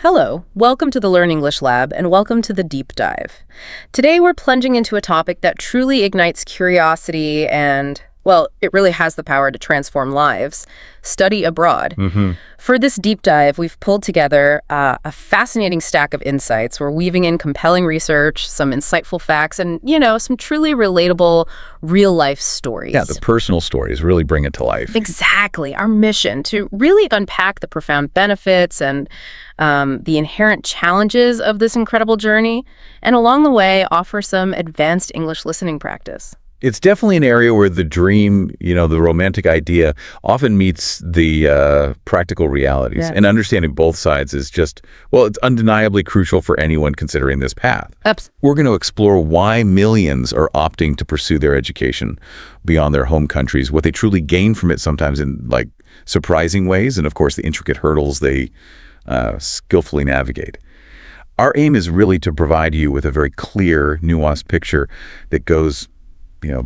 Hello, welcome to the Learn English Lab, and welcome to the Deep Dive. Today we're plunging into a topic that truly ignites curiosity and, well, it really has the power to transform lives: study abroad. For this deep dive, we've pulled together a fascinating stack of insights. We're weaving in compelling research, some insightful facts, and, some truly relatable real-life stories. Yeah, the personal stories really bring it to life. Exactly. Our mission to really unpack the profound benefits and the inherent challenges of this incredible journey, and along the way, offer some advanced English listening practice. It's definitely an area where the dream, the romantic idea often meets the practical realities. Yeah. And understanding both sides is just, it's undeniably crucial for anyone considering this path. We're going to explore why millions are opting to pursue their education beyond their home countries, what they truly gain from it sometimes in surprising ways, and of course the intricate hurdles they skillfully navigate. Our aim is really to provide you with a very clear, nuanced picture that goes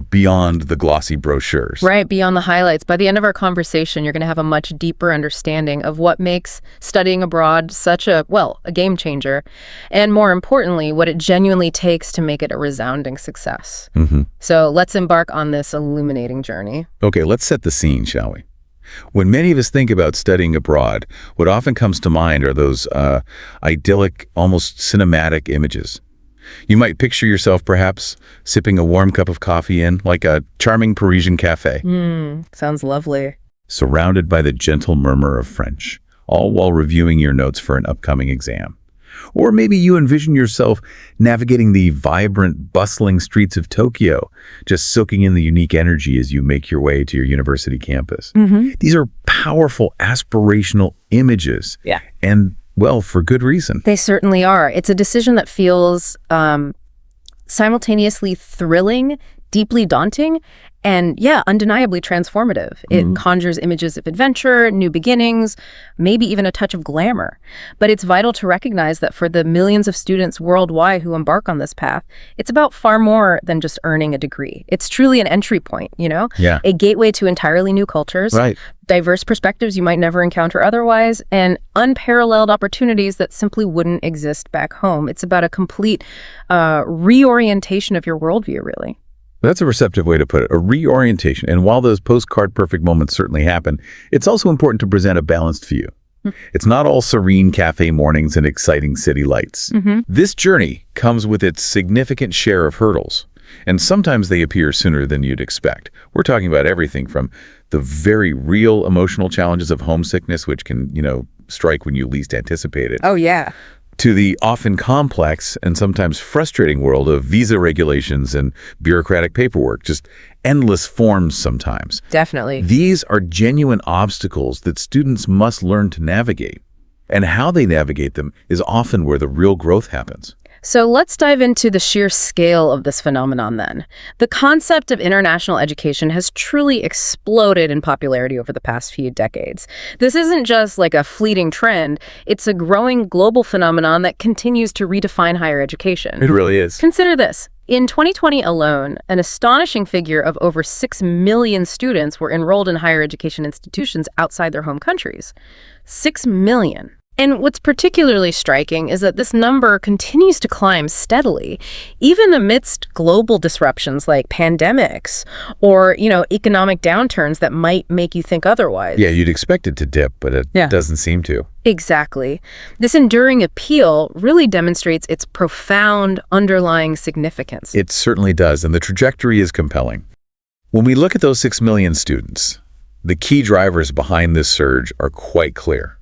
beyond the glossy brochures. Right, beyond the highlights. By the end of our conversation, you're going to have a much deeper understanding of what makes studying abroad such a game changer, and more importantly, what it genuinely takes to make it a resounding success. So let's embark on this illuminating journey. Okay, let's set the scene, shall we? When many of us think about studying abroad, what often comes to mind are those idyllic, almost cinematic images. You might picture yourself perhaps sipping a warm cup of coffee in like a charming Parisian cafe. Sounds lovely. Surrounded by the gentle murmur of French, all while reviewing your notes for an upcoming exam. Or maybe you envision yourself navigating the vibrant, bustling streets of Tokyo, just soaking in the unique energy as you make your way to your university campus. These are powerful, aspirational images. Yeah. And for good reason. They certainly are. It's a decision that feels simultaneously thrilling, deeply daunting, and undeniably transformative. It conjures images of adventure, new beginnings, maybe even a touch of glamour. But it's vital to recognize that for the millions of students worldwide who embark on this path, it's about far more than just earning a degree. It's truly an entry point, Yeah. A gateway to entirely new cultures, Right. diverse perspectives you might never encounter otherwise, and unparalleled opportunities that simply wouldn't exist back home. It's about a complete reorientation of your worldview, really. That's a receptive way to put it, a reorientation. And while those postcard perfect moments certainly happen, it's also important to present a balanced view. It's not all serene cafe mornings and exciting city lights. This journey comes with its significant share of hurdles, and sometimes they appear sooner than you'd expect. We're talking about everything from the very real emotional challenges of homesickness, which can, strike when you least anticipate it. Oh, yeah. To the often complex and sometimes frustrating world of visa regulations and bureaucratic paperwork, just endless forms sometimes. Definitely. These are genuine obstacles that students must learn to navigate. And how they navigate them is often where the real growth happens. So let's dive into the sheer scale of this phenomenon then. The concept of international education has truly exploded in popularity over the past few decades. This isn't just like a fleeting trend, it's a growing global phenomenon that continues to redefine higher education. It really is. Consider this. In 2020 alone, an astonishing figure of over 6 million students were enrolled in higher education institutions outside their home countries. 6 million. And what's particularly striking is that this number continues to climb steadily, even amidst global disruptions like pandemics or, economic downturns that might make you think otherwise. Yeah, you'd expect it to dip, but it doesn't seem to. Exactly. This enduring appeal really demonstrates its profound underlying significance. It certainly does, and the trajectory is compelling. When we look at those 6 million students, the key drivers behind this surge are quite clear.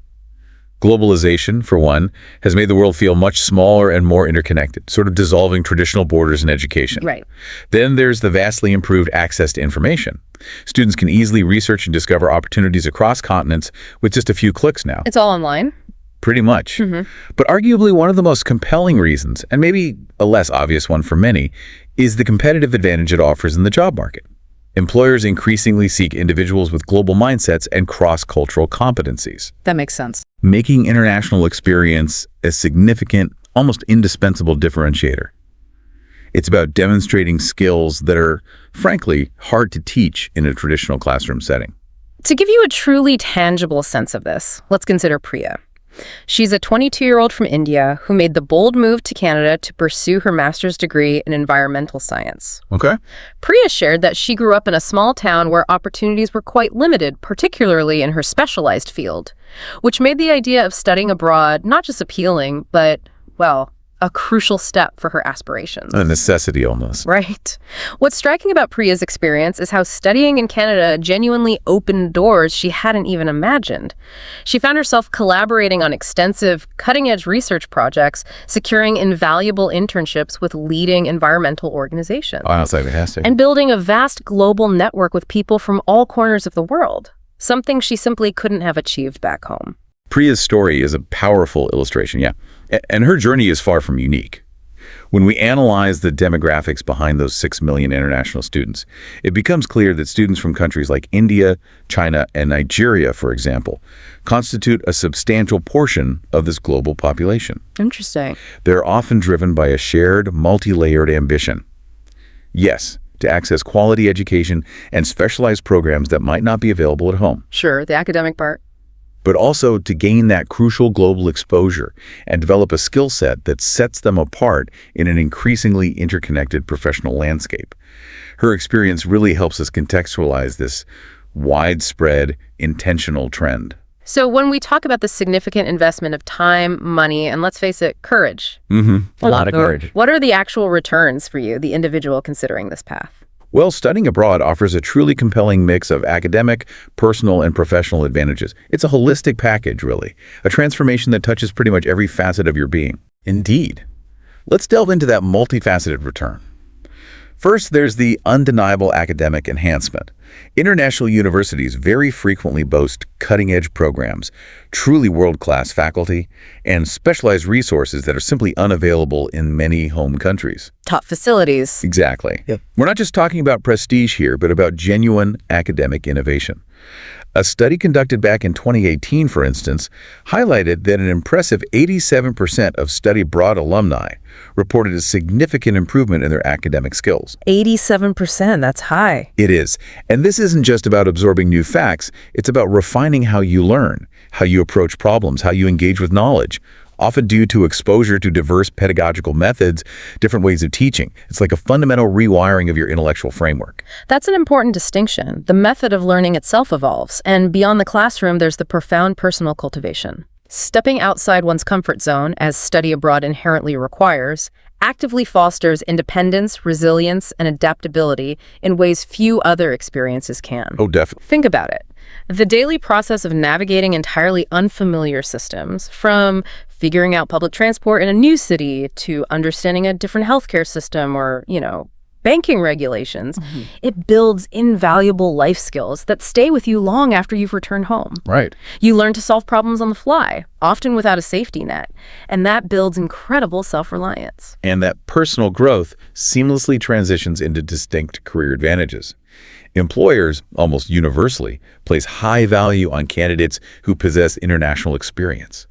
Globalization, for one, has made the world feel much smaller and more interconnected, sort of dissolving traditional borders in education. Right. Then there's the vastly improved access to information. Students can easily research and discover opportunities across continents with just a few clicks now. It's all online. Pretty much. But arguably one of the most compelling reasons, and maybe a less obvious one for many, is the competitive advantage it offers in the job market. Employers increasingly seek individuals with global mindsets and cross-cultural competencies. That makes sense. Making international experience a significant, almost indispensable differentiator. It's about demonstrating skills that are, frankly, hard to teach in a traditional classroom setting. To give you a truly tangible sense of this, let's consider Priya. She's a 22-year-old from India who made the bold move to Canada to pursue her master's degree in environmental science. Okay. Priya shared that she grew up in a small town where opportunities were quite limited, particularly in her specialized field, which made the idea of studying abroad not just appealing, but, well, a crucial step for her aspirations. A necessity almost. Right. What's striking about Priya's experience is how studying in Canada genuinely opened doors she hadn't even imagined. She found herself collaborating on extensive, cutting-edge research projects, securing invaluable internships with leading environmental organizations. Oh, that's fantastic. And building a vast global network with people from all corners of the world, something she simply couldn't have achieved back home. Priya's story is a powerful illustration, yeah. And her journey is far from unique. When we analyze the demographics behind those 6 million international students, it becomes clear that students from countries like India, China, and Nigeria, for example, constitute a substantial portion of this global population. Interesting. They're often driven by a shared, multi-layered ambition. Yes, to access quality education and specialized programs that might not be available at home. Sure, the academic part. But also to gain that crucial global exposure and develop a skill set that sets them apart in an increasingly interconnected professional landscape. Her experience really helps us contextualize this widespread, intentional trend. So when we talk about the significant investment of time, money, and let's face it, courage. A lot of courage. What are the actual returns for you, the individual considering this path? Well, studying abroad offers a truly compelling mix of academic, personal, and professional advantages. It's a holistic package, really, a transformation that touches pretty much every facet of your being. Indeed. Let's delve into that multifaceted return. First, there's the undeniable academic enhancement. International universities very frequently boast cutting-edge programs, truly world-class faculty, and specialized resources that are simply unavailable in many home countries. Top facilities. Exactly. Yep. We're not just talking about prestige here, but about genuine academic innovation. A study conducted back in 2018, for instance, highlighted that an impressive 87% of study abroad alumni reported a significant improvement in their academic skills. 87%, that's high. It is. And this isn't just about absorbing new facts. It's about refining how you learn, how you approach problems, how you engage with knowledge, often due to exposure to diverse pedagogical methods, different ways of teaching. It's like a fundamental rewiring of your intellectual framework. That's an important distinction. The method of learning itself evolves, and beyond the classroom, there's the profound personal cultivation. Stepping outside one's comfort zone, as study abroad inherently requires, actively fosters independence, resilience, and adaptability in ways few other experiences can. Oh, definitely. Think about it. The daily process of navigating entirely unfamiliar systems, from figuring out public transport in a new city to understanding a different healthcare system or, banking regulations, it builds invaluable life skills that stay with you long after you've returned home. Right. You learn to solve problems on the fly, often without a safety net, and that builds incredible self-reliance. And that personal growth seamlessly transitions into distinct career advantages. Employers, almost universally, place high value on candidates who possess international experience.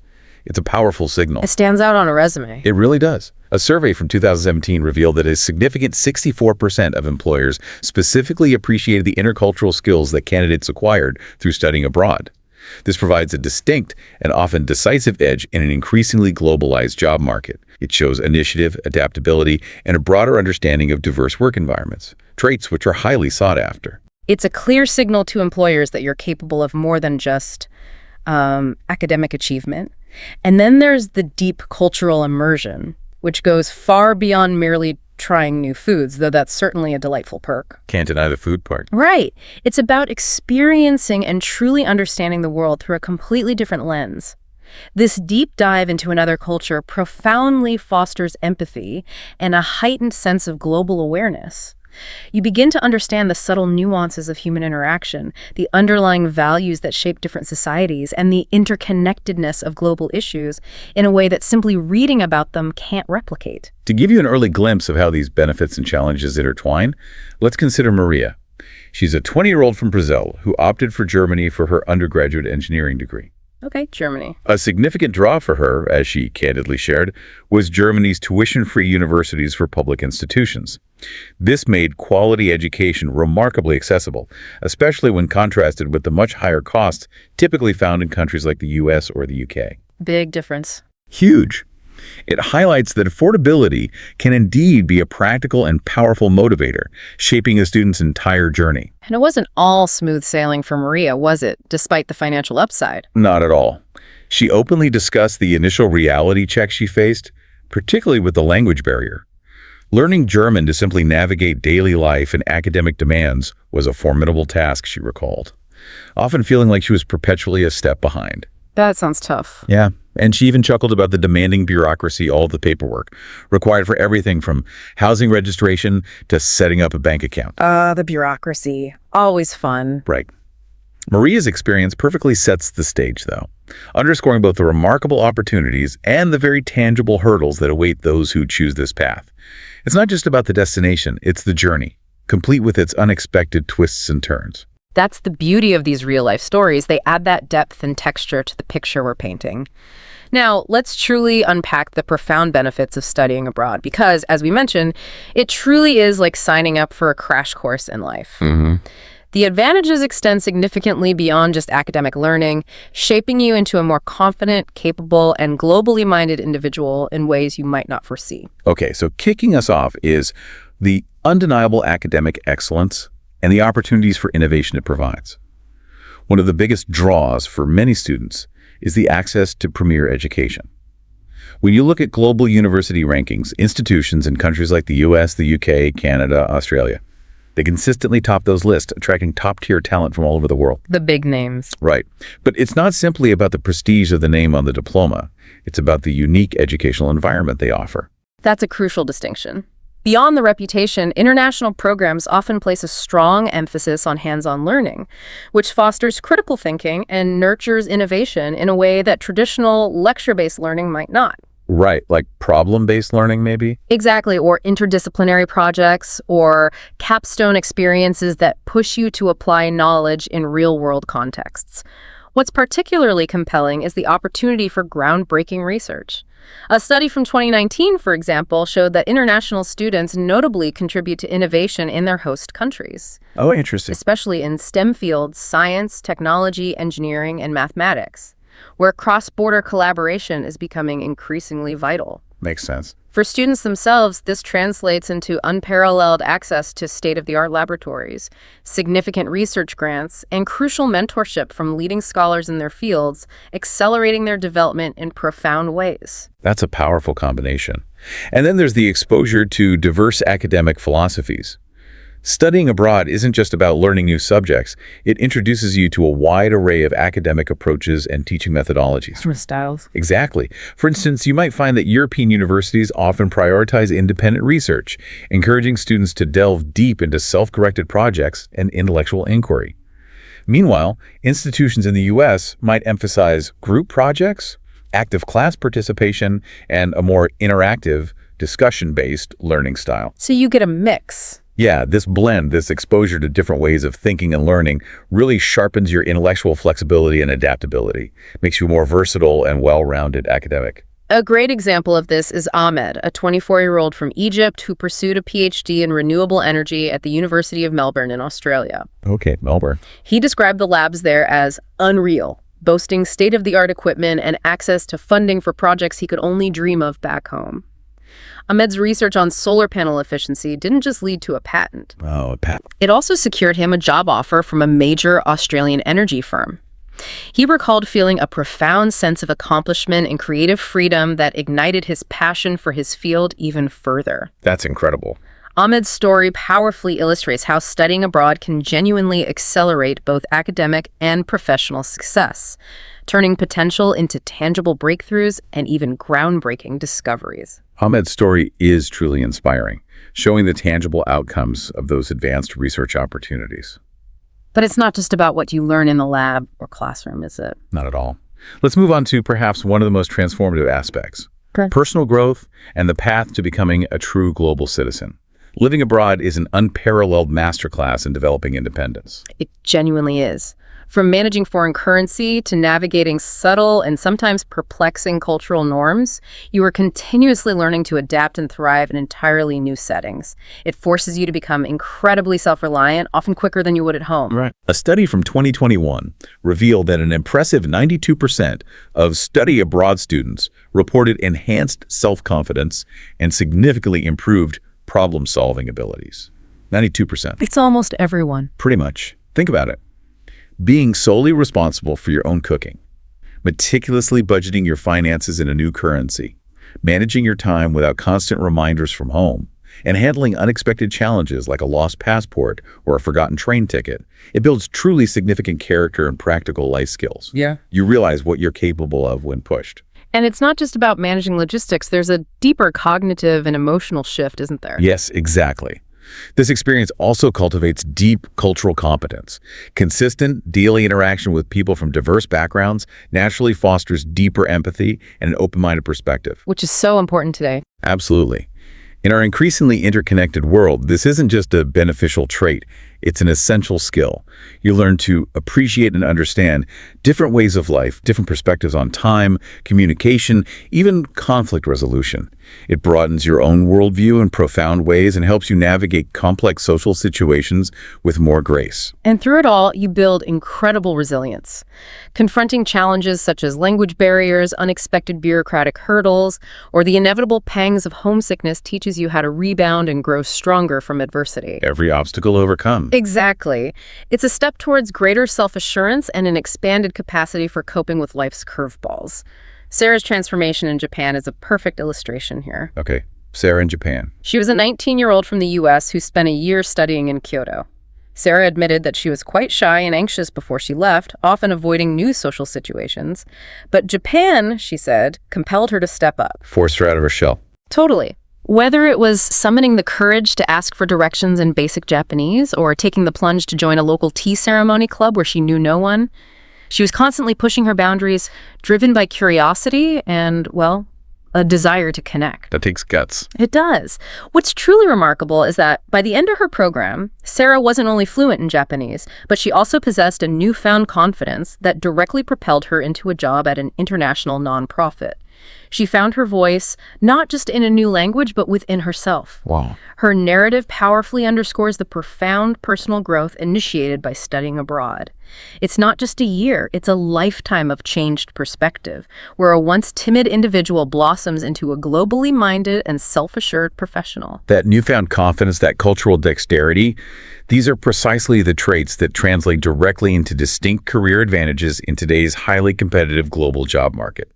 It's a powerful signal. It stands out on a resume. It really does. A survey from 2017 revealed that a significant 64% of employers specifically appreciated the intercultural skills that candidates acquired through studying abroad. This provides a distinct and often decisive edge in an increasingly globalized job market. It shows initiative, adaptability, and a broader understanding of diverse work environments, traits which are highly sought after. It's a clear signal to employers that you're capable of more than just academic achievement. And then there's the deep cultural immersion, which goes far beyond merely trying new foods, though that's certainly a delightful perk. Can't deny the food part. Right. It's about experiencing and truly understanding the world through a completely different lens. This deep dive into another culture profoundly fosters empathy and a heightened sense of global awareness. You begin to understand the subtle nuances of human interaction, the underlying values that shape different societies, and the interconnectedness of global issues in a way that simply reading about them can't replicate. To give you an early glimpse of how these benefits and challenges intertwine, let's consider Maria. She's a 20-year-old from Brazil who opted for Germany for her undergraduate engineering degree. Okay, Germany. A significant draw for her, as she candidly shared, was Germany's tuition-free universities for public institutions. This made quality education remarkably accessible, especially when contrasted with the much higher costs typically found in countries like the US or the UK. Big difference. Huge. It highlights that affordability can indeed be a practical and powerful motivator, shaping a student's entire journey. And it wasn't all smooth sailing for Maria, was it, despite the financial upside? Not at all. She openly discussed the initial reality check she faced, particularly with the language barrier. Learning German to simply navigate daily life and academic demands was a formidable task, she recalled, often feeling like she was perpetually a step behind. That sounds tough. Yeah, and she even chuckled about the demanding bureaucracy, all of the paperwork required for everything from housing registration to setting up a bank account. The bureaucracy. Always fun. Right. Maria's experience perfectly sets the stage, though, underscoring both the remarkable opportunities and the very tangible hurdles that await those who choose this path. It's not just about the destination, it's the journey, complete with its unexpected twists and turns. That's the beauty of these real-life stories. They add that depth and texture to the picture we're painting. Now, let's truly unpack the profound benefits of studying abroad because, as we mentioned, it truly is like signing up for a crash course in life. The advantages extend significantly beyond just academic learning, shaping you into a more confident, capable, and globally minded individual in ways you might not foresee. Okay, so kicking us off is the undeniable academic excellence and the opportunities for innovation it provides. One of the biggest draws for many students is the access to premier education. When you look at global university rankings, institutions in countries like the US, the UK, Canada, Australia, they consistently top those lists, attracting top-tier talent from all over the world. The big names. Right. But it's not simply about the prestige of the name on the diploma. It's about the unique educational environment they offer. That's a crucial distinction. Beyond the reputation, international programs often place a strong emphasis on hands-on learning, which fosters critical thinking and nurtures innovation in a way that traditional lecture-based learning might not. Right, like problem-based learning, maybe? Exactly, or interdisciplinary projects, or capstone experiences that push you to apply knowledge in real-world contexts. What's particularly compelling is the opportunity for groundbreaking research. A study from 2019, for example, showed that international students notably contribute to innovation in their host countries. Oh, interesting. Especially in STEM fields, science, technology, engineering, and mathematics, where cross-border collaboration is becoming increasingly vital. Makes sense. For students themselves, this translates into unparalleled access to state-of-the-art laboratories, significant research grants, and crucial mentorship from leading scholars in their fields, accelerating their development in profound ways. That's a powerful combination. And then there's the exposure to diverse academic philosophies. Studying abroad isn't just about learning new subjects. It introduces you to a wide array of academic approaches and teaching methodologies. Styles. Exactly. For instance, you might find that European universities often prioritize independent research, encouraging students to delve deep into self-corrected projects and intellectual inquiry. Meanwhile, institutions in the U.S. might emphasize group projects, active class participation, and a more interactive, discussion-based learning style. So you get a mix. Yeah, this blend, this exposure to different ways of thinking and learning really sharpens your intellectual flexibility and adaptability, makes you a more versatile and well-rounded academic. A great example of this is Ahmed, a 24-year-old from Egypt who pursued a PhD in renewable energy at the University of Melbourne in Australia. Okay, Melbourne. He described the labs there as unreal, boasting state-of-the-art equipment and access to funding for projects he could only dream of back home. Ahmed's research on solar panel efficiency didn't just lead to a patent. Oh, a patent. It also secured him a job offer from a major Australian energy firm. He recalled feeling a profound sense of accomplishment and creative freedom that ignited his passion for his field even further. That's incredible. Ahmed's story powerfully illustrates how studying abroad can genuinely accelerate both academic and professional success, turning potential into tangible breakthroughs and even groundbreaking discoveries. Ahmed's story is truly inspiring, showing the tangible outcomes of those advanced research opportunities. But it's not just about what you learn in the lab or classroom, is it? Not at all. Let's move on to perhaps one of the most transformative aspects, personal growth and the path to becoming a true global citizen. Living abroad is an unparalleled masterclass in developing independence. It genuinely is. From managing foreign currency to navigating subtle and sometimes perplexing cultural norms, you are continuously learning to adapt and thrive in entirely new settings. It forces you to become incredibly self-reliant, often quicker than you would at home. Right. A study from 2021 revealed that an impressive 92% of study abroad students reported enhanced self-confidence and significantly improved problem-solving abilities. 92%. It's almost everyone. Pretty much. Think about it. Being solely responsible for your own cooking, meticulously budgeting your finances in a new currency, managing your time without constant reminders from home, and handling unexpected challenges like a lost passport or a forgotten train ticket. It builds truly significant character and practical life skills. Yeah. You realize what you're capable of when pushed. And it's not just about managing logistics. There's a deeper cognitive and emotional shift, isn't there? Yes, exactly. This experience also cultivates deep cultural competence. Consistent daily interaction with people from diverse backgrounds naturally fosters deeper empathy and an open-minded perspective. Which is so important today. Absolutely. In our increasingly interconnected world, this isn't just a beneficial trait, it's an essential skill. You learn to appreciate and understand different ways of life, different perspectives on time, communication, even conflict resolution. It broadens your own worldview in profound ways and helps you navigate complex social situations with more grace. And through it all, you build incredible resilience. Confronting challenges such as language barriers, unexpected bureaucratic hurdles, or the inevitable pangs of homesickness teaches you how to rebound and grow stronger from adversity. Every obstacle overcome. Exactly. It's a step towards greater self-assurance and an expanded capacity for coping with life's curveballs. Sarah's transformation in Japan is a perfect illustration here. Okay, Sarah in Japan. She was a 19-year-old from the U.S. who spent a year studying in Kyoto. Sarah admitted that she was quite shy and anxious before she left, often avoiding new social situations. But Japan, she said, compelled her to step up. Forced her out of her shell. Totally. Whether it was summoning the courage to ask for directions in basic Japanese or taking the plunge to join a local tea ceremony club where she knew no one, she was constantly pushing her boundaries, driven by curiosity and, well, a desire to connect. That takes guts. It does. What's truly remarkable is that by the end of her program, Sarah wasn't only fluent in Japanese, but she also possessed a newfound confidence that directly propelled her into a job at an international nonprofit. She found her voice not just in a new language, but within herself. Wow. Her narrative powerfully underscores the profound personal growth initiated by studying abroad. It's not just a year, it's a lifetime of changed perspective, where a once timid individual blossoms into a globally minded and self-assured professional. That newfound confidence, that cultural dexterity, these are precisely the traits that translate directly into distinct career advantages in today's highly competitive global job market.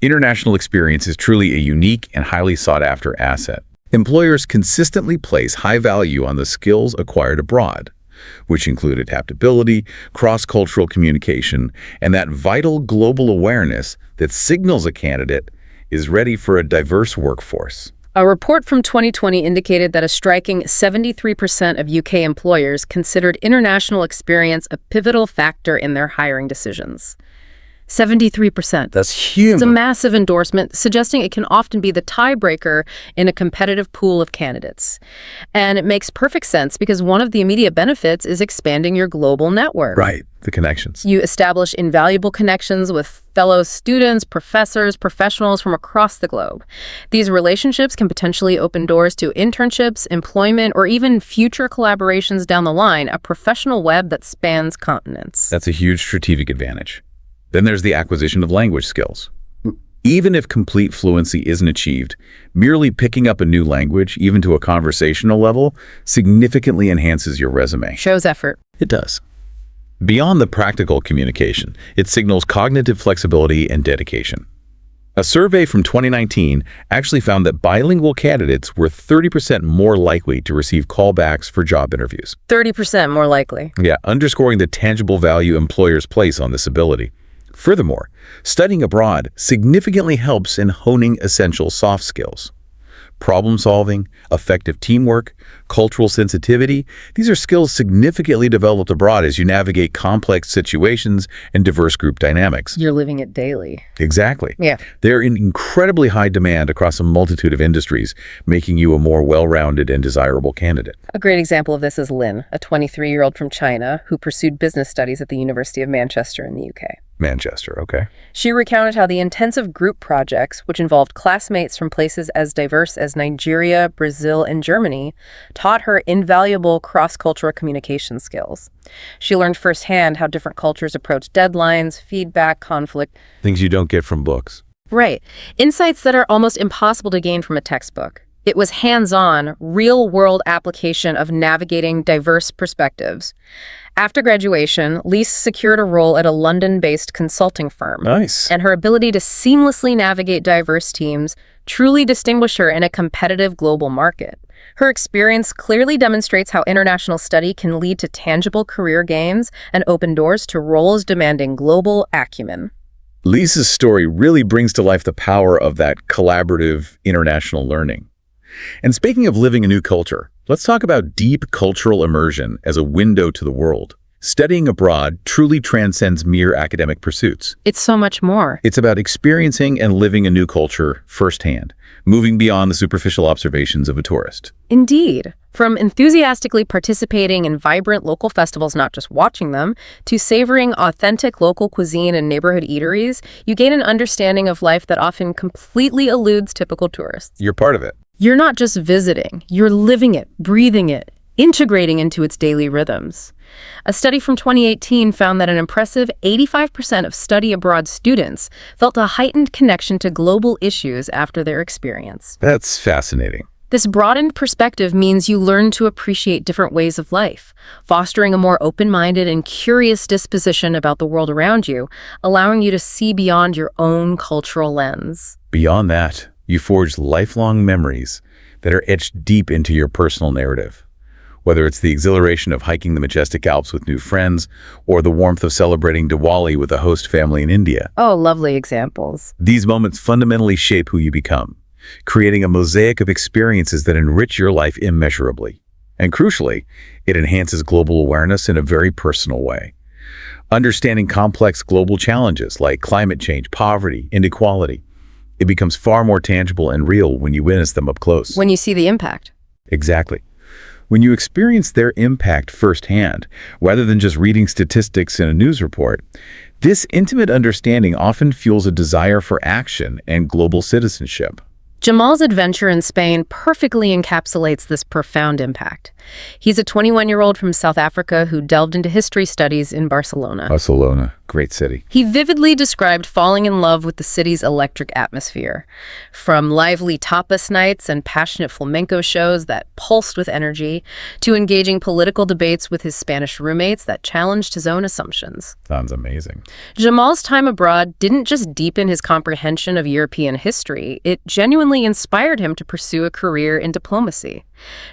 International experience is truly a unique and highly sought-after asset. Employers consistently place high value on the skills acquired abroad, which include adaptability, cross-cultural communication, and that vital global awareness that signals a candidate is ready for a diverse workforce. A report from 2020 indicated that a striking 73% of UK employers considered international experience a pivotal factor in their hiring decisions. 73%. That's huge. It's a massive endorsement, suggesting it can often be the tiebreaker in a competitive pool of candidates. And it makes perfect sense because one of the immediate benefits is expanding your global network. Right, the connections. You establish invaluable connections with fellow students, professors, professionals from across the globe. These relationships can potentially open doors to internships, employment, or even future collaborations down the line, a professional web that spans continents. That's a huge strategic advantage. Then there's the acquisition of language skills. Even if complete fluency isn't achieved, merely picking up a new language, even to a conversational level, significantly enhances your resume. Shows effort. It does. Beyond the practical communication, it signals cognitive flexibility and dedication. A survey from 2019 actually found that bilingual candidates were 30% more likely to receive callbacks for job interviews. 30% more likely. Yeah, underscoring the tangible value employers place on this ability. Furthermore, studying abroad significantly helps in honing essential soft skills. Problem solving, effective teamwork, cultural sensitivity, these are skills significantly developed abroad as you navigate complex situations and diverse group dynamics. You're living it daily. Exactly. Yeah. They're in incredibly high demand across a multitude of industries, making you a more well-rounded and desirable candidate. A great example of this is Lynn, a 23-year-old from China who pursued business studies at the University of Manchester in the UK. Manchester, okay. She recounted how the intensive group projects, which involved classmates from places as diverse as Nigeria, Brazil, and Germany, taught her invaluable cross-cultural communication skills. She learned firsthand how different cultures approach deadlines, feedback, conflict. Things you don't get from books. Right. Insights that are almost impossible to gain from a textbook. It was hands-on, real-world application of navigating diverse perspectives. After graduation, Lise secured a role at a London-based consulting firm. Nice. And her ability to seamlessly navigate diverse teams truly distinguished her in a competitive global market. Her experience clearly demonstrates how international study can lead to tangible career gains and open doors to roles demanding global acumen. Lisa's story really brings to life the power of that collaborative international learning. And speaking of living a new culture, let's talk about deep cultural immersion as a window to the world. Studying abroad truly transcends mere academic pursuits. It's so much more. It's about experiencing and living a new culture firsthand, moving beyond the superficial observations of a tourist. Indeed. From enthusiastically participating in vibrant local festivals, not just watching them, to savoring authentic local cuisine and neighborhood eateries, you gain an understanding of life that often completely eludes typical tourists. You're part of it. You're not just visiting, you're living it, breathing it, integrating into its daily rhythms. A study from 2018 found that an impressive 85% of study abroad students felt a heightened connection to global issues after their experience. That's fascinating. This broadened perspective means you learn to appreciate different ways of life, fostering a more open-minded and curious disposition about the world around you, allowing you to see beyond your own cultural lens. Beyond that, you forge lifelong memories that are etched deep into your personal narrative. Whether it's the exhilaration of hiking the majestic Alps with new friends, or the warmth of celebrating Diwali with a host family in India. Oh, lovely examples. These moments fundamentally shape who you become, creating a mosaic of experiences that enrich your life immeasurably. And crucially, it enhances global awareness in a very personal way. Understanding complex global challenges like climate change, poverty, inequality, it becomes far more tangible and real when you witness them up close. When you see the impact. Exactly. When you experience their impact firsthand, rather than just reading statistics in a news report, this intimate understanding often fuels a desire for action and global citizenship. Jamal's adventure in Spain perfectly encapsulates this profound impact. He's a 21-year-old from South Africa who delved into history studies in Barcelona. Barcelona, great city. He vividly described falling in love with the city's electric atmosphere. From lively tapas nights and passionate flamenco shows that pulsed with energy, to engaging political debates with his Spanish roommates that challenged his own assumptions. Sounds amazing. Jamal's time abroad didn't just deepen his comprehension of European history, it genuinely inspired him to pursue a career in diplomacy.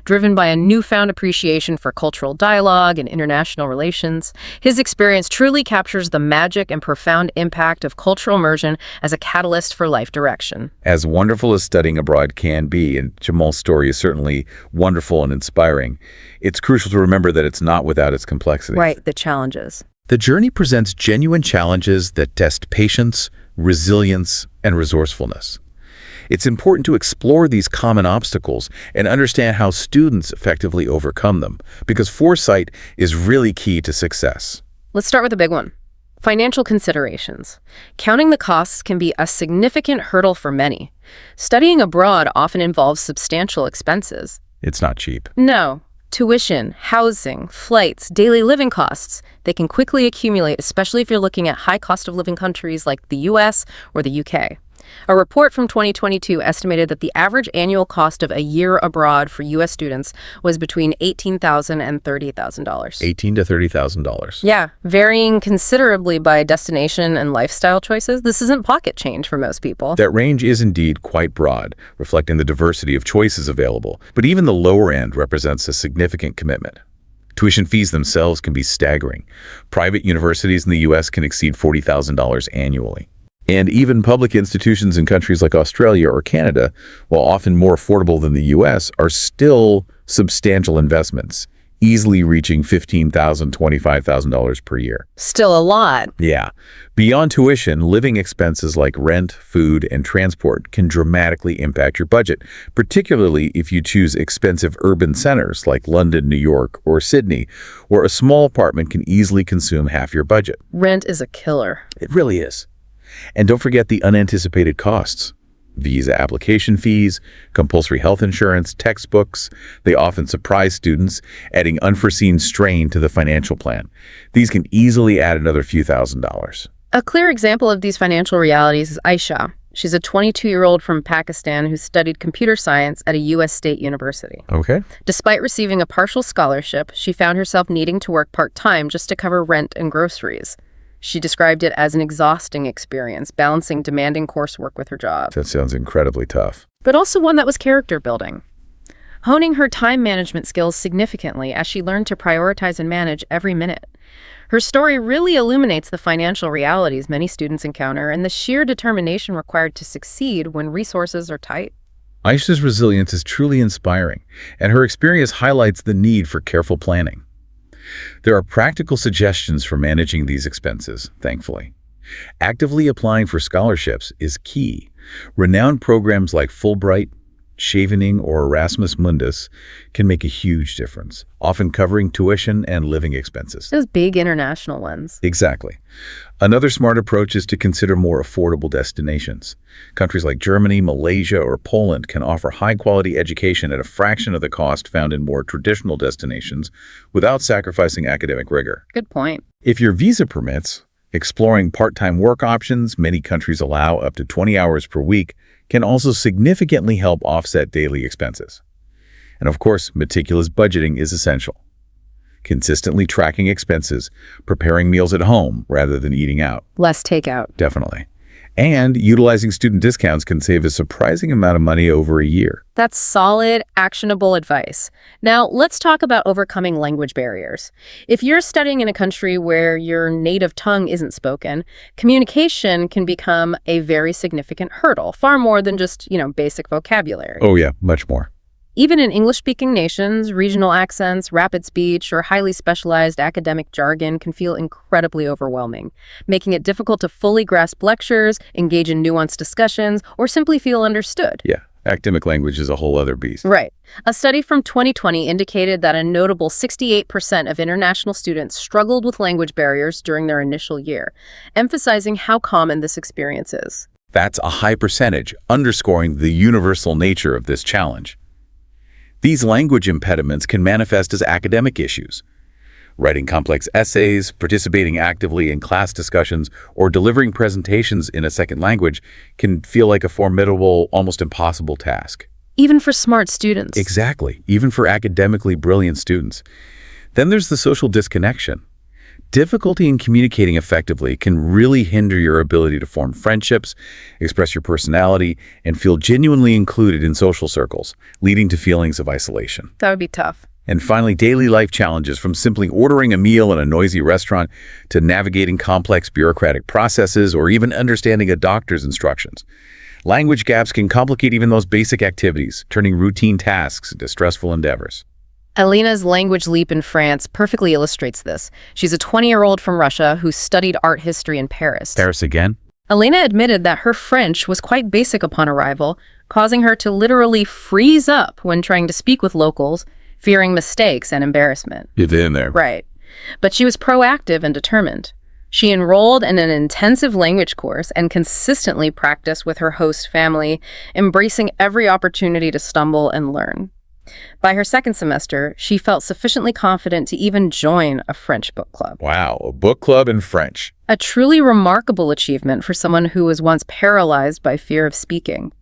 Driven by a newfound appreciation for cultural dialogue and international relations, his experience truly captures the magic and profound impact of cultural immersion as a catalyst for life direction. As wonderful as studying abroad can be, and Jamal's story is certainly wonderful and inspiring, it's crucial to remember that it's not without its complexities. Right, the challenges. The journey presents genuine challenges that test patience, resilience, and resourcefulness. It's important to explore these common obstacles and understand how students effectively overcome them, because foresight is really key to success. Let's start with a big one. Financial considerations. Counting the costs can be a significant hurdle for many. Studying abroad often involves substantial expenses. It's not cheap. No. Tuition, housing, flights, daily living costs, they can quickly accumulate, especially if you're looking at high cost of living countries like the US or the UK. A report from 2022 estimated that the average annual cost of a year abroad for U.S. students was between $18,000 and $30,000. $18,000 to $30,000. Yeah, varying considerably by destination and lifestyle choices. This isn't pocket change for most people. That range is indeed quite broad, reflecting the diversity of choices available, but even the lower end represents a significant commitment. Tuition fees themselves can be staggering. Private universities in the U.S. can exceed $40,000 annually. And even public institutions in countries like Australia or Canada, while often more affordable than the US, are still substantial investments, easily reaching $15,000, $25,000 per year. Still a lot. Yeah. Beyond tuition, living expenses like rent, food, and transport can dramatically impact your budget, particularly if you choose expensive urban centers like London, New York, or Sydney, where a small apartment can easily consume half your budget. Rent is a killer. It really is. And don't forget the unanticipated costs. Visa application fees, compulsory health insurance, textbooks. They often surprise students, adding unforeseen strain to the financial plan. These can easily add another few $1,000s. A clear example of these financial realities is Aisha. She's a 22-year-old from Pakistan who studied computer science at a U.S. state university. Okay. Despite receiving a partial scholarship, she found herself needing to work part-time just to cover rent and groceries. She described it as an exhausting experience, balancing demanding coursework with her job. That sounds incredibly tough. But also one that was character building, honing her time management skills significantly as she learned to prioritize and manage every minute. Her story really illuminates the financial realities many students encounter and the sheer determination required to succeed when resources are tight. Aisha's resilience is truly inspiring, and her experience highlights the need for careful planning. There are practical suggestions for managing these expenses, thankfully. Actively applying for scholarships is key. Renowned programs like Fulbright, Chevening, or Erasmus Mundus can make a huge difference, often covering tuition and living expenses. Those big international ones. Exactly. Another smart approach is to consider more affordable destinations. Countries like Germany, Malaysia, or Poland can offer high-quality education at a fraction of the cost found in more traditional destinations without sacrificing academic rigor. Good point. If your visa permits, exploring part-time work options, many countries allow up to 20 hours per week, can also significantly help offset daily expenses. And of course, meticulous budgeting is essential. Consistently tracking expenses, preparing meals at home rather than eating out. Less takeout. Definitely. And utilizing student discounts can save a surprising amount of money over a year. That's solid, actionable advice. Now, let's talk about overcoming language barriers. If you're studying in a country where your native tongue isn't spoken, communication can become a very significant hurdle, far more than just, basic vocabulary. Oh yeah, much more. Even in English-speaking nations, regional accents, rapid speech, or highly specialized academic jargon can feel incredibly overwhelming, making it difficult to fully grasp lectures, engage in nuanced discussions, or simply feel understood. Yeah, academic language is a whole other beast. Right. A study from 2020 indicated that a notable 68% of international students struggled with language barriers during their initial year, emphasizing how common this experience is. That's a high percentage, underscoring the universal nature of this challenge. These language impediments can manifest as academic issues. Writing complex essays, participating actively in class discussions, or delivering presentations in a second language can feel like a formidable, almost impossible task. Even for smart students. Exactly, even for academically brilliant students. Then there's the social disconnection. Difficulty in communicating effectively can really hinder your ability to form friendships, express your personality, and feel genuinely included in social circles, leading to feelings of isolation. That would be tough. And finally, daily life challenges, from simply ordering a meal in a noisy restaurant to navigating complex bureaucratic processes or even understanding a doctor's instructions. Language gaps can complicate even those basic activities, turning routine tasks into stressful endeavors. Alina's language leap in France perfectly illustrates this. She's a 20-year-old from Russia who studied art history in Paris. Paris again? Alina admitted that her French was quite basic upon arrival, causing her to literally freeze up when trying to speak with locals, fearing mistakes and embarrassment. You've been there. Right. But she was proactive and determined. She enrolled in an intensive language course and consistently practiced with her host family, embracing every opportunity to stumble and learn. By her second semester, she felt sufficiently confident to even join a French book club. Wow, a book club in French. A truly remarkable achievement for someone who was once paralyzed by fear of speaking.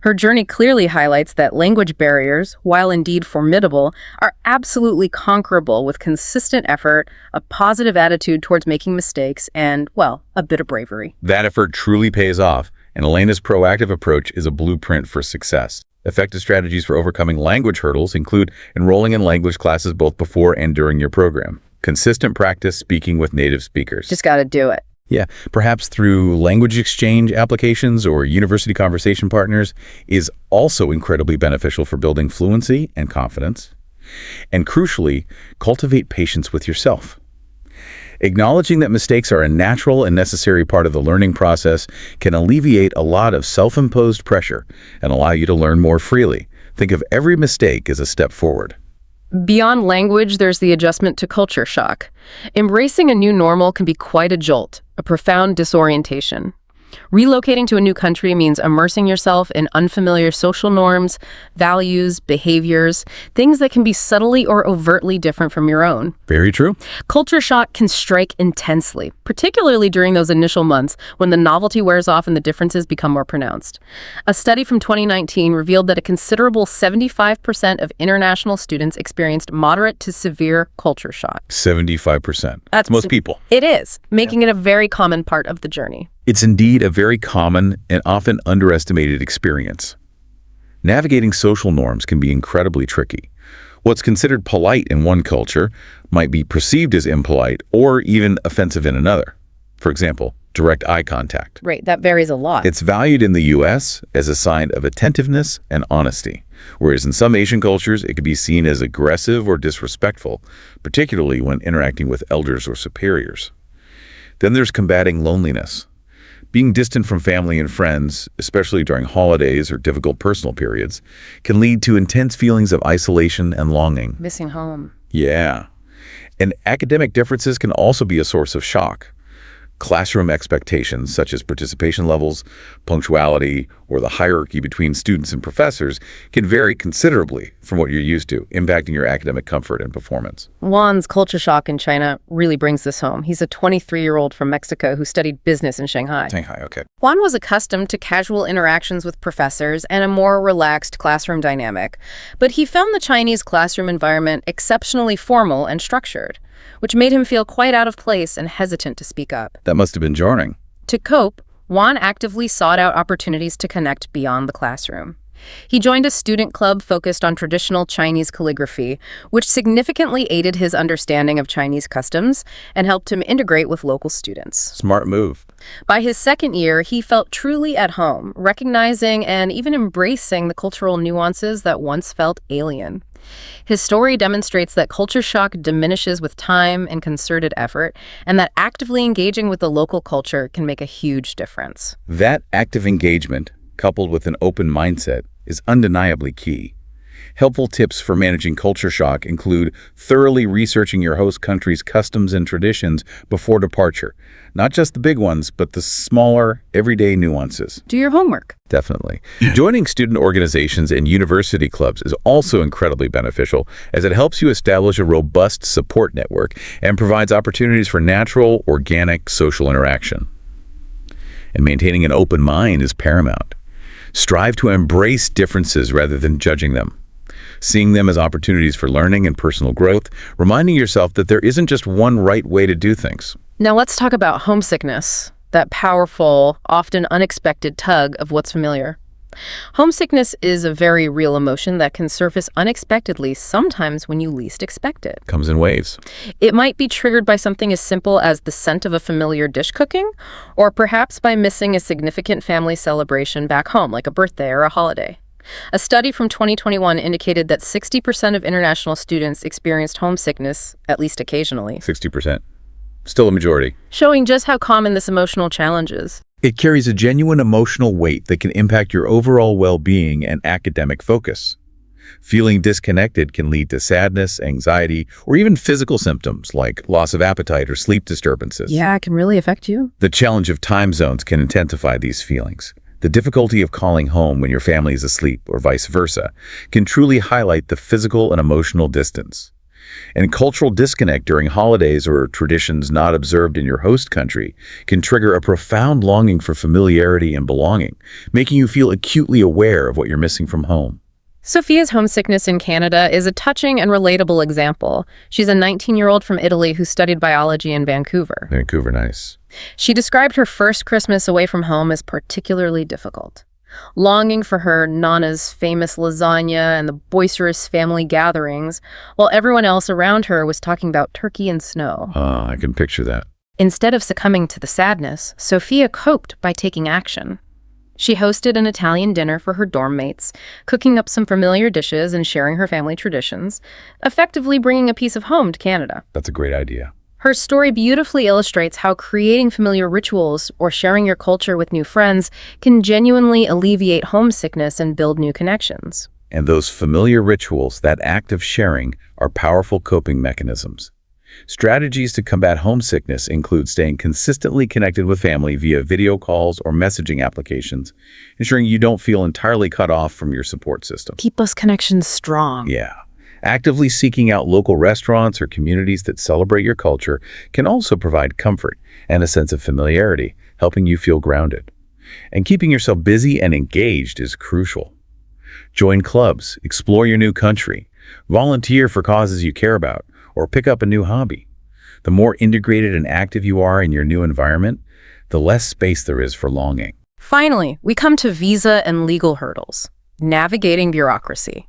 Her journey clearly highlights that language barriers, while indeed formidable, are absolutely conquerable with consistent effort, a positive attitude towards making mistakes, and, well, a bit of bravery. That effort truly pays off, and Elena's proactive approach is a blueprint for success. Effective strategies for overcoming language hurdles include enrolling in language classes both before and during your program. Consistent practice speaking with native speakers. Just gotta do it. Yeah, perhaps through language exchange applications or university conversation partners is also incredibly beneficial for building fluency and confidence. And crucially, cultivate patience with yourself. Acknowledging that mistakes are a natural and necessary part of the learning process can alleviate a lot of self-imposed pressure and allow you to learn more freely. Think of every mistake as a step forward. Beyond language, there's the adjustment to culture shock. Embracing a new normal can be quite a jolt, a profound disorientation. Relocating to a new country means immersing yourself in unfamiliar social norms, values, behaviors, things that can be subtly or overtly different from your own. Very true. Culture shock can strike intensely, particularly during those initial months when the novelty wears off and the differences become more pronounced. A study from 2019 revealed that a considerable 75% of international students experienced moderate to severe culture shock. 75%. That's most people. It is, making it a very common part of the journey. It's indeed a very common and often underestimated experience. Navigating social norms can be incredibly tricky. What's considered polite in one culture might be perceived as impolite or even offensive in another. For example, direct eye contact. Right, that varies a lot. It's valued in the U.S. as a sign of attentiveness and honesty, whereas in some Asian cultures it could be seen as aggressive or disrespectful, particularly when interacting with elders or superiors. Then there's combating loneliness. Being distant from family and friends, especially during holidays or difficult personal periods, can lead to intense feelings of isolation and longing. Missing home. Yeah. And academic differences can also be a source of shock. Classroom expectations, such as participation levels, punctuality, or the hierarchy between students and professors, can vary considerably from what you're used to, impacting your academic comfort and performance. Juan's culture shock in China really brings this home. He's a 23-year-old from Mexico who studied business in Shanghai. Shanghai, okay. Juan was accustomed to casual interactions with professors and a more relaxed classroom dynamic, but he found the Chinese classroom environment exceptionally formal and structured, which made him feel quite out of place and hesitant to speak up. That must have been jarring. To cope, Juan actively sought out opportunities to connect beyond the classroom. He joined a student club focused on traditional Chinese calligraphy, which significantly aided his understanding of Chinese customs and helped him integrate with local students. Smart move. By his second year, he felt truly at home, recognizing and even embracing the cultural nuances that once felt alien. His story demonstrates that culture shock diminishes with time and concerted effort, and that actively engaging with the local culture can make a huge difference. That active engagement, coupled with an open mindset, is undeniably key. Helpful tips for managing culture shock include thoroughly researching your host country's customs and traditions before departure. Not just the big ones, but the smaller, everyday nuances. Do your homework. Definitely. Joining student organizations and university clubs is also incredibly beneficial, as it helps you establish a robust support network and provides opportunities for natural, organic social interaction. And maintaining an open mind is paramount. Strive to embrace differences rather than judging them, seeing them as opportunities for learning and personal growth, reminding yourself that there isn't just one right way to do things. Now let's talk about homesickness, that powerful, often unexpected tug of what's familiar. Homesickness is a very real emotion that can surface unexpectedly, sometimes when you least expect it. Comes in waves. It might be triggered by something as simple as the scent of a familiar dish cooking, or perhaps by missing a significant family celebration back home, like a birthday or a holiday. A study from 2021 indicated that 60% of international students experienced homesickness, at least occasionally. 60%. Still a majority. Showing just how common this emotional challenge is. It carries a genuine emotional weight that can impact your overall well-being and academic focus. Feeling disconnected can lead to sadness, anxiety, or even physical symptoms like loss of appetite or sleep disturbances. Yeah, it can really affect you. The challenge of time zones can intensify these feelings. The difficulty of calling home when your family is asleep, or vice versa, can truly highlight the physical and emotional distance. And cultural disconnect during holidays or traditions not observed in your host country can trigger a profound longing for familiarity and belonging, making you feel acutely aware of what you're missing from home. Sophia's homesickness in Canada is a touching and relatable example. She's a 19-year-old from Italy who studied biology in Vancouver. Vancouver, nice. She described her first Christmas away from home as particularly difficult. Longing for her Nana's famous lasagna and the boisterous family gatherings, while everyone else around her was talking about turkey and snow. I can picture that. Instead of succumbing to the sadness, Sophia coped by taking action. She hosted an Italian dinner for her dorm mates, cooking up some familiar dishes and sharing her family traditions, effectively bringing a piece of home to Canada. That's a great idea. Her story beautifully illustrates how creating familiar rituals or sharing your culture with new friends can genuinely alleviate homesickness and build new connections. And those familiar rituals, that act of sharing, are powerful coping mechanisms. Strategies to combat homesickness include staying consistently connected with family via video calls or messaging applications, ensuring you don't feel entirely cut off from your support system. Keep those connections strong. Yeah. Actively seeking out local restaurants or communities that celebrate your culture can also provide comfort and a sense of familiarity, helping you feel grounded. And keeping yourself busy and engaged is crucial. Join clubs, explore your new country, volunteer for causes you care about, or pick up a new hobby. The more integrated and active you are in your new environment, the less space there is for longing. Finally, we come to visa and legal hurdles. Navigating bureaucracy.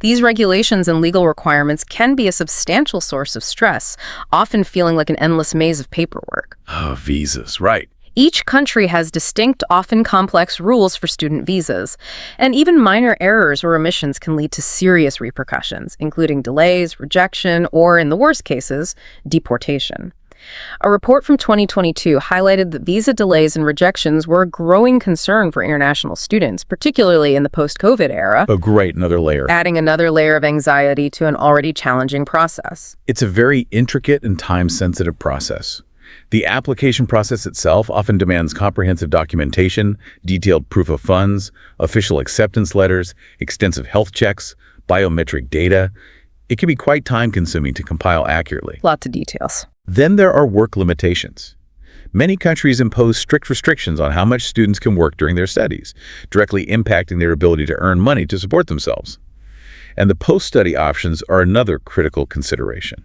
These regulations and legal requirements can be a substantial source of stress, often feeling like an endless maze of paperwork. Oh, visas, right. Each country has distinct, often complex rules for student visas, and even minor errors or omissions can lead to serious repercussions, including delays, rejection, or, in the worst cases, deportation. A report from 2022 highlighted that visa delays and rejections were a growing concern for international students, particularly in the post-COVID era. Oh, great, another layer. Adding another layer of anxiety to an already challenging process. It's a very intricate and time-sensitive process. The application process itself often demands comprehensive documentation, detailed proof of funds, official acceptance letters, extensive health checks, biometric data. It can be quite time-consuming to compile accurately. Lots of details. Then there are work limitations. Many countries impose strict restrictions on how much students can work during their studies, directly impacting their ability to earn money to support themselves. And the post-study options are another critical consideration.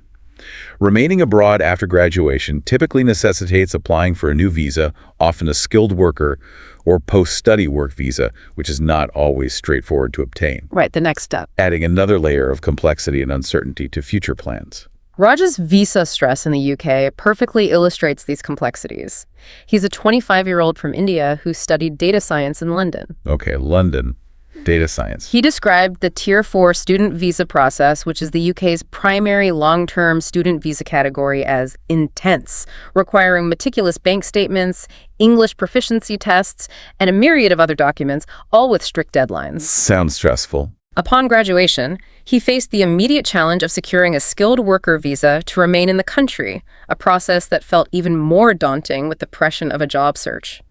Remaining abroad after graduation typically necessitates applying for a new visa, often a skilled worker or post-study work visa, which is not always straightforward to obtain. Right, the next step. Adding another layer of complexity and uncertainty to future plans. Raj's visa stress in the UK perfectly illustrates these complexities. He's a 25-year-old from India who studied data science in London. Okay, London. Data science. He described the Tier 4 student visa process, which is the UK's primary long-term student visa category, as intense, requiring meticulous bank statements, English proficiency tests, and a myriad of other documents, all with strict deadlines. Sounds stressful. Upon graduation, he faced the immediate challenge of securing a skilled worker visa to remain in the country, a process that felt even more daunting with the pressure of a job search.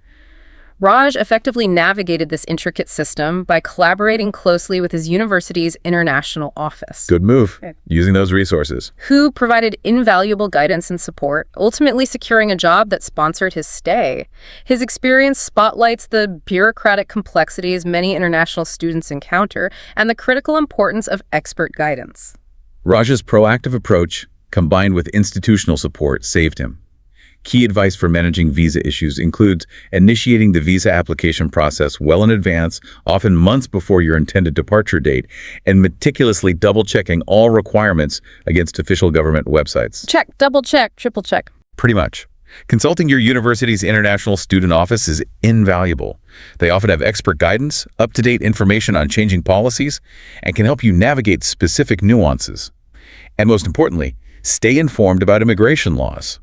Raj effectively navigated this intricate system by collaborating closely with his university's international office. Good move, using those resources. Who provided invaluable guidance and support, ultimately securing a job that sponsored his stay. His experience spotlights the bureaucratic complexities many international students encounter and the critical importance of expert guidance. Raj's proactive approach, combined with institutional support, saved him. Key advice for managing visa issues includes initiating the visa application process well in advance, often months before your intended departure date, and meticulously double-checking all requirements against official government websites. Check, double check, triple check. Pretty much. Consulting your university's international student office is invaluable. They often have expert guidance, up-to-date information on changing policies, and can help you navigate specific nuances. And most importantly, stay informed about immigration laws.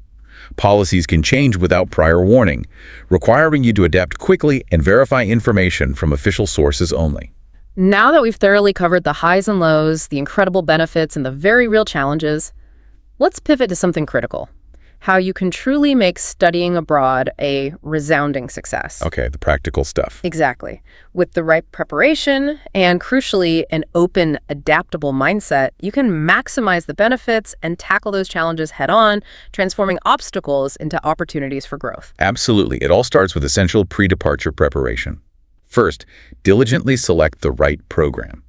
Policies can change without prior warning, requiring you to adapt quickly and verify information from official sources only. Now that we've thoroughly covered the highs and lows, the incredible benefits, and the very real challenges, let's pivot to something critical. How you can truly make studying abroad a resounding success. Okay, the practical stuff. Exactly. With the right preparation and, crucially, an open, adaptable mindset, you can maximize the benefits and tackle those challenges head-on, transforming obstacles into opportunities for growth. Absolutely. It all starts with essential pre-departure preparation. First, diligently select the right program.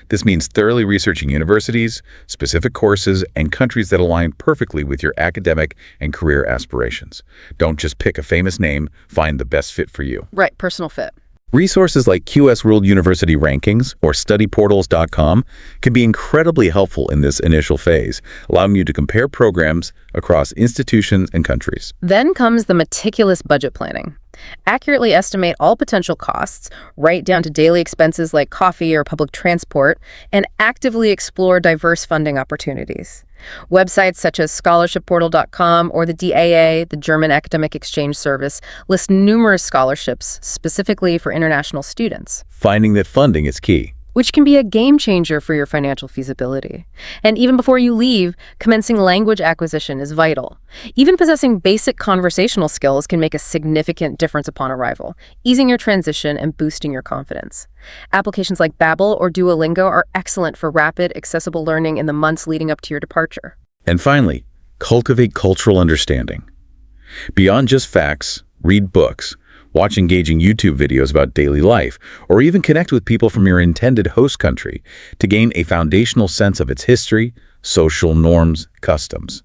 This means thoroughly researching universities, specific courses, and countries that align perfectly with your academic and career aspirations. Don't just pick a famous name, find the best fit for you. Right, personal fit. Resources like QS World University Rankings or studyportals.com can be incredibly helpful in this initial phase, allowing you to compare programs across institutions and countries. Then comes the meticulous budget planning. Accurately estimate all potential costs, right down to daily expenses like coffee or public transport, and actively explore diverse funding opportunities. Websites such as scholarshipportal.com or the DAA, the German Academic Exchange Service, list numerous scholarships specifically for international students. Finding that funding is key, which can be a game changer for your financial feasibility. And even before you leave, commencing language acquisition is vital. Even possessing basic conversational skills can make a significant difference upon arrival, easing your transition and boosting your confidence. Applications like Babbel or Duolingo are excellent for rapid, accessible learning in the months leading up to your departure. And finally, cultivate cultural understanding. Beyond just facts, read books, watch engaging YouTube videos about daily life, or even connect with people from your intended host country to gain a foundational sense of its history, social norms, customs.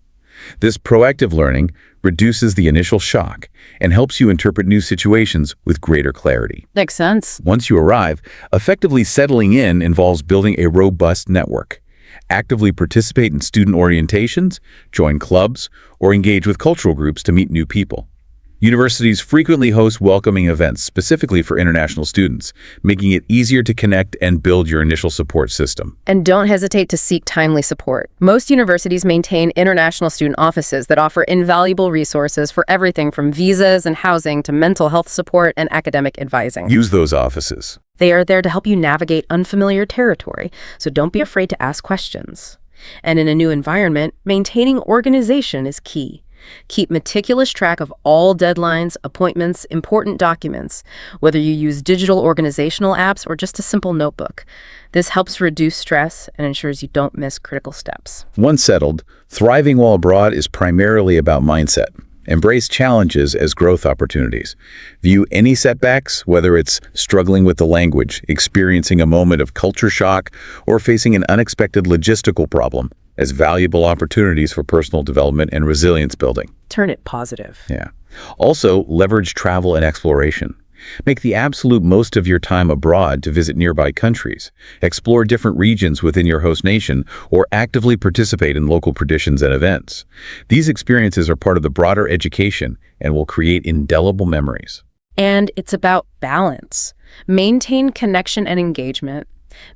This proactive learning reduces the initial shock and helps you interpret new situations with greater clarity. Makes sense. Once you arrive, effectively settling in involves building a robust network. Actively participate in student orientations, join clubs, or engage with cultural groups to meet new people. Universities frequently host welcoming events specifically for international students, making it easier to connect and build your initial support system. And don't hesitate to seek timely support. Most universities maintain international student offices that offer invaluable resources for everything from visas and housing to mental health support and academic advising. Use those offices. They are there to help you navigate unfamiliar territory, so don't be afraid to ask questions. And in a new environment, maintaining organization is key. Keep meticulous track of all deadlines, appointments, important documents, whether you use digital organizational apps or just a simple notebook. This helps reduce stress and ensures you don't miss critical steps. Once settled, thriving while abroad is primarily about mindset. Embrace challenges as growth opportunities. View any setbacks, whether it's struggling with the language, experiencing a moment of culture shock, or facing an unexpected logistical problem, as valuable opportunities for personal development and resilience building. Turn it positive. Yeah. Also, leverage travel and exploration. Make the absolute most of your time abroad to visit nearby countries, explore different regions within your host nation, or actively participate in local traditions and events. These experiences are part of the broader education and will create indelible memories. And it's about balance. Maintain connection and engagement.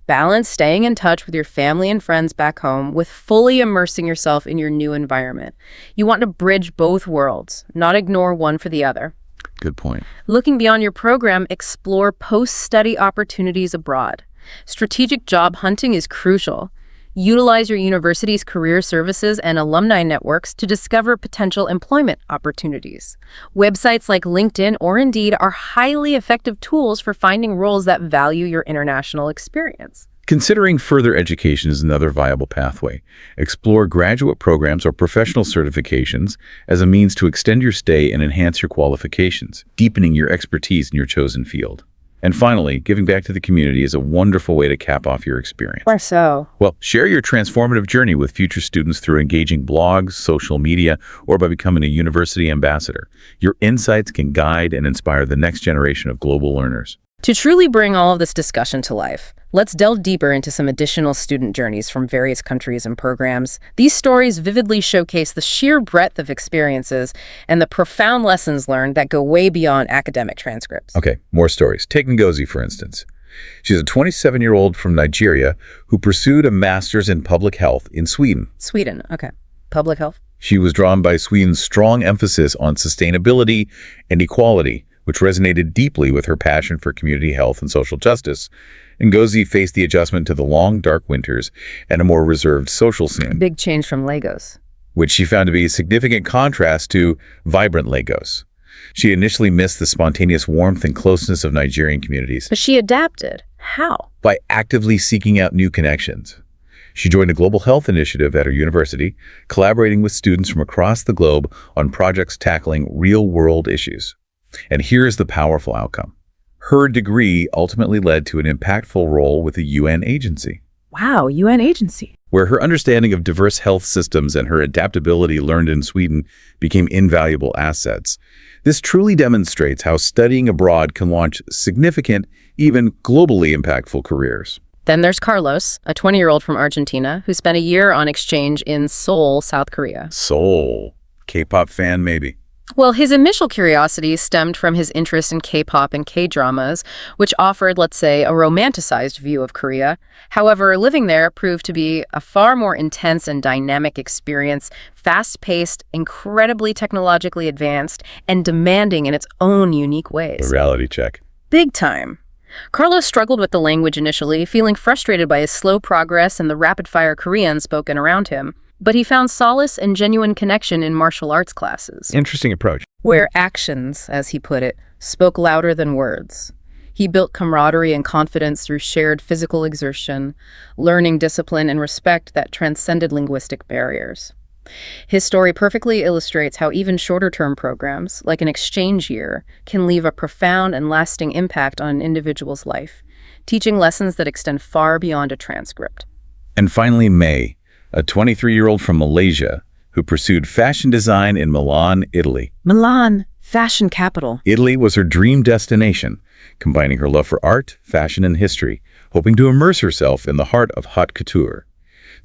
Balance staying in touch with your family and friends back home with fully immersing yourself in your new environment. You want to bridge both worlds, not ignore one for the other. Good point. Looking beyond your program, explore post-study opportunities abroad. Strategic job hunting is crucial. Utilize your university's career services and alumni networks to discover potential employment opportunities. Websites like LinkedIn or Indeed are highly effective tools for finding roles that value your international experience. Considering further education is another viable pathway. Explore graduate programs or professional certifications as a means to extend your stay and enhance your qualifications, deepening your expertise in your chosen field. And finally, giving back to the community is a wonderful way to cap off your experience. Or so. Well, share your transformative journey with future students through engaging blogs, social media, or by becoming a university ambassador. Your insights can guide and inspire the next generation of global learners. To truly bring all of this discussion to life, let's delve deeper into some additional student journeys from various countries and programs. These stories vividly showcase the sheer breadth of experiences and the profound lessons learned that go way beyond academic transcripts. Okay, more stories. Take Ngozi, for instance. She's a 27-year-old from Nigeria who pursued a master's in public health in Sweden. Sweden, okay. Public health. She was drawn by Sweden's strong emphasis on sustainability and equality, which resonated deeply with her passion for community health and social justice. Ngozi faced the adjustment to the long, dark winters and a more reserved social scene. Big change from Lagos. Which she found to be a significant contrast to vibrant Lagos. She initially missed the spontaneous warmth and closeness of Nigerian communities. But she adapted. How? By actively seeking out new connections. She joined a global health initiative at her university, collaborating with students from across the globe on projects tackling real-world issues. And here's the powerful outcome. Her degree ultimately led to an impactful role with a UN agency. Wow, UN agency. where her understanding of diverse health systems and her adaptability learned in Sweden became invaluable assets. This truly demonstrates how studying abroad can launch significant, even globally impactful careers. Then there's Carlos, a 20-year-old from Argentina who spent a year on exchange in Seoul, South Korea. Seoul. K-pop fan, maybe. Well, his initial curiosity stemmed from his interest in K-pop and K-dramas, which offered, let's say, a romanticized view of Korea. However, living there proved to be a far more intense and dynamic experience, fast-paced, incredibly technologically advanced, and demanding in its own unique ways. A reality check. Big time. Carlos struggled with the language initially, feeling frustrated by his slow progress and the rapid-fire Korean spoken around him. But he found solace and genuine connection in martial arts classes. Interesting approach. Where actions, as he put it, spoke louder than words. He built camaraderie and confidence through shared physical exertion, learning discipline and respect that transcended linguistic barriers. His story perfectly illustrates how even shorter-term programs, like an exchange year, can leave a profound and lasting impact on an individual's life, teaching lessons that extend far beyond a transcript. And finally, May, a 23-year-old from Malaysia who pursued fashion design in Milan, Italy. Milan, fashion capital. Italy was her dream destination, combining her love for art, fashion, and history, hoping to immerse herself in the heart of haute couture.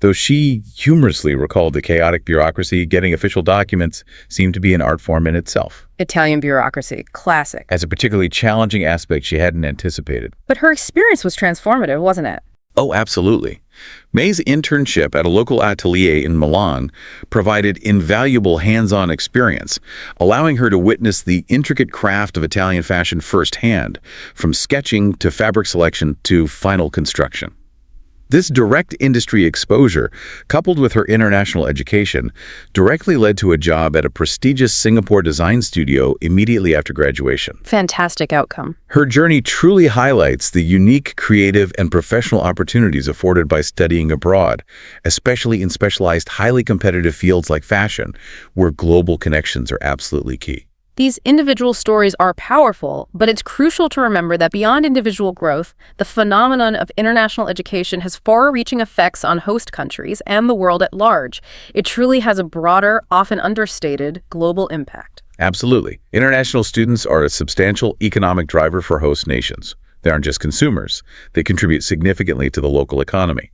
Though she humorously recalled the chaotic bureaucracy, getting official documents seemed to be an art form in itself. Italian bureaucracy, classic. As a particularly challenging aspect she hadn't anticipated. But her experience was transformative, wasn't it? Oh, absolutely. May's internship at a local atelier in Milan provided invaluable hands-on experience, allowing her to witness the intricate craft of Italian fashion firsthand, from sketching to fabric selection to final construction. This direct industry exposure, coupled with her international education, directly led to a job at a prestigious Singapore design studio immediately after graduation. Fantastic outcome. Her journey truly highlights the unique, creative, and professional opportunities afforded by studying abroad, especially in specialized, highly competitive fields like fashion, where global connections are absolutely key. These individual stories are powerful, but it's crucial to remember that beyond individual growth, the phenomenon of international education has far-reaching effects on host countries and the world at large. It truly has a broader, often understated, global impact. Absolutely. International students are a substantial economic driver for host nations. They aren't just consumers. They contribute significantly to the local economy.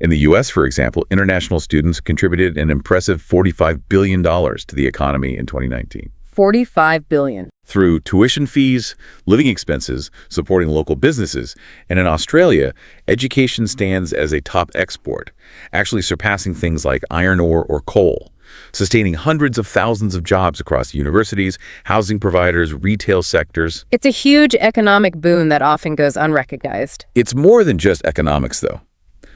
In the U.S., for example, international students contributed an impressive $45 billion to the economy in 2019. $45 billion. Through tuition fees, living expenses, supporting local businesses, and in Australia, education stands as a top export, actually surpassing things like iron ore or coal, sustaining hundreds of thousands of jobs across universities, housing providers, retail sectors. It's a huge economic boon that often goes unrecognized. It's more than just economics, though.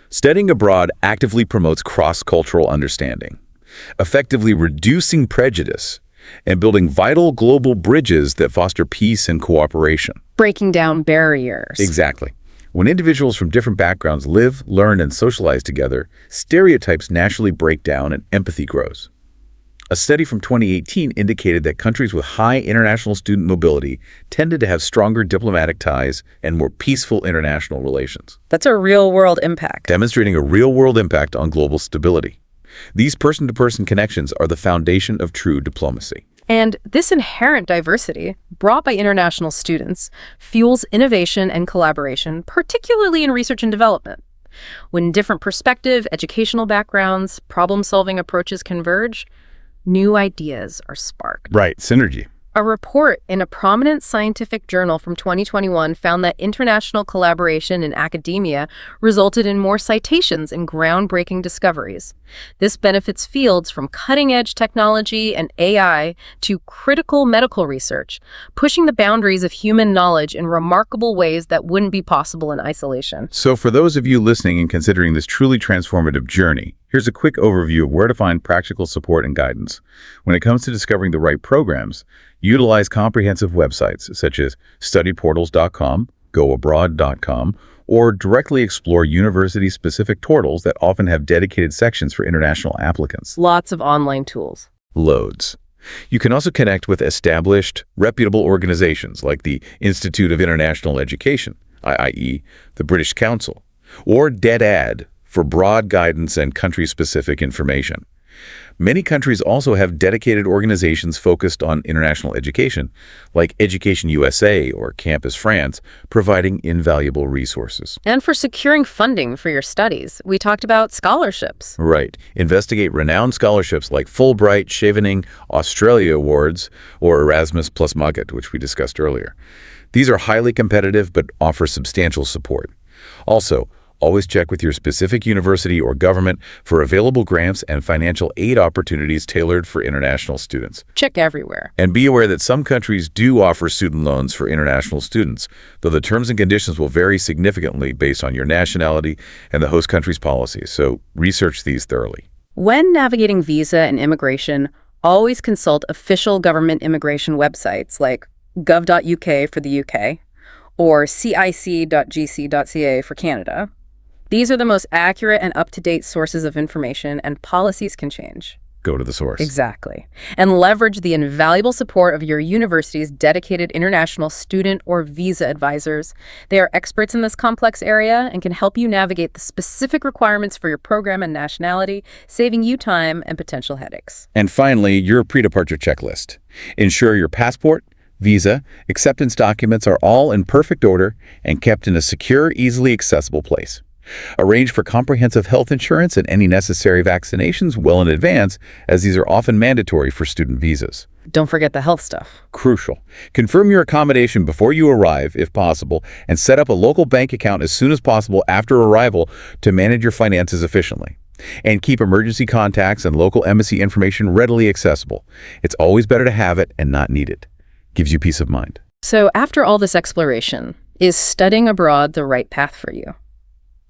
Studying abroad actively promotes cross-cultural understanding, effectively reducing prejudice, and building vital global bridges that foster peace and cooperation. Breaking down barriers. Exactly. When individuals from different backgrounds live, learn, and socialize together, stereotypes naturally break down and empathy grows. A study from 2018 indicated that countries with high international student mobility tended to have stronger diplomatic ties and more peaceful international relations. That's a real-world impact. Demonstrating a real-world impact on global stability. These person-to-person connections are the foundation of true diplomacy. And this inherent diversity, brought by international students, fuels innovation and collaboration, particularly in research and development. When different perspective, educational backgrounds, problem-solving approaches converge, new ideas are sparked. Right, synergy. A report in a prominent scientific journal from 2021 found that international collaboration in academia resulted in more citations and groundbreaking discoveries. This benefits fields from cutting-edge technology and AI to critical medical research, pushing the boundaries of human knowledge in remarkable ways that wouldn't be possible in isolation. So for those of you listening and considering this truly transformative journey, here's a quick overview of where to find practical support and guidance. When it comes to discovering the right programs, utilize comprehensive websites such as studyportals.com, goabroad.com, or directly explore university-specific portals that often have dedicated sections for international applicants. Lots of online tools. Loads. You can also connect with established, reputable organizations like the Institute of International Education, IIE, the British Council, or DEDAD, for broad guidance and country-specific information. Many countries also have dedicated organizations focused on international education, like Education USA or Campus France, providing invaluable resources. And for securing funding for your studies, we talked about scholarships. Right. Investigate renowned scholarships like Fulbright, Chevening, Australia Awards, or Erasmus plus Mugget, which we discussed earlier. These are highly competitive but offer substantial support. Also, always check with your specific university or government for available grants and financial aid opportunities tailored for international students. Check everywhere. And be aware that some countries do offer student loans for international students, though the terms and conditions will vary significantly based on your nationality and the host country's policies, so research these thoroughly. When navigating visa and immigration, always consult official government immigration websites like gov.uk for the UK or cic.gc.ca for Canada. These are the most accurate and up-to-date sources of information, and policies can change. Go to the source. Exactly. And leverage the invaluable support of your university's dedicated international student or visa advisors. They are experts in this complex area and can help you navigate the specific requirements for your program and nationality, saving you time and potential headaches. And finally, your pre-departure checklist. Ensure your passport, visa, acceptance documents are all in perfect order and kept in a secure, easily accessible place. Arrange for comprehensive health insurance and any necessary vaccinations well in advance, as these are often mandatory for student visas. Don't forget the health stuff. Crucial. Confirm your accommodation before you arrive, if possible, and set up a local bank account as soon as possible after arrival to manage your finances efficiently. And keep emergency contacts and local embassy information readily accessible. It's always better to have it and not need it. Gives you peace of mind. So after all this exploration, is studying abroad the right path for you?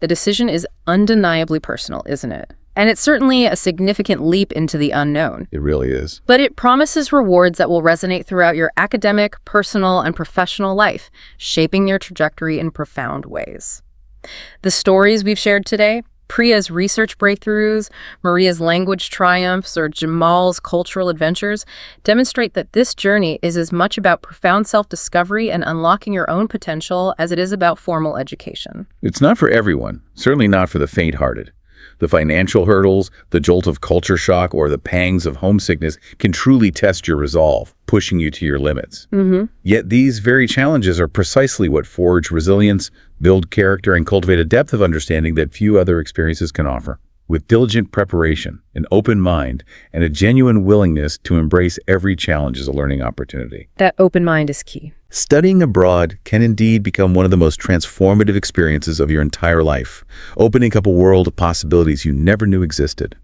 The decision is undeniably personal, isn't it? And it's certainly a significant leap into the unknown. It really is. But it promises rewards that will resonate throughout your academic, personal, and professional life, shaping your trajectory in profound ways. The stories we've shared today, Priya's research breakthroughs, Maria's language triumphs, or Jamal's cultural adventures, demonstrate that this journey is as much about profound self-discovery and unlocking your own potential as it is about formal education. It's not for everyone, certainly not for the faint-hearted. The financial hurdles, the jolt of culture shock, or the pangs of homesickness can truly test your resolve, pushing you to your limits. Yet these very challenges are precisely what forge resilience, build character, and cultivate a depth of understanding that few other experiences can offer. With diligent preparation, an open mind, and a genuine willingness to embrace every challenge as a learning opportunity. That open mind is key. Studying abroad can indeed become one of the most transformative experiences of your entire life, opening up a world of possibilities you never knew existed.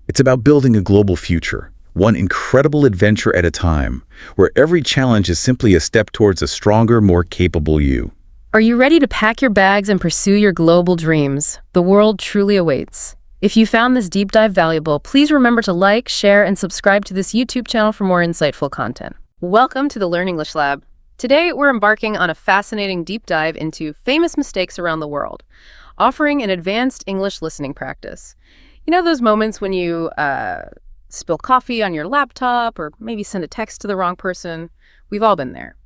It's about building a global future, one incredible adventure at a time, where every challenge is simply a step towards a stronger, more capable you. Are you ready to pack your bags and pursue your global dreams? The world truly awaits. If you found this deep dive valuable, please remember to like, share, and subscribe to this YouTube channel for more insightful content. Welcome to the Learn English Lab. Today, we're embarking on a fascinating deep dive into famous mistakes around the world, offering an advanced English listening practice. You know those moments when you spill coffee on your laptop or maybe send a text to the wrong person? We've all been there.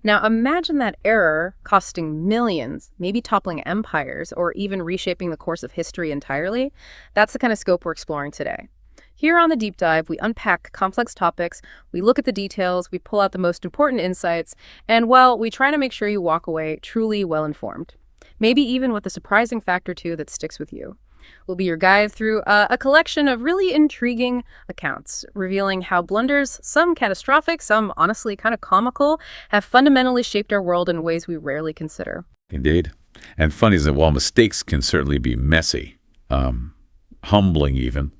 Now imagine that error costing millions, maybe toppling empires, or even reshaping the course of history entirely. That's the kind of scope we're exploring today. Here on the Deep Dive, we unpack complex topics, we look at the details, we pull out the most important insights, and, well, we try to make sure you walk away truly well-informed. Maybe even with a surprising fact or two that sticks with you. We'll be your guide through a collection of really intriguing accounts, revealing how blunders, some catastrophic, some honestly kind of comical, have fundamentally shaped our world in ways we rarely consider. Indeed. And funny is that while mistakes can certainly be messy, humbling even,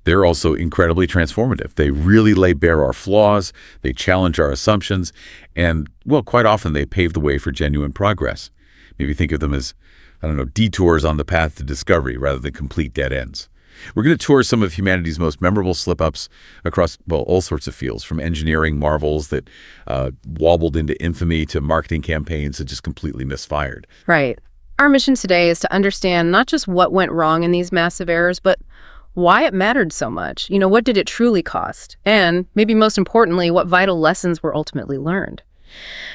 they're also incredibly transformative. They really lay bare our flaws, they challenge our assumptions, and, well, quite often they pave the way for genuine progress. Maybe think of them as, detours on the path to discovery rather than complete dead ends. We're going to tour some of humanity's most memorable slip-ups across, all sorts of fields, from engineering marvels that wobbled into infamy to marketing campaigns that just completely misfired. Right. Our mission today is to understand not just what went wrong in these massive errors, but why it mattered so much. What did it truly cost? And maybe most importantly, what vital lessons were ultimately learned?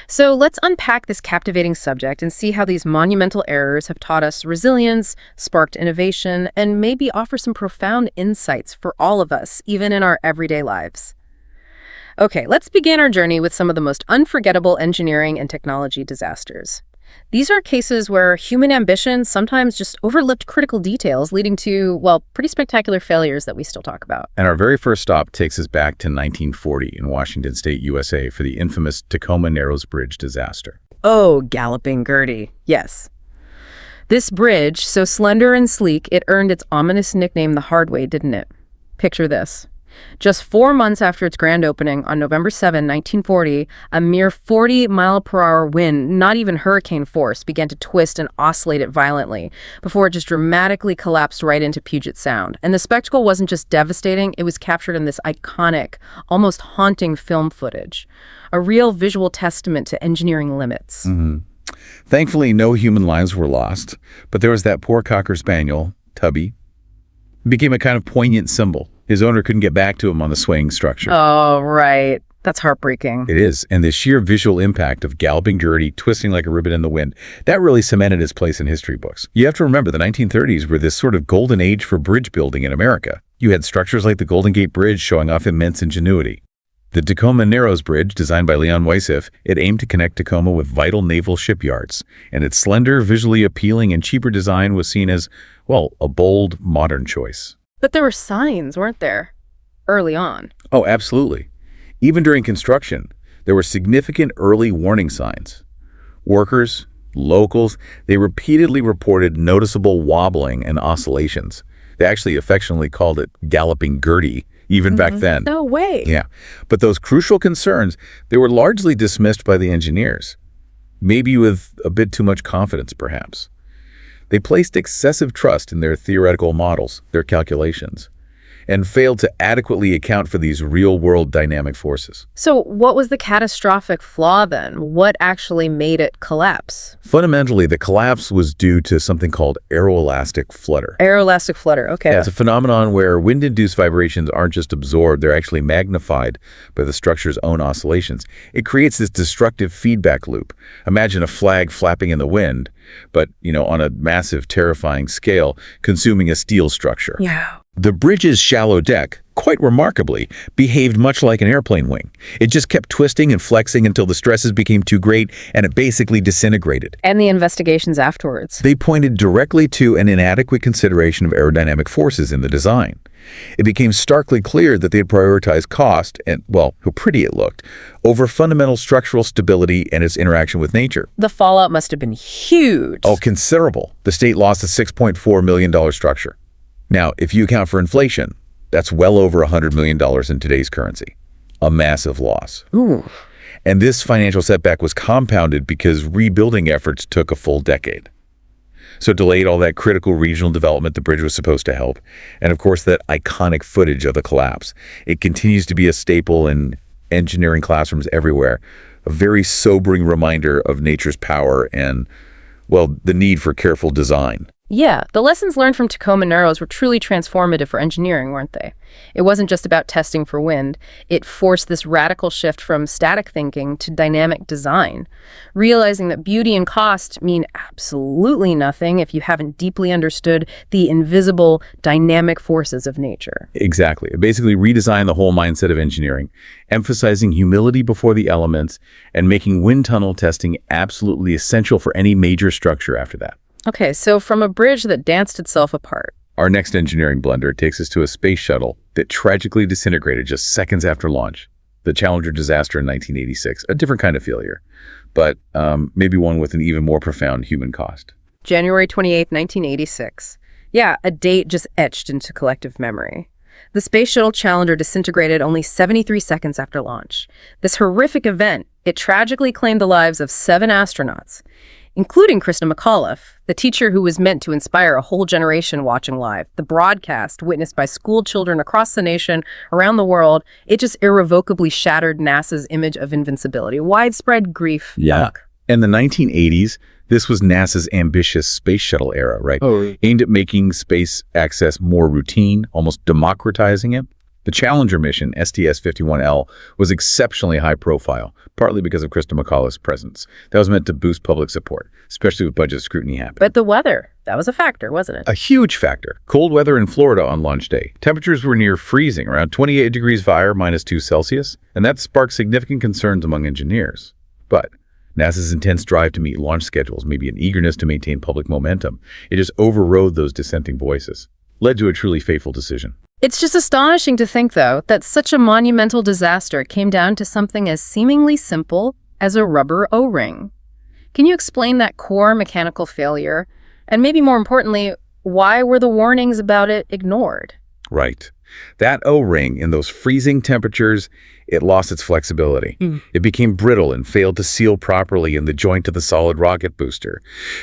So let's unpack this captivating subject and see how these monumental errors have taught us resilience, sparked innovation, and maybe offer some profound insights for all of us, even in our everyday lives. Okay, let's begin our journey with some of the most unforgettable engineering and technology disasters. These are cases where human ambition sometimes just overlooked critical details, leading to, well, pretty spectacular failures that we still talk about. And our very first stop takes us back to 1940 in Washington State, USA, for the infamous Tacoma Narrows Bridge disaster. Oh, galloping Gertie, yes. This bridge, so slender and sleek, it earned its ominous nickname the hard way, didn't it? Picture this. Just 4 months after its grand opening on November 7, 1940, a mere 40-mile-per-hour wind, not even hurricane force, began to twist and oscillate it violently before it just dramatically collapsed right into Puget Sound. And the spectacle wasn't just devastating, it was captured in this iconic, almost haunting film footage. A real visual testament to engineering limits. Thankfully, no human lives were lost, but there was that poor Cocker Spaniel, Tubby. It became a kind of poignant symbol. His owner couldn't get back to him on the swaying structure. Oh, right. That's heartbreaking. It is. And the sheer visual impact of galloping Gertie twisting like a ribbon in the wind, that really cemented his place in history books. You have to remember, the 1930s were this sort of golden age for bridge building in America. You had structures like the Golden Gate Bridge showing off immense ingenuity. The Tacoma Narrows Bridge, designed by Leon Weissif, it aimed to connect Tacoma with vital naval shipyards. And its slender, visually appealing, and cheaper design was seen as, well, a bold, modern choice. But there were signs, weren't there? Early on. Oh, absolutely. Even during construction, there were significant early warning signs. Workers, locals, they repeatedly reported noticeable wobbling and oscillations. They actually affectionately called it galloping Gertie, even back then. No way. Yeah. But those crucial concerns, they were largely dismissed by the engineers. Maybe with a bit too much confidence, perhaps. They placed excessive trust in their theoretical models, their calculations, and failed to adequately account for these real-world dynamic forces. So what was the catastrophic flaw then? What actually made it collapse? Fundamentally, the collapse was due to something called aeroelastic flutter. Aeroelastic flutter, okay. Yeah, it's a phenomenon where wind-induced vibrations aren't just absorbed, they're actually magnified by the structure's own oscillations. It creates this destructive feedback loop. Imagine a flag flapping in the wind, but, on a massive, terrifying scale, consuming a steel structure. Yeah. The bridge's shallow deck, quite remarkably, behaved much like an airplane wing. It just kept twisting and flexing until the stresses became too great and it basically disintegrated. And the investigations afterwards. They pointed directly to an inadequate consideration of aerodynamic forces in the design. It became starkly clear that they had prioritized cost and, well, how pretty it looked, over fundamental structural stability and its interaction with nature. The fallout must have been huge. Oh, considerable. The state lost a $6.4 million structure. Now, if you account for inflation, that's well over $100 million in today's currency. A massive loss. Ooh. And this financial setback was compounded because rebuilding efforts took a full decade. So it delayed all that critical regional development the bridge was supposed to help. And of course, that iconic footage of the collapse. It continues to be a staple in engineering classrooms everywhere. A very sobering reminder of nature's power and, well, the need for careful design. Yeah, the lessons learned from Tacoma Narrows were truly transformative for engineering, weren't they? It wasn't just about testing for wind. It forced this radical shift from static thinking to dynamic design, realizing that beauty and cost mean absolutely nothing if you haven't deeply understood the invisible, dynamic forces of nature. Exactly. It basically redesigned the whole mindset of engineering, emphasizing humility before the elements and making wind tunnel testing absolutely essential for any major structure after that. Okay, so from a bridge that danced itself apart. Our next engineering blunder takes us to a space shuttle that tragically disintegrated just seconds after launch. The Challenger disaster in 1986, a different kind of failure, but maybe one with an even more profound human cost. January 28, 1986. Yeah, a date just etched into collective memory. The Space Shuttle Challenger disintegrated only 73 seconds after launch. This horrific event, it tragically claimed the lives of 7 astronauts, including Krista McAuliffe, the teacher who was meant to inspire a whole generation watching live. The broadcast, witnessed by school children across the nation, around the world, it just irrevocably shattered NASA's image of invincibility. Widespread grief. Yeah. In the 1980s, this was NASA's ambitious space shuttle era, right? Oh, Aimed at making space access more routine, almost democratizing it. The Challenger mission, STS-51L, was exceptionally high profile, partly because of Krista McCullough's presence. That was meant to boost public support, especially with budget scrutiny happening. But the weather, that was a factor, wasn't it? A huge factor. Cold weather in Florida on launch day. Temperatures were near freezing, around 28 degrees Fahrenheit, -2 Celsius, and that sparked significant concerns among engineers. But NASA's intense drive to meet launch schedules, maybe an eagerness to maintain public momentum, it just overrode those dissenting voices, led to a truly fateful decision. It's just astonishing to think, though, that such a monumental disaster came down to something as seemingly simple as a rubber O-ring. Can you explain that core mechanical failure? And maybe more importantly, why were the warnings about it ignored? Right. That O-ring, in those freezing temperatures, it lost its flexibility. It became brittle and failed to seal properly in the joint of the solid rocket booster.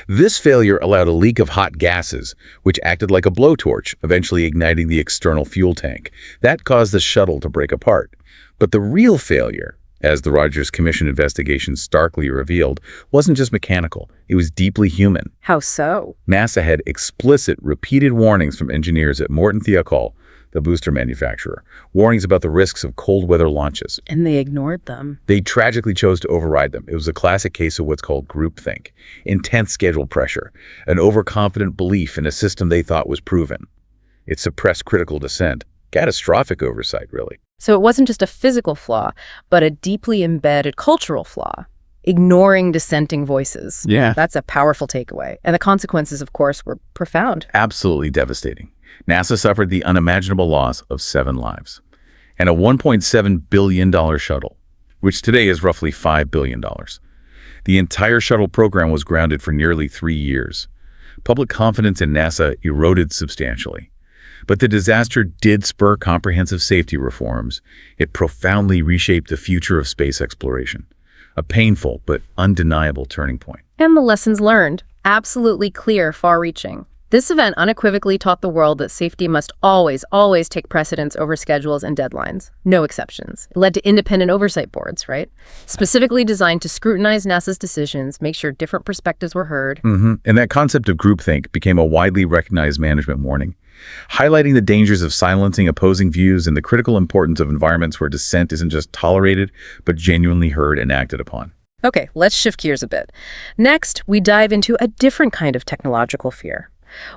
This failure allowed a leak of hot gases, which acted like a blowtorch, eventually igniting the external fuel tank. That caused the shuttle to break apart. But the real failure, as the Rogers Commission investigation starkly revealed, wasn't just mechanical. It was deeply human. How so? NASA had explicit, repeated warnings from engineers at Morton Thiokol, the booster manufacturer, warnings about the risks of cold weather launches. And they ignored them. They tragically chose to override them. It was a classic case of what's called groupthink, intense schedule pressure, an overconfident belief in a system they thought was proven. It suppressed critical dissent, catastrophic oversight, really. So it wasn't just a physical flaw, but a deeply embedded cultural flaw. Ignoring dissenting voices. Yeah. That's a powerful takeaway. And the consequences, of course, were profound. Absolutely devastating. NASA suffered the unimaginable loss of 7 lives and a $1.7 billion shuttle, which today is roughly $5 billion. The entire shuttle program was grounded for nearly 3 years. Public confidence in NASA eroded substantially. But the disaster did spur comprehensive safety reforms. It profoundly reshaped the future of space exploration. A painful but undeniable turning point. And the lessons learned, absolutely clear, far-reaching. This event unequivocally taught the world that safety must always take precedence over schedules and deadlines. No exceptions. It led to independent oversight boards, right? Specifically designed to scrutinize NASA's decisions, make sure different perspectives were heard. And that concept of groupthink became a widely recognized management warning, highlighting the dangers of silencing opposing views and the critical importance of environments where dissent isn't just tolerated, but genuinely heard and acted upon. Okay, let's shift gears a bit. Next, we dive into a different kind of technological fear.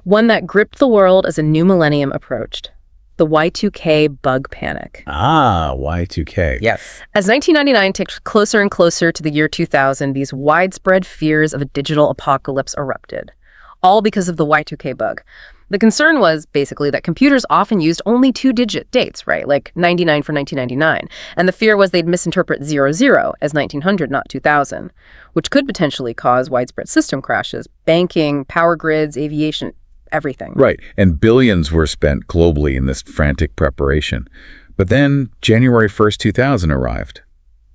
One that gripped the world as a new millennium approached. The Y2K bug panic. Ah, Y2K. Yes. As 1999 ticked closer and closer to the year 2000, these widespread fears of a digital apocalypse erupted. All because of the Y2K bug. The concern was basically that computers often used only 2-digit dates, right? Like 99 for 1999. And the fear was they'd misinterpret 00 as 1900, not 2000, which could potentially cause widespread system crashes, banking, power grids, aviation, everything. Right. And billions were spent globally in this frantic preparation. But then January 1st, 2000 arrived.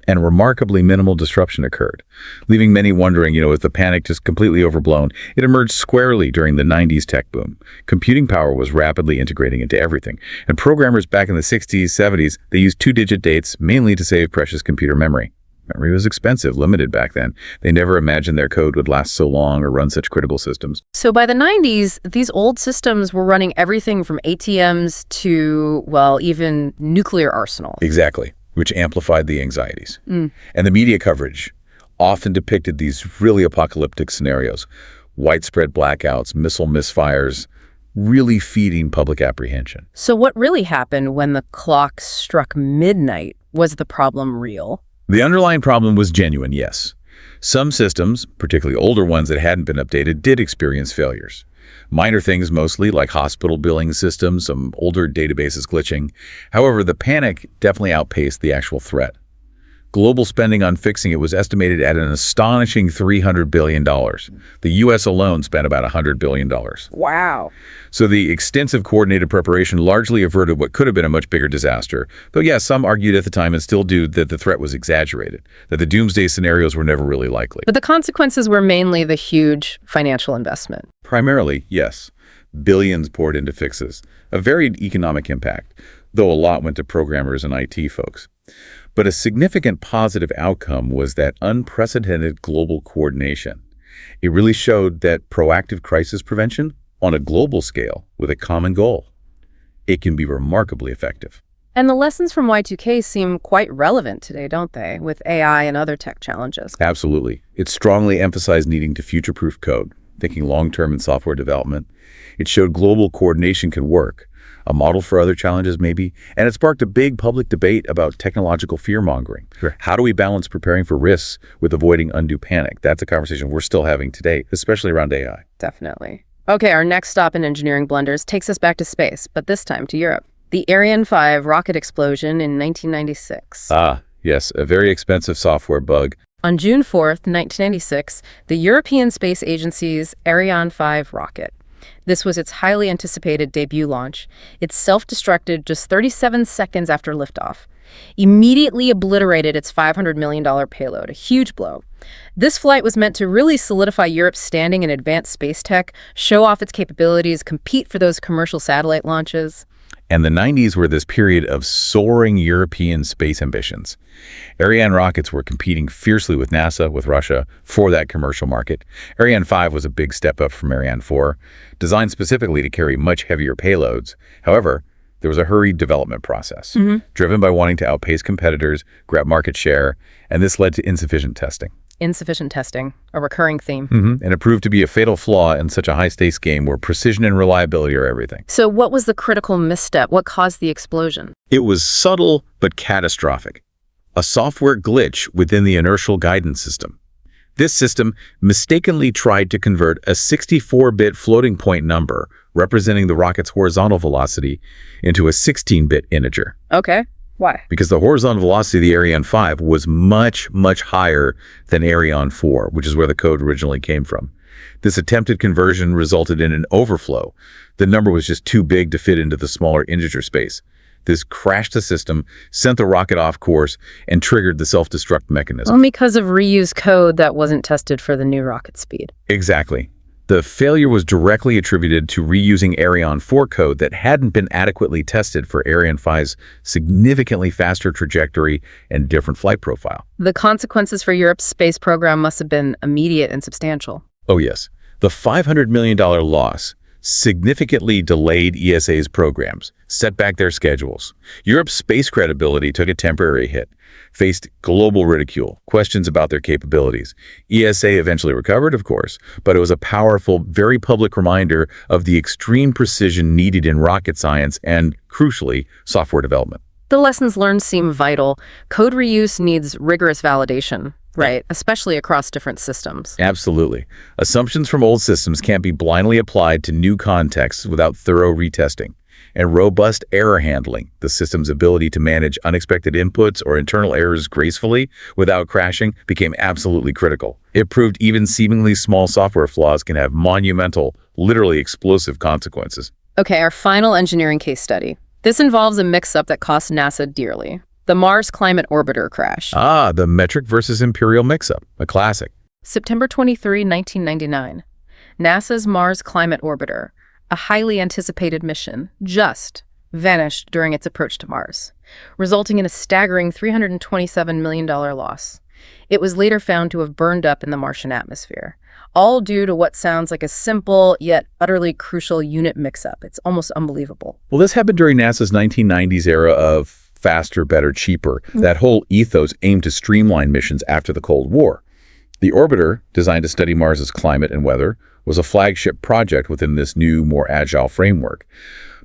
And remarkably minimal disruption occurred, leaving many wondering, is the panic just completely overblown? It emerged squarely during the 90s tech boom. Computing power was rapidly integrating into everything, and programmers back in the 60s, 70s, they used 2-digit dates mainly to save precious computer memory. Memory was expensive, limited back then. They never imagined their code would last so long or run such critical systems. So by the 90s, these old systems were running everything from ATMs to, well, even nuclear arsenals. Exactly. Which amplified the anxieties. And the media coverage often depicted these really apocalyptic scenarios, widespread blackouts, missile misfires, really feeding public apprehension. So what really happened when the clock struck midnight? Was the problem real? The underlying problem was genuine, yes. Some systems, particularly older ones that hadn't been updated, did experience failures. Minor things mostly, like hospital billing systems, some older databases glitching. However, the panic definitely outpaced the actual threat. Global spending on fixing it was estimated at an astonishing $300 billion. The U.S. alone spent about $100 billion. Wow. So the extensive coordinated preparation largely averted what could have been a much bigger disaster. Though, yes, some argued at the time and still do that the threat was exaggerated, that the doomsday scenarios were never really likely. But the consequences were mainly the huge financial investment. Primarily, yes. Billions poured into fixes. A varied economic impact, though a lot went to programmers and IT folks. But a significant positive outcome was that unprecedented global coordination. It really showed that proactive crisis prevention on a global scale with a common goal, it can be remarkably effective. And the lessons from Y2K seem quite relevant today, don't they, with AI and other tech challenges? Absolutely. It strongly emphasized needing to future-proof code, thinking long-term in software development. It showed global coordination can work, a model for other challenges maybe, and it sparked a big public debate about technological fear-mongering. Sure. How do we balance preparing for risks with avoiding undue panic? That's a conversation we're still having today, especially around AI. Definitely. Okay, our next stop in Engineering Blunders takes us back to space, but this time to Europe. The Ariane 5 rocket explosion in 1996. Ah, yes, a very expensive software bug. On June 4th, 1996, the European Space Agency's Ariane 5 rocket. This was its highly anticipated debut launch. It self-destructed just 37 seconds after liftoff. Immediately obliterated its $500 million payload, a huge blow. This flight was meant to really solidify Europe's standing in advanced space tech, show off its capabilities, compete for those commercial satellite launches. And the 90s were this period of soaring European space ambitions. Ariane rockets were competing fiercely with NASA, with Russia, for that commercial market. Ariane 5 was a big step up from Ariane 4, designed specifically to carry much heavier payloads. However, there was a hurried development process, driven by wanting to outpace competitors, grab market share, and this led to insufficient testing. Insufficient testing, a recurring theme. And it proved to be a fatal flaw in such a high-stakes game where precision and reliability are everything. So what was the critical misstep? What caused the explosion? It was subtle but catastrophic. A software glitch within the inertial guidance system. This system mistakenly tried to convert a 64-bit floating point number representing the rocket's horizontal velocity into a 16-bit integer. Okay. Why? Because the horizontal velocity of the Ariane 5 was much, much higher than Ariane 4, which is where the code originally came from. This attempted conversion resulted in an overflow. The number was just too big to fit into the smaller integer space. This crashed the system, sent the rocket off course, and triggered the self-destruct mechanism. Well, because of reused code that wasn't tested for the new rocket speed. Exactly. The failure was directly attributed to reusing Ariane 4 code that hadn't been adequately tested for Ariane 5's significantly faster trajectory and different flight profile. The consequences for Europe's space program must have been immediate and substantial. Oh yes. The $500 million loss significantly delayed ESA's programs, set back their schedules. Europe's space credibility took a temporary hit, faced global ridicule, questions about their capabilities. ESA eventually recovered, of course, but it was a powerful, very public reminder of the extreme precision needed in rocket science and, crucially, software development. The lessons learned seem vital. Code reuse needs rigorous validation, right? Especially across different systems. Absolutely. Assumptions from old systems can't be blindly applied to new contexts without thorough retesting. And robust error handling, the system's ability to manage unexpected inputs or internal errors gracefully without crashing, became absolutely critical. It proved even seemingly small software flaws can have monumental, literally explosive consequences. Okay, our final engineering case study. This involves a mix-up that cost NASA dearly. The Mars Climate Orbiter crash. Ah, the metric versus imperial mix-up, a classic. September 23, 1999. NASA's Mars Climate Orbiter, a highly anticipated mission, just vanished during its approach to Mars, resulting in a staggering $327 million loss. It was later found to have burned up in the Martian atmosphere, all due to what sounds like a simple yet utterly crucial unit mix-up. It's almost unbelievable. Well, this happened during NASA's 1990s era of faster, better, cheaper. That whole ethos aimed to streamline missions after the Cold War. The orbiter, designed to study Mars's climate and weather, was a flagship project within this new, more agile framework.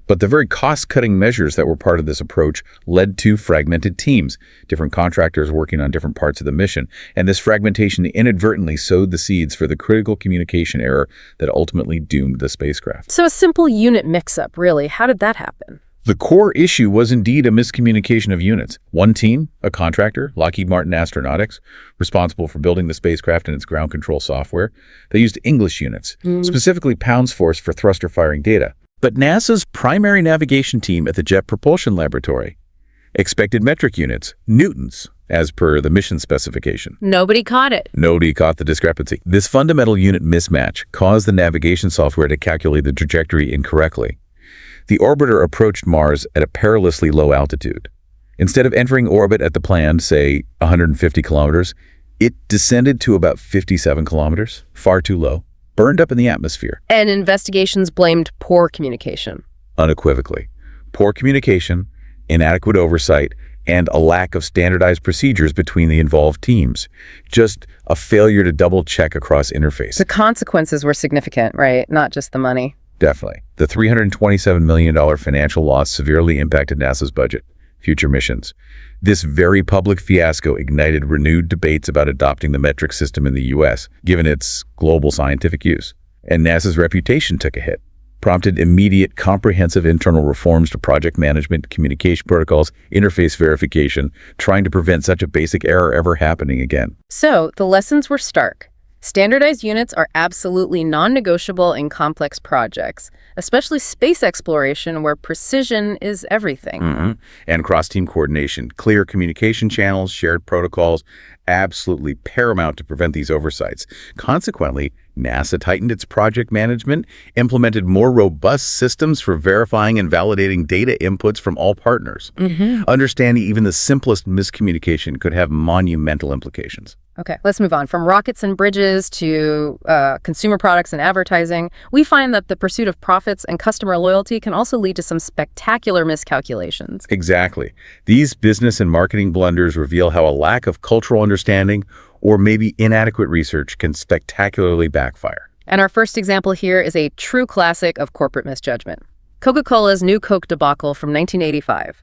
But the very cost-cutting measures that were part of this approach led to fragmented teams, different contractors working on different parts of the mission, and this fragmentation inadvertently sowed the seeds for the critical communication error that ultimately doomed the spacecraft. So a simple unit mix-up, really. How did that happen? The core issue was indeed a miscommunication of units. One team, a contractor, Lockheed Martin Astronautics, responsible for building the spacecraft and its ground control software, they used English units, specifically pounds force for thruster firing data. But NASA's primary navigation team at the Jet Propulsion Laboratory expected metric units, newtons, as per the mission specification. Nobody caught it. Nobody caught the discrepancy. This fundamental unit mismatch caused the navigation software to calculate the trajectory incorrectly. The orbiter approached Mars at a perilously low altitude. Instead of entering orbit at the planned, say, 150 kilometers, it descended to about 57 kilometers, far too low, burned up in the atmosphere. And investigations blamed poor communication. Unequivocally. Poor communication inadequate oversight, and a lack of standardized procedures between the involved teams. Just a failure to double-check across interface. The consequences were significant, right? Not just the money. Definitely. The $327 million financial loss severely impacted NASA's budget, future missions. This very public fiasco ignited renewed debates about adopting the metric system in the U.S., given its global scientific use. And NASA's reputation took a hit, prompted immediate comprehensive internal reforms to project management, communication protocols, interface verification, trying to prevent such a basic error ever happening again. So, the lessons were stark. Standardized units are absolutely non-negotiable in complex projects, especially space exploration where precision is everything. And cross-team coordination, clear communication channels, shared protocols, absolutely paramount to prevent these oversights. Consequently, NASA tightened its project management, implemented more robust systems for verifying and validating data inputs from all partners. Understanding even the simplest miscommunication could have monumental implications. Okay, let's move on. From rockets and bridges to consumer products and advertising, we find that the pursuit of profits and customer loyalty can also lead to some spectacular miscalculations. Exactly. These business and marketing blunders reveal how a lack of cultural understanding or maybe inadequate research can spectacularly backfire. And our first example here is a true classic of corporate misjudgment. Coca-Cola's New Coke debacle from 1985.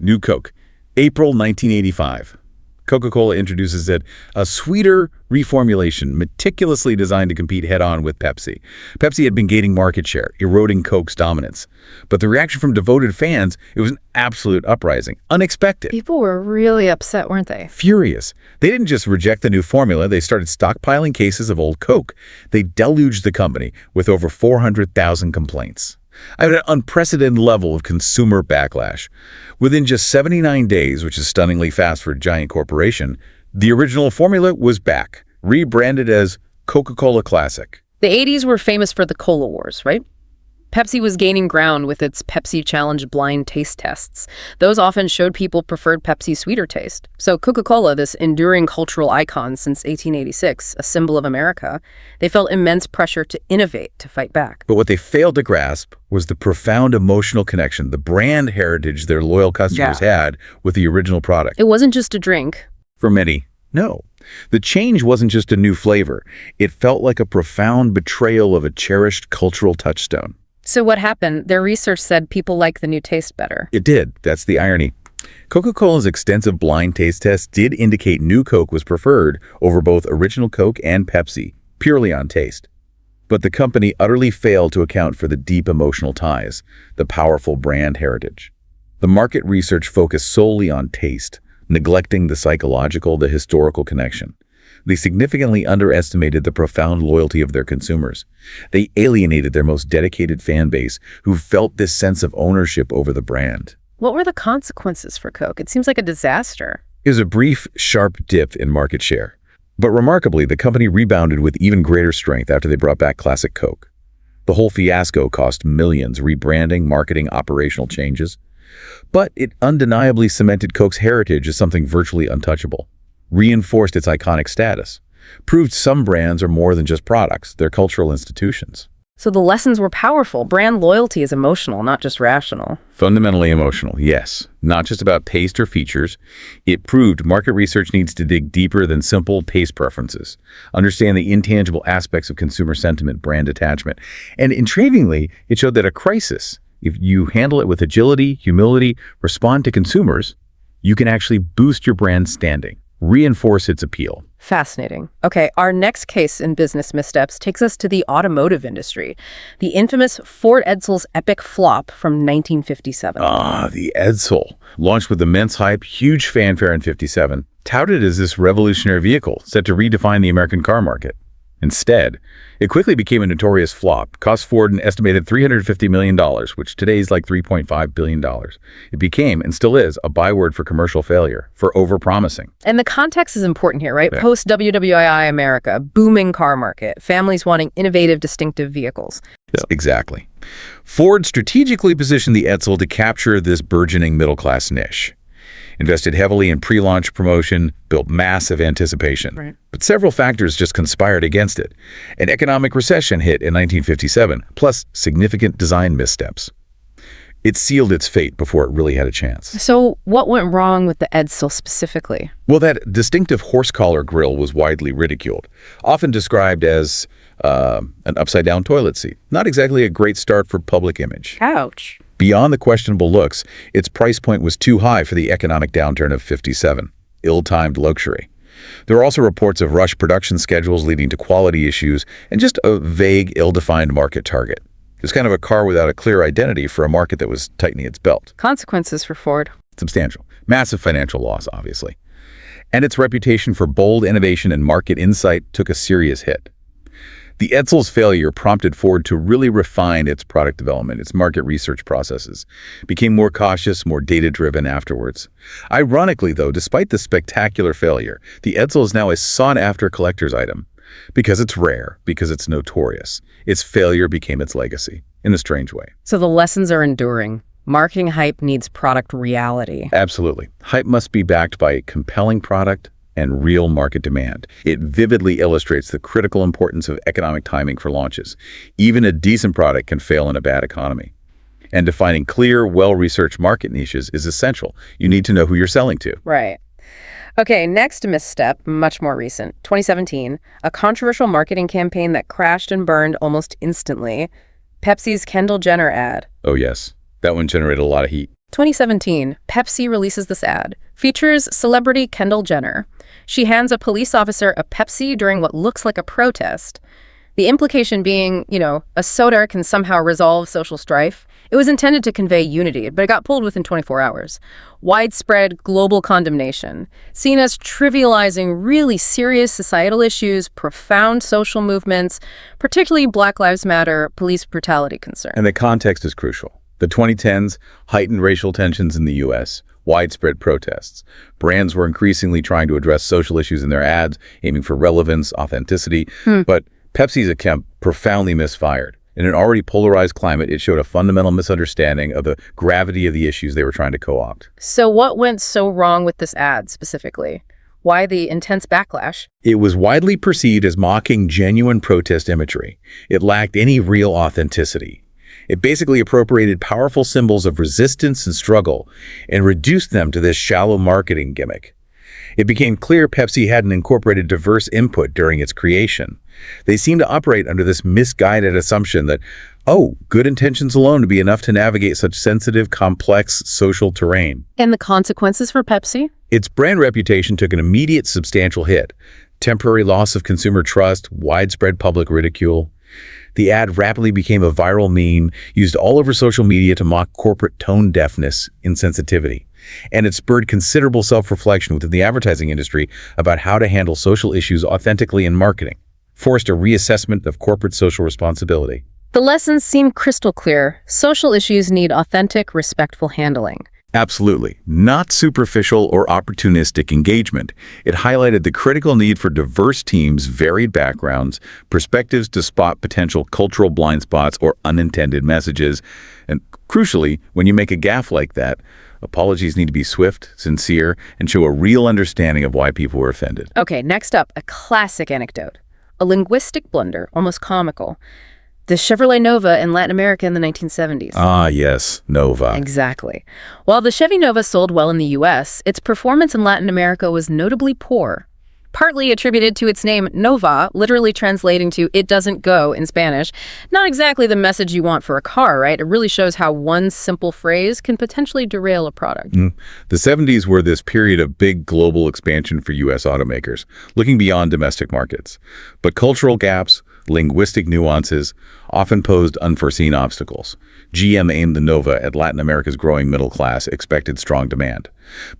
New Coke. April 1985. Coca-Cola introduces it, a sweeter reformulation meticulously designed to compete head-on with Pepsi. Pepsi had been gaining market share, eroding Coke's dominance. But the reaction from devoted fans, it was an absolute uprising, unexpected. People were really upset, weren't they? Furious. They didn't just reject the new formula, they started stockpiling cases of old Coke. They deluged the company with over 400,000 complaints. At an unprecedented level of consumer backlash. Within just 79 days, which is stunningly fast for a giant corporation, the original formula was back, rebranded as Coca-Cola Classic. The 80s were famous for the Cola Wars, right? Pepsi was gaining ground with its Pepsi Challenge blind taste tests. Those often showed people preferred Pepsi's sweeter taste. So Coca-Cola, this enduring cultural icon since 1886, a symbol of America, they felt immense pressure to innovate, to fight back. But what they failed to grasp was the profound emotional connection, the brand heritage their loyal customers had with the original product. It wasn't just a drink. For many, no. The change wasn't just a new flavor. It felt like a profound betrayal of a cherished cultural touchstone. So what happened? Their research said people like the new taste better. It did. That's the irony. Coca-Cola's extensive blind taste tests did indicate New Coke was preferred over both original Coke and Pepsi, purely on taste. But the company utterly failed to account for the deep emotional ties, the powerful brand heritage. The market research focused solely on taste, neglecting the psychological, the historical connection. They significantly underestimated the profound loyalty of their consumers. They alienated their most dedicated fan base who felt this sense of ownership over the brand. What were the consequences for Coke? It seems like a disaster. It was a brief, sharp dip in market share. But remarkably, the company rebounded with even greater strength after they brought back Classic Coke. The whole fiasco cost millions, rebranding, marketing, operational changes. But it undeniably cemented Coke's heritage as something virtually untouchable. Reinforced its iconic status, proved some brands are more than just products, they're cultural institutions. So the lessons were powerful. Brand loyalty is emotional, not just rational. Fundamentally emotional, yes. Not just about taste or features. It proved market research needs to dig deeper than simple taste preferences, understand the intangible aspects of consumer sentiment, brand attachment. And intriguingly, it showed that a crisis, if you handle it with agility, humility, respond to consumers, you can actually boost your brand's standing. Reinforce its appeal. Fascinating. Okay, our next case in business missteps takes us to the automotive industry. The infamous Ford Edsel's epic flop from 1957. The Edsel. Launched with immense hype, huge fanfare in '57, touted as this revolutionary vehicle set to redefine the American car market. Instead, it quickly became a notorious flop, cost Ford an estimated $350 million, which today is like $3.5 billion. It became, and still is, a byword for commercial failure, for overpromising. And the context is important here, right? Yeah. Post-WWII America, booming car market, families wanting innovative, distinctive vehicles. Yeah. Exactly. Ford strategically positioned the Edsel to capture this burgeoning middle-class niche. Invested heavily in pre-launch promotion, built massive anticipation. Right. But several factors just conspired against it. An economic recession hit in 1957, plus significant design missteps. It sealed its fate before it really had a chance. So what went wrong with the Edsel specifically? Well, that distinctive horse collar grille was widely ridiculed, often described as an upside-down toilet seat. Not exactly a great start for public image. Ouch. Beyond the questionable looks, its price point was too high for the economic downturn of '57, ill-timed luxury. There are also reports of rushed production schedules leading to quality issues and just a vague, ill-defined market target. It was kind of a car without a clear identity for a market that was tightening its belt. Consequences for Ford. Substantial. Massive financial loss, obviously. And its reputation for bold innovation and market insight took a serious hit. The Edsel's failure prompted Ford to really refine its product development, its market research processes, became more cautious, more data-driven afterwards. Ironically, though, despite the spectacular failure, the Edsel is now a sought-after collector's item. Because it's rare, because it's notorious. Its failure became its legacy, in a strange way. So the lessons are enduring. Marketing hype needs product reality. Absolutely. Hype must be backed by a compelling product and real market demand. It vividly illustrates the critical importance of economic timing for launches. Even a decent product can fail in a bad economy. And defining clear, well-researched market niches is essential. You need to know who you're selling to. Right. Okay, next misstep, much more recent, 2017, a controversial marketing campaign that crashed and burned almost instantly, Pepsi's Kendall Jenner ad. Oh yes, that one generated a lot of heat. 2017, Pepsi releases this ad. Features celebrity Kendall Jenner. She hands a police officer a Pepsi during what looks like a protest. The implication being, a soda can somehow resolve social strife. It was intended to convey unity, but it got pulled within 24 hours. Widespread global condemnation, seen as trivializing really serious societal issues, profound social movements, particularly Black Lives Matter, police brutality concern. And the context is crucial. The 2010s, heightened racial tensions in the U.S., widespread protests. Brands were increasingly trying to address social issues in their ads, aiming for relevance, authenticity, but Pepsi's attempt profoundly misfired. In an already polarized climate, it showed a fundamental misunderstanding of the gravity of the issues they were trying to co-opt. So what went so wrong with this ad specifically? Why the intense backlash? It was widely perceived as mocking genuine protest imagery. It lacked any real authenticity. It basically appropriated powerful symbols of resistance and struggle and reduced them to this shallow marketing gimmick. It became clear Pepsi hadn't incorporated diverse input during its creation. They seemed to operate under this misguided assumption that, good intentions alone would be enough to navigate such sensitive, complex social terrain. And the consequences for Pepsi? Its brand reputation took an immediate substantial hit. Temporary loss of consumer trust, widespread public ridicule. The ad rapidly became a viral meme used all over social media to mock corporate tone deafness, insensitivity. And it spurred considerable self-reflection within the advertising industry about how to handle social issues authentically in marketing, forced a reassessment of corporate social responsibility. The lessons seem crystal clear. Social issues need authentic, respectful handling. Absolutely. Not superficial or opportunistic engagement. It highlighted the critical need for diverse teams, varied backgrounds, perspectives to spot potential cultural blind spots or unintended messages. And crucially, when you make a gaffe like that, apologies need to be swift, sincere, and show a real understanding of why people were offended. Okay, next up, a classic anecdote. A linguistic blunder, almost comical. The Chevrolet Nova in Latin America in the 1970s. Ah, yes, Nova. Exactly. While the Chevy Nova sold well in the U.S., its performance in Latin America was notably poor. Partly attributed to its name, Nova, literally translating to "it doesn't go" in Spanish. Not exactly the message you want for a car, right? It really shows how one simple phrase can potentially derail a product. The 70s were this period of big global expansion for U.S. automakers, looking beyond domestic markets. But cultural gaps, linguistic nuances, often posed unforeseen obstacles. GM aimed the Nova at Latin America's growing middle class, expected strong demand.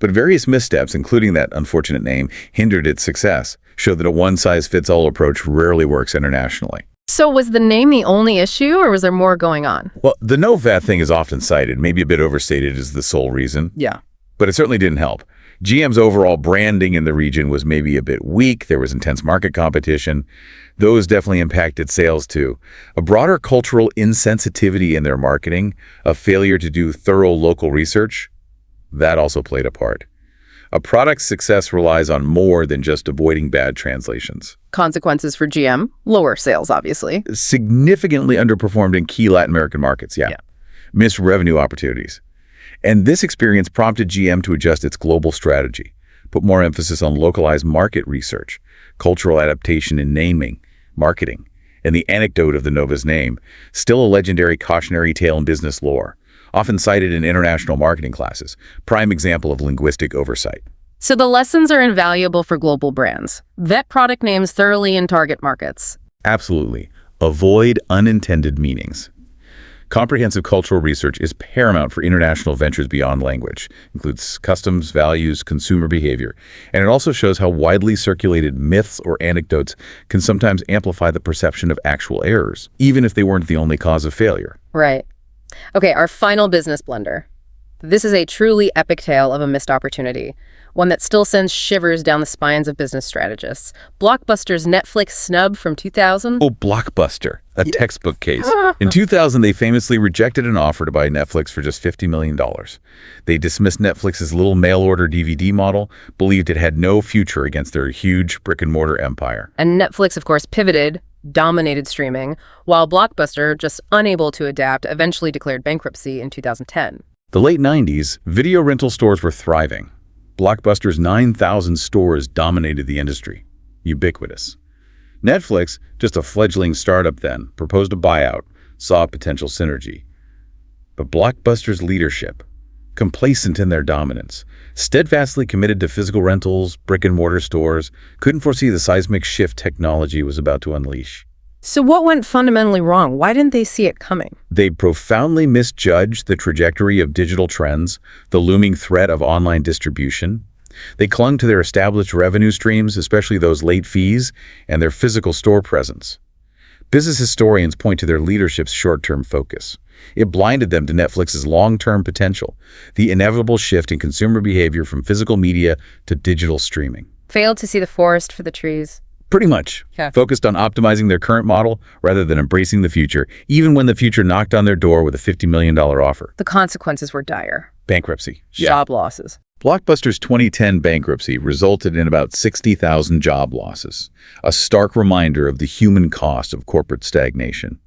But various missteps, including that unfortunate name, hindered its success, showed that a one-size-fits-all approach rarely works internationally. So was the name the only issue, or was there more going on? Well, the Nova thing is often cited, maybe a bit overstated as the sole reason. Yeah. But it certainly didn't help. GM's overall branding in the region was maybe a bit weak. There was intense market competition. Those definitely impacted sales too. A broader cultural insensitivity in their marketing, a failure to do thorough local research, that also played a part. A product's success relies on more than just avoiding bad translations. Consequences for GM? Lower sales, obviously. Significantly underperformed in key Latin American markets, yeah. missed revenue opportunities. And this experience prompted GM to adjust its global strategy, put more emphasis on localized market research, cultural adaptation in naming, marketing, and the anecdote of the Nova's name, still a legendary cautionary tale in business lore, often cited in international marketing classes, prime example of linguistic oversight. So the lessons are invaluable for global brands. Vet product names thoroughly in target markets. Absolutely. Avoid unintended meanings. Comprehensive cultural research is paramount for international ventures beyond language. It includes customs, values, consumer behavior, and it also shows how widely circulated myths or anecdotes can sometimes amplify the perception of actual errors, even if they weren't the only cause of failure. Right. Okay, our final business blunder. This is a truly epic tale of a missed opportunity, one that still sends shivers down the spines of business strategists. Blockbuster's Netflix snub from 2000. Oh, Blockbuster, a textbook case. In 2000, they famously rejected an offer to buy Netflix for just $50 million. They dismissed Netflix's little mail-order DVD model, believed it had no future against their huge brick-and-mortar empire. And Netflix, of course, pivoted, dominated streaming, while Blockbuster, just unable to adapt, eventually declared bankruptcy in 2010. The late 90s, video rental stores were thriving. Blockbuster's 9,000 stores dominated the industry, ubiquitous. Netflix, just a fledgling startup then, proposed a buyout, saw potential synergy. But Blockbuster's leadership, complacent in their dominance, steadfastly committed to physical rentals, brick-and-mortar stores, couldn't foresee the seismic shift technology was about to unleash. So what went fundamentally wrong? Why didn't they see it coming? They profoundly misjudged the trajectory of digital trends, the looming threat of online distribution. They clung to their established revenue streams, especially those late fees, and their physical store presence. Business historians point to their leadership's short-term focus. It blinded them to Netflix's long-term potential, the inevitable shift in consumer behavior from physical media to digital streaming. Failed to see the forest for the trees. Pretty much. Yeah. Focused on optimizing their current model rather than embracing the future, even when the future knocked on their door with a $50 million offer. The consequences were dire. Bankruptcy. Job losses. Blockbuster's 2010 bankruptcy resulted in about 60,000 job losses, a stark reminder of the human cost of corporate stagnation.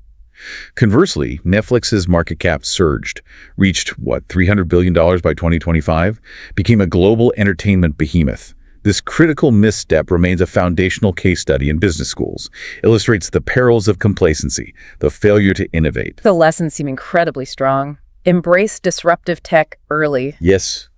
Conversely, Netflix's market cap surged, reached, $300 billion by 2025, became a global entertainment behemoth. This critical misstep remains a foundational case study in business schools, illustrates the perils of complacency, the failure to innovate. The lessons seem incredibly strong. Embrace disruptive tech early. Yes,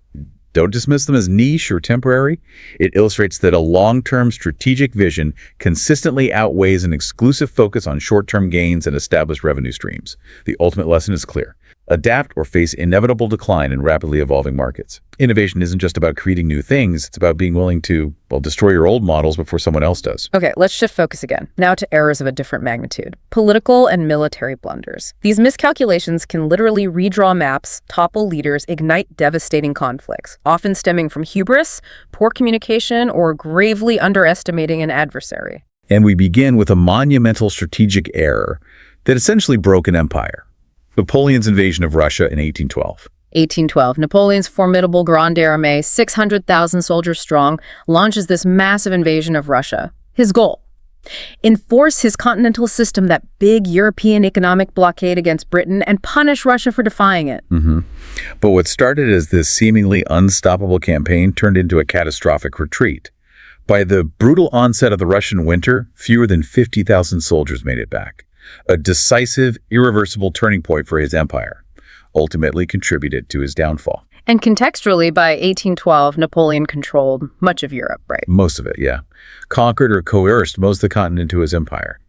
don't dismiss them as niche or temporary. It illustrates that a long-term strategic vision consistently outweighs an exclusive focus on short-term gains and established revenue streams. The ultimate lesson is clear. Adapt or face inevitable decline in rapidly evolving markets. Innovation isn't just about creating new things, it's about being willing to, destroy your old models before someone else does. Okay, let's shift focus again. Now to errors of a different magnitude. Political and military blunders. These miscalculations can literally redraw maps, topple leaders, ignite devastating conflicts, often stemming from hubris, poor communication, or gravely underestimating an adversary. And we begin with a monumental strategic error that essentially broke an empire. Napoleon's invasion of Russia in 1812. 1812, Napoleon's formidable Grande Armée, 600,000 soldiers strong, launches this massive invasion of Russia. His goal? Enforce his continental system, that big European economic blockade against Britain, and punish Russia for defying it. But what started as this seemingly unstoppable campaign turned into a catastrophic retreat. By the brutal onset of the Russian winter, fewer than 50,000 soldiers made it back. A decisive, irreversible turning point for his empire, ultimately contributed to his downfall. And contextually, by 1812, Napoleon controlled much of Europe, right? Most of it, yeah. Conquered or coerced most of the continent to his empire.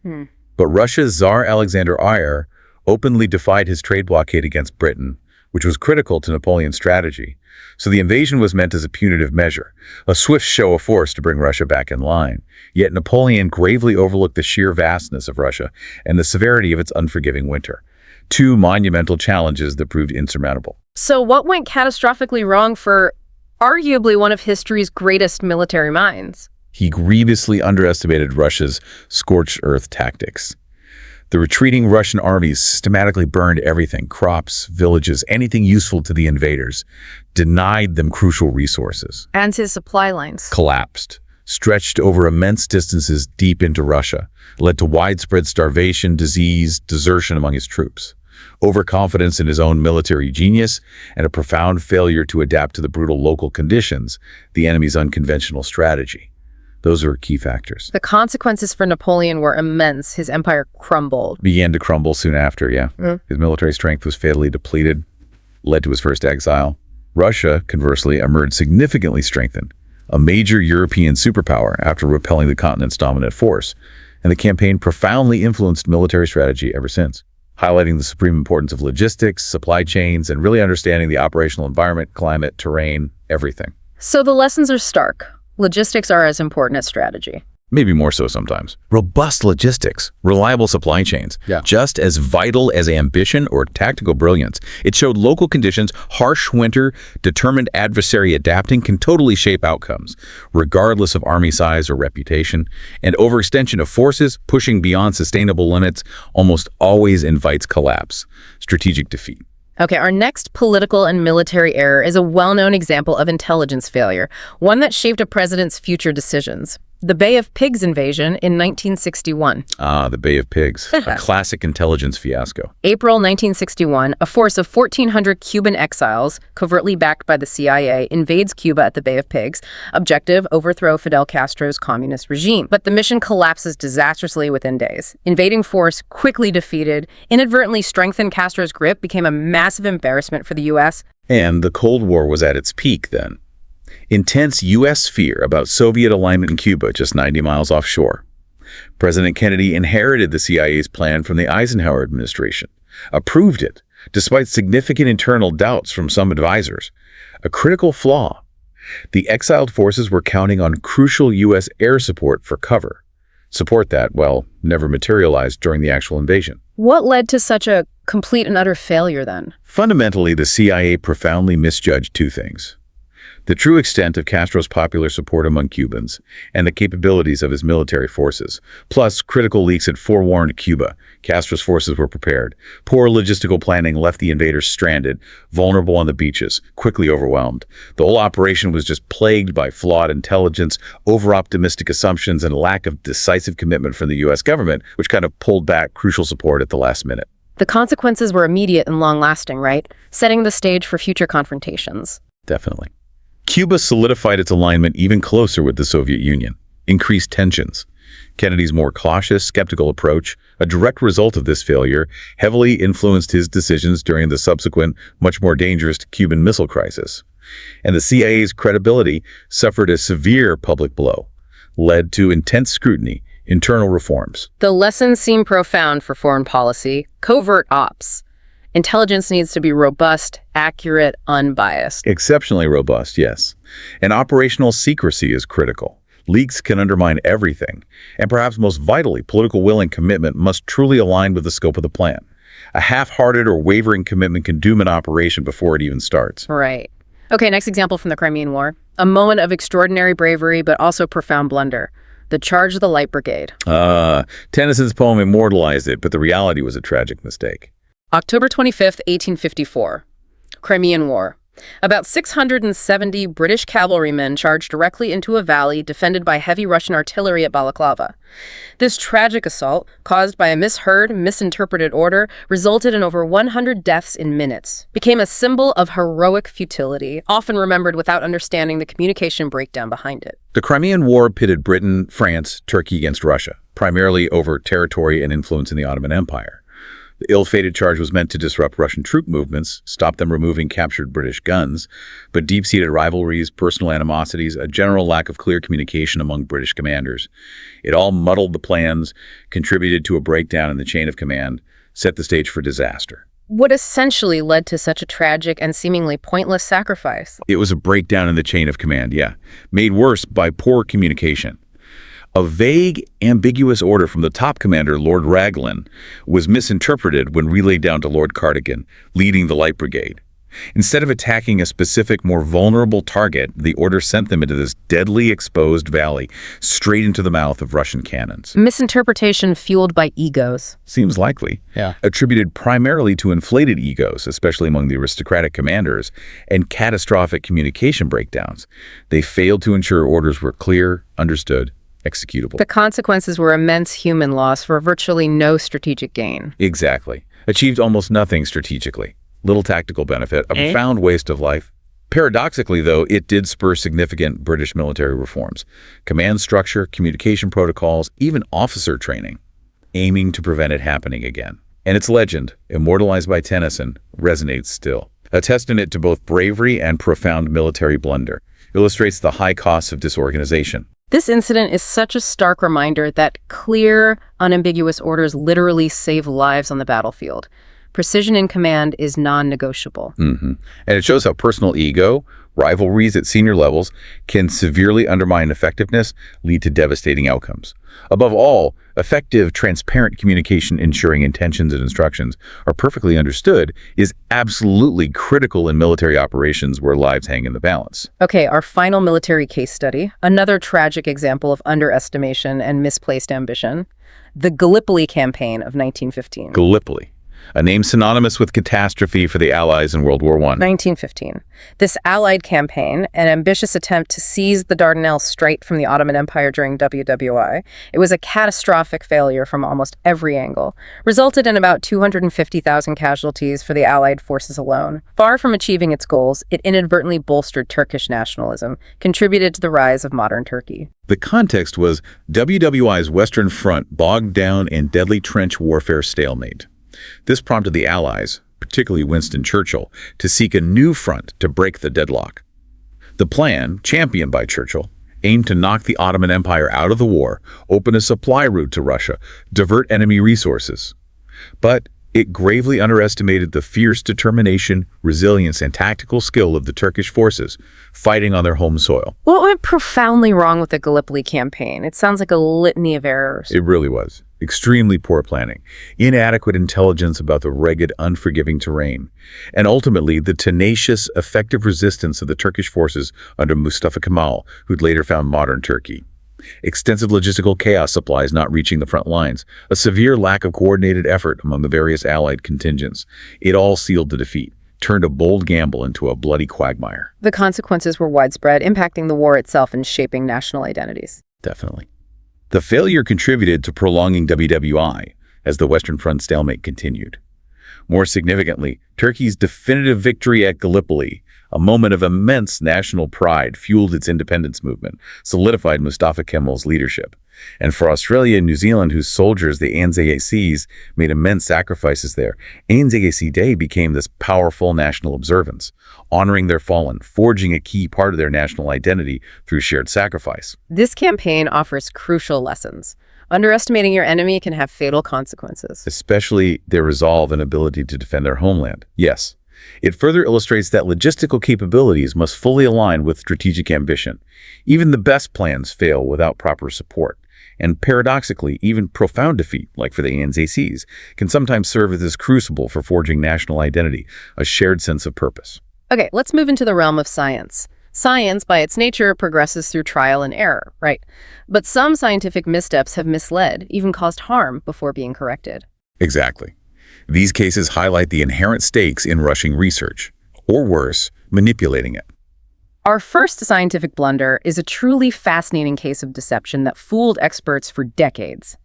But Russia's Tsar Alexander I openly defied his trade blockade against Britain, which was critical to Napoleon's strategy. So the invasion was meant as a punitive measure, a swift show of force to bring Russia back in line. Yet Napoleon gravely overlooked the sheer vastness of Russia and the severity of its unforgiving winter. Two monumental challenges that proved insurmountable. So what went catastrophically wrong for arguably one of history's greatest military minds? He grievously underestimated Russia's scorched earth tactics. The retreating Russian armies systematically burned everything, crops, villages, anything useful to the invaders, denied them crucial resources. And his supply lines Collapsed, stretched over immense distances deep into Russia, led to widespread starvation, disease, desertion among his troops. overconfidence in his own military genius, and a profound failure to adapt to the brutal local conditions, the enemy's unconventional strategy. Those were key factors. The consequences for Napoleon were immense. His empire crumbled. Began to crumble soon after, yeah. His military strength was fatally depleted, led to his first exile. Russia, conversely, emerged significantly strengthened, a major European superpower after repelling the continent's dominant force, and the campaign profoundly influenced military strategy ever since, highlighting the supreme importance of logistics, supply chains, and really understanding the operational environment, climate, terrain, everything. So the lessons are stark. Logistics are as important as strategy. Maybe more so sometimes. Robust logistics, reliable supply chains, just as vital as ambition or tactical brilliance. It showed local conditions, harsh winter, determined adversary adapting can totally shape outcomes, regardless of army size or reputation. And overextension of forces, pushing beyond sustainable limits, almost always invites collapse, strategic defeat. Okay, our next political and military error is a well-known example of intelligence failure, one that shaped a president's future decisions. The Bay of Pigs invasion in 1961. The Bay of Pigs, a classic intelligence fiasco. April 1961, a force of 1,400 Cuban exiles, covertly backed by the CIA, invades Cuba at the Bay of Pigs. Objective, overthrow Fidel Castro's communist regime. But the mission collapses disastrously within days. Invading force, quickly defeated, inadvertently strengthened Castro's grip, became a massive embarrassment for the U.S. And the Cold War was at its peak then. Intense U.S. fear about Soviet alignment in Cuba just 90 miles offshore. President Kennedy inherited the CIA's plan from the Eisenhower administration, approved it, despite significant internal doubts from some advisors. A critical flaw. The exiled forces were counting on crucial U.S. air support for cover. Support that, well, never materialized during the actual invasion. What led to such a complete and utter failure then? Fundamentally, the CIA profoundly misjudged two things: the true extent of Castro's popular support among Cubans, and the capabilities of his military forces. Plus, critical leaks had forewarned Cuba. Castro's forces were prepared. Poor logistical planning left the invaders stranded, vulnerable on the beaches, quickly overwhelmed. The whole operation was just plagued by flawed intelligence, over-optimistic assumptions, and lack of decisive commitment from the U.S. government, which kind of pulled back crucial support at the last minute. The consequences were immediate and long-lasting, right? Setting the stage for future confrontations. Definitely. Cuba solidified its alignment even closer with the Soviet Union, increased tensions. Kennedy's more cautious, skeptical approach, a direct result of this failure, heavily influenced his decisions during the subsequent, much more dangerous Cuban Missile Crisis. And the CIA's credibility suffered a severe public blow, led to intense scrutiny, internal reforms. The lessons seem profound for foreign policy. Covert ops. Intelligence needs to be robust, accurate, unbiased. Exceptionally robust, yes. And operational secrecy is critical. Leaks can undermine everything. And perhaps most vitally, political will and commitment must truly align with the scope of the plan. A half-hearted or wavering commitment can doom an operation before it even starts. Right. Okay, next example from the Crimean War. A moment of extraordinary bravery, but also profound blunder. The charge of the Light Brigade. Tennyson's poem immortalized it, but the reality was a tragic mistake. October 25th, 1854. Crimean War. About 670 British cavalrymen charged directly into a valley defended by heavy Russian artillery at Balaclava. This tragic assault, caused by a misheard, misinterpreted order, resulted in over 100 deaths in minutes, became a symbol of heroic futility, often remembered without understanding the communication breakdown behind it. The Crimean War pitted Britain, France, Turkey against Russia, primarily over territory and influence in the Ottoman Empire. The ill-fated charge was meant to disrupt Russian troop movements, stop them removing captured British guns, but deep-seated rivalries, personal animosities, a general lack of clear communication among British commanders. It all muddled the plans, contributed to a breakdown in the chain of command, set the stage for disaster. What essentially led to such a tragic and seemingly pointless sacrifice? It was a breakdown in the chain of command, made worse by poor communication. A vague, ambiguous order from the top commander, Lord Raglan, was misinterpreted when relayed down to Lord Cardigan, leading the Light Brigade. Instead of attacking a specific, more vulnerable target, the order sent them into this deadly exposed valley, straight into the mouth of Russian cannons. Misinterpretation fueled by egos. Seems likely. Attributed primarily to inflated egos, especially among the aristocratic commanders, and catastrophic communication breakdowns. They failed to ensure orders were clear, understood, executable. The consequences were immense human loss for virtually no strategic gain. Exactly. Achieved almost nothing strategically. Little tactical benefit, a profound waste of life. Paradoxically, though, it did spur significant British military reforms. Command structure, communication protocols, even officer training, aiming to prevent it happening again. And its legend, immortalized by Tennyson, resonates still. A testament to both bravery and profound military blunder, illustrates the high costs of disorganization. This incident is such a stark reminder that clear, unambiguous orders literally save lives on the battlefield. Precision in command is non-negotiable. And it shows how personal ego, rivalries at senior levels, can severely undermine effectiveness, lead to devastating outcomes. Above all, effective, transparent communication ensuring intentions and instructions are perfectly understood is absolutely critical in military operations where lives hang in the balance. Okay, our final military case study, another tragic example of underestimation and misplaced ambition, the Gallipoli campaign of 1915. Gallipoli, a name synonymous with catastrophe for the Allies in World War I. 1915. This Allied campaign, an ambitious attempt to seize the Dardanelles straight from the Ottoman Empire during WWI, it was a catastrophic failure from almost every angle, resulted in about 250,000 casualties for the Allied forces alone. Far from achieving its goals, it inadvertently bolstered Turkish nationalism, contributed to the rise of modern Turkey. The context was WWI's Western Front bogged down in deadly trench warfare stalemate. This prompted the Allies, particularly Winston Churchill, to seek a new front to break the deadlock. The plan, championed by Churchill, aimed to knock the Ottoman Empire out of the war, open a supply route to Russia, divert enemy resources. But it gravely underestimated the fierce determination, resilience, and tactical skill of the Turkish forces fighting on their home soil. What went profoundly wrong with the Gallipoli campaign? It sounds like a litany of errors. It really was. Extremely poor planning, inadequate intelligence about the rugged, unforgiving terrain, and ultimately the tenacious, effective resistance of the Turkish forces under Mustafa Kemal, who'd later found modern Turkey. Extensive logistical chaos, supplies not reaching the front lines, a severe lack of coordinated effort among the various Allied contingents. It all sealed the defeat, turned a bold gamble into a bloody quagmire. The consequences were widespread, impacting the war itself and shaping national identities. Definitely. The failure contributed to prolonging WWI as the Western Front stalemate continued. More significantly, Turkey's definitive victory at Gallipoli, a moment of immense national pride, fueled its independence movement, solidified Mustafa Kemal's leadership. And for Australia and New Zealand, whose soldiers, the Anzac Seas, made immense sacrifices there, Anzac Sea Day became this powerful national observance, honoring their fallen, forging a key part of their national identity through shared sacrifice. This campaign offers crucial lessons. Underestimating your enemy can have fatal consequences, especially their resolve and ability to defend their homeland. Yes, it further illustrates that logistical capabilities must fully align with strategic ambition. Even the best plans fail without proper support. And paradoxically, even profound defeat, like for the ANZCs, can sometimes serve as this crucible for forging national identity, a shared sense of purpose. Okay, let's move into the realm of science. Science, by its nature, progresses through trial and error, right? But some scientific missteps have misled, even caused harm before being corrected. Exactly. These cases highlight the inherent stakes in rushing research, or worse, manipulating it. Our first scientific blunder is a truly fascinating case of deception that fooled experts for decades.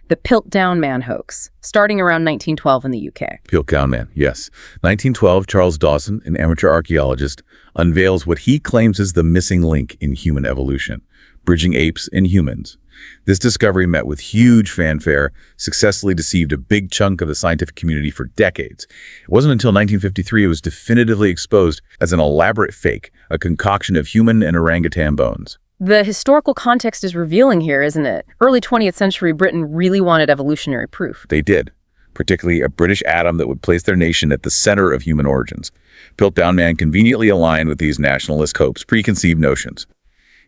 The Piltdown Man hoax, starting around 1912 in the UK. Piltdown Man, yes. 1912, Charles Dawson, an amateur archaeologist, unveils what he claims is the missing link in human evolution, bridging apes and humans. This discovery met with huge fanfare, successfully deceived a big chunk of the scientific community for decades. It wasn't until 1953 it was definitively exposed as an elaborate fake, a concoction of human and orangutan bones. The historical context is revealing here, isn't it? Early 20th century Britain really wanted evolutionary proof. They did, particularly a British atom that would place their nation at the center of human origins. Piltdown Man conveniently aligned with these nationalist hopes, preconceived notions.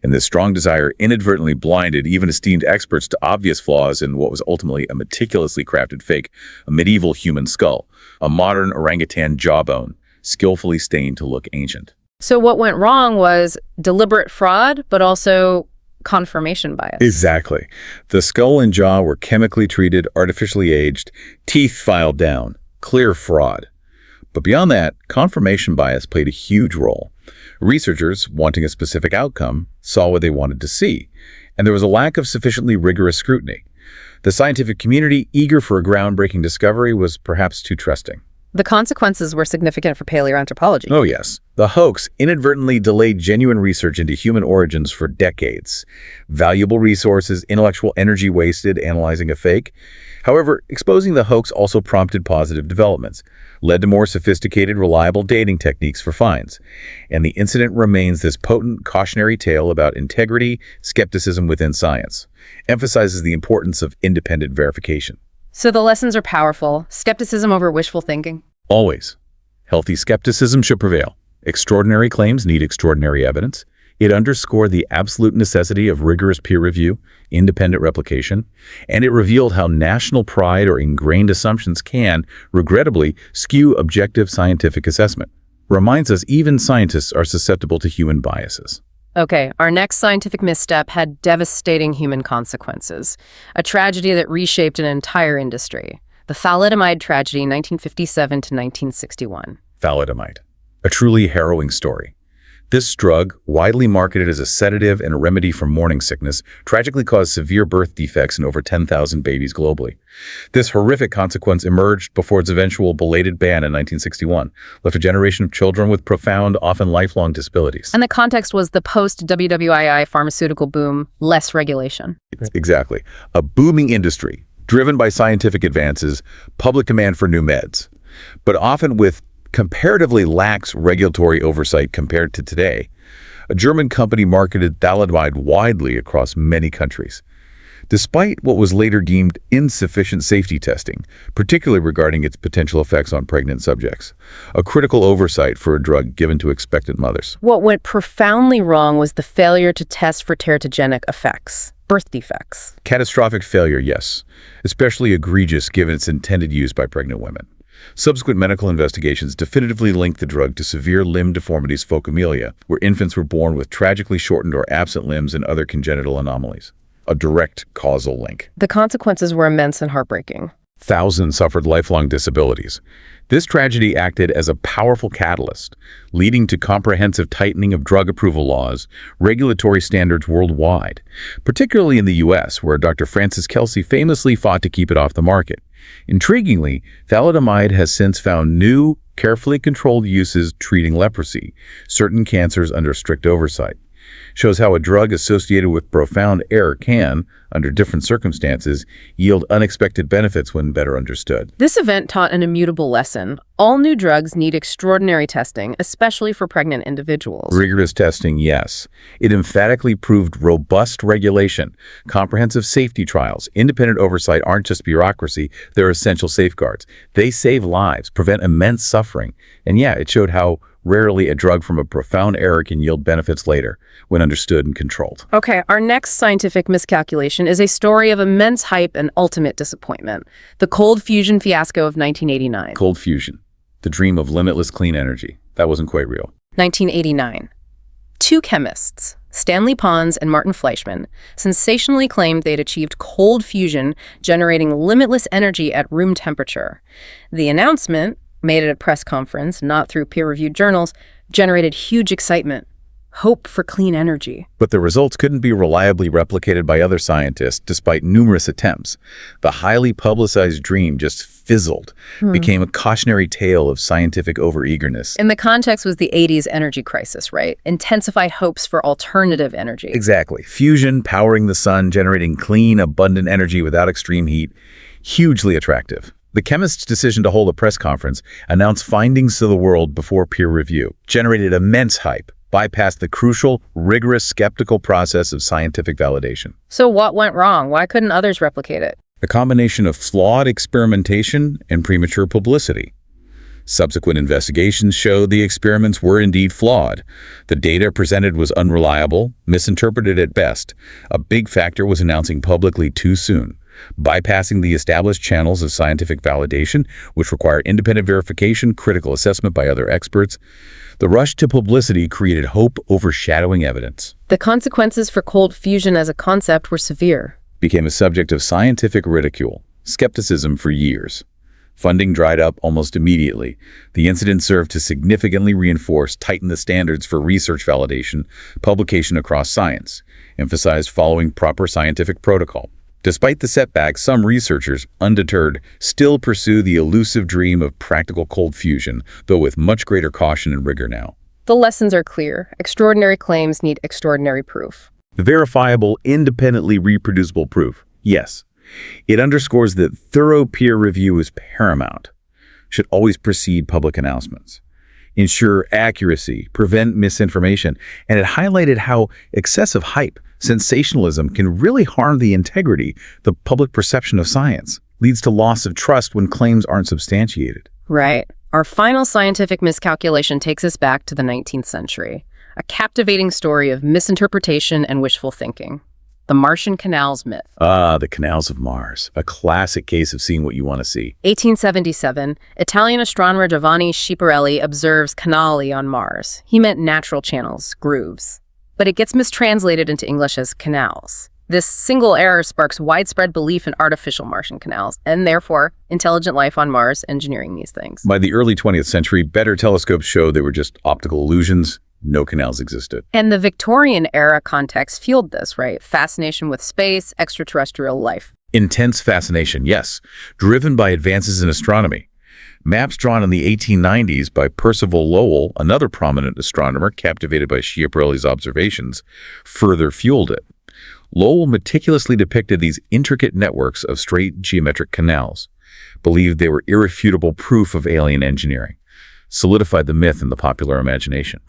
And this strong desire inadvertently blinded even esteemed experts to obvious flaws in what was ultimately a meticulously crafted fake, a medieval human skull, a modern orangutan jawbone, skillfully stained to look ancient. So what went wrong was deliberate fraud, but also confirmation bias. Exactly. The skull and jaw were chemically treated, artificially aged, teeth filed down, clear fraud. But beyond that, confirmation bias played a huge role. Researchers, wanting a specific outcome, saw what they wanted to see. and there was a lack of sufficiently rigorous scrutiny. The scientific community, eager for a groundbreaking discovery, was perhaps too trusting. The consequences were significant for paleoanthropology. Oh yes. The hoax inadvertently delayed genuine research into human origins for decades. Valuable resources, intellectual energy wasted analyzing a fake. However, exposing the hoax also prompted positive developments, led to more sophisticated, reliable dating techniques for finds. And the incident remains this potent cautionary tale about integrity, skepticism within science. Emphasizes the importance of independent verification. So the lessons are powerful. Skepticism over wishful thinking. Always. Healthy skepticism should prevail. Extraordinary claims need extraordinary evidence. It underscored the absolute necessity of rigorous peer review, independent replication, and it revealed how national pride or ingrained assumptions can, regrettably, skew objective scientific assessment. Reminds us even scientists are susceptible to human biases. Okay, our next scientific misstep had devastating human consequences, a tragedy that reshaped an entire industry. The thalidomide tragedy, 1957 to 1961. Thalidomide. A truly harrowing story. This drug, widely marketed as a sedative and a remedy for morning sickness, tragically caused severe birth defects in over 10,000 babies globally. This horrific consequence emerged before its eventual belated ban in 1961, left a generation of children with profound, often lifelong disabilities. And the context was the post-WWII pharmaceutical boom, less regulation. Exactly. A booming industry, driven by scientific advances, public demand for new meds, but often with comparatively lax regulatory oversight compared to today. A German company marketed thalidomide widely across many countries. Despite what was later deemed insufficient safety testing, particularly regarding its potential effects on pregnant subjects, a critical oversight for a drug given to expectant mothers. What went profoundly wrong was the failure to test for teratogenic effects, birth defects. Catastrophic failure, yes, especially egregious given its intended use by pregnant women. Subsequent medical investigations definitively linked the drug to severe limb deformities phocomelia, where infants were born with tragically shortened or absent limbs and other congenital anomalies. A direct causal link. The consequences were immense and heartbreaking. Thousands suffered lifelong disabilities. This tragedy acted as a powerful catalyst, leading to comprehensive tightening of drug approval laws, regulatory standards worldwide, particularly in the U.S., where Dr. Francis Kelsey famously fought to keep it off the market. Intriguingly, thalidomide has since found new, carefully controlled uses treating leprosy, certain cancers under strict oversight. Shows how a drug associated with profound error can, under different circumstances, yield unexpected benefits when better understood. This event taught an immutable lesson. All new drugs need extraordinary testing, especially for pregnant individuals. Rigorous testing, yes. It emphatically proved robust regulation. Comprehensive safety trials, independent oversight aren't just bureaucracy, they're essential safeguards. They save lives, prevent immense suffering. And yeah, it showed how rarely a drug from a profound error can yield benefits later, when understood and controlled. Okay, our next scientific miscalculation is a story of immense hype and ultimate disappointment. The cold fusion fiasco of 1989. Cold fusion, the dream of limitless clean energy. That wasn't quite real. 1989. Two chemists, Stanley Pons and Martin Fleischmann, sensationally claimed they'd achieved cold fusion, generating limitless energy at room temperature. The announcement, made at a press conference, not through peer-reviewed journals, generated huge excitement. Hope for clean energy. But the results couldn't be reliably replicated by other scientists despite numerous attempts. The highly publicized dream just fizzled, became a cautionary tale of scientific overeagerness. And the context was the 80s energy crisis, right? Intensified hopes for alternative energy. Exactly. Fusion, powering the sun, generating clean, abundant energy without extreme heat. Hugely attractive. The chemist's decision to hold a press conference, announce findings to the world before peer review, generated immense hype, bypassed the crucial, rigorous, skeptical process of scientific validation. So what went wrong? Why couldn't others replicate it? A combination of flawed experimentation and premature publicity. Subsequent investigations showed the experiments were indeed flawed. The data presented was unreliable, misinterpreted at best. A big factor was announcing publicly too soon, bypassing the established channels of scientific validation, which require independent verification, critical assessment by other experts. The rush to publicity created hope overshadowing evidence. The consequences for cold fusion as a concept were severe. Became a subject of scientific ridicule, skepticism for years. Funding dried up almost immediately. The incident served to significantly tighten the standards for research validation, publication across science, emphasized following proper scientific protocol. Despite the setback, some researchers, undeterred, still pursue the elusive dream of practical cold fusion, though with much greater caution and rigor now. The lessons are clear. Extraordinary claims need extraordinary proof. Verifiable, independently reproducible proof. Yes. It underscores that thorough peer review is paramount, should always precede public announcements, ensure accuracy, prevent misinformation, and it highlighted how excessive hype, sensationalism can really harm the integrity, the public perception of science, leads to loss of trust when claims aren't substantiated. Right. Our final scientific miscalculation takes us back to the 19th century, a captivating story of misinterpretation and wishful thinking. The Martian Canals myth. The canals of Mars, a classic case of seeing what you want to see. 1877, Italian astronomer Giovanni Schiaparelli observes canali on Mars. He meant natural channels, grooves. But it gets mistranslated into English as canals. This single error sparks widespread belief in artificial Martian canals, and therefore, intelligent life on Mars engineering these things. By the early 20th century, better telescopes showed they were just optical illusions. No canals existed. And the Victorian era context fueled this, right? Fascination with space, extraterrestrial life. Intense fascination, yes, driven by advances in astronomy. Maps drawn in the 1890s by Percival Lowell, another prominent astronomer captivated by Schiaparelli's observations, further fueled it. Lowell meticulously depicted these intricate networks of straight geometric canals, believed they were irrefutable proof of alien engineering, solidified the myth in the popular imagination.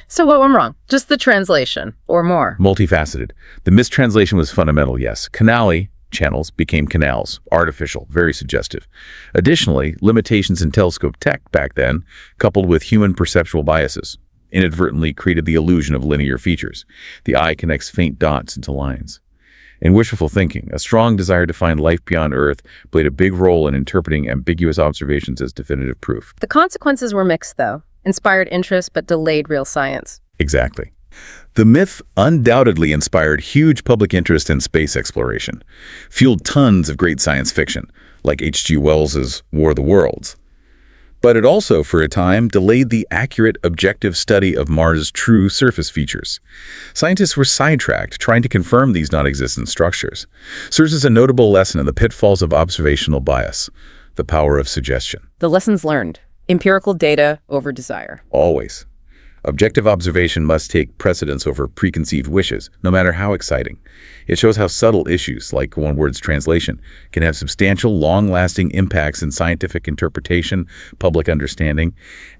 So what went wrong? Just the translation, or more? Multifaceted. The mistranslation was fundamental, yes. Canali, channels, became canals, artificial, very suggestive. Additionally, limitations in telescope tech back then, coupled with human perceptual biases, inadvertently created the illusion of linear features. The eye connects faint dots into lines. In wishful thinking, a strong desire to find life beyond Earth played a big role in interpreting ambiguous observations as definitive proof. The consequences were mixed, though. Inspired interest, but delayed real science. Exactly. The myth undoubtedly inspired huge public interest in space exploration, fueled tons of great science fiction, like H.G. Wells's War of the Worlds. But it also, for a time, delayed the accurate, objective study of Mars' true surface features. Scientists were sidetracked trying to confirm these non-existent structures. Serves as a notable lesson in the pitfalls of observational bias, the power of suggestion. The lessons learned. Empirical data over desire. Always. Objective observation must take precedence over preconceived wishes, no matter how exciting. It shows how subtle issues, like one word's translation, can have substantial, long-lasting impacts in scientific interpretation, public understanding.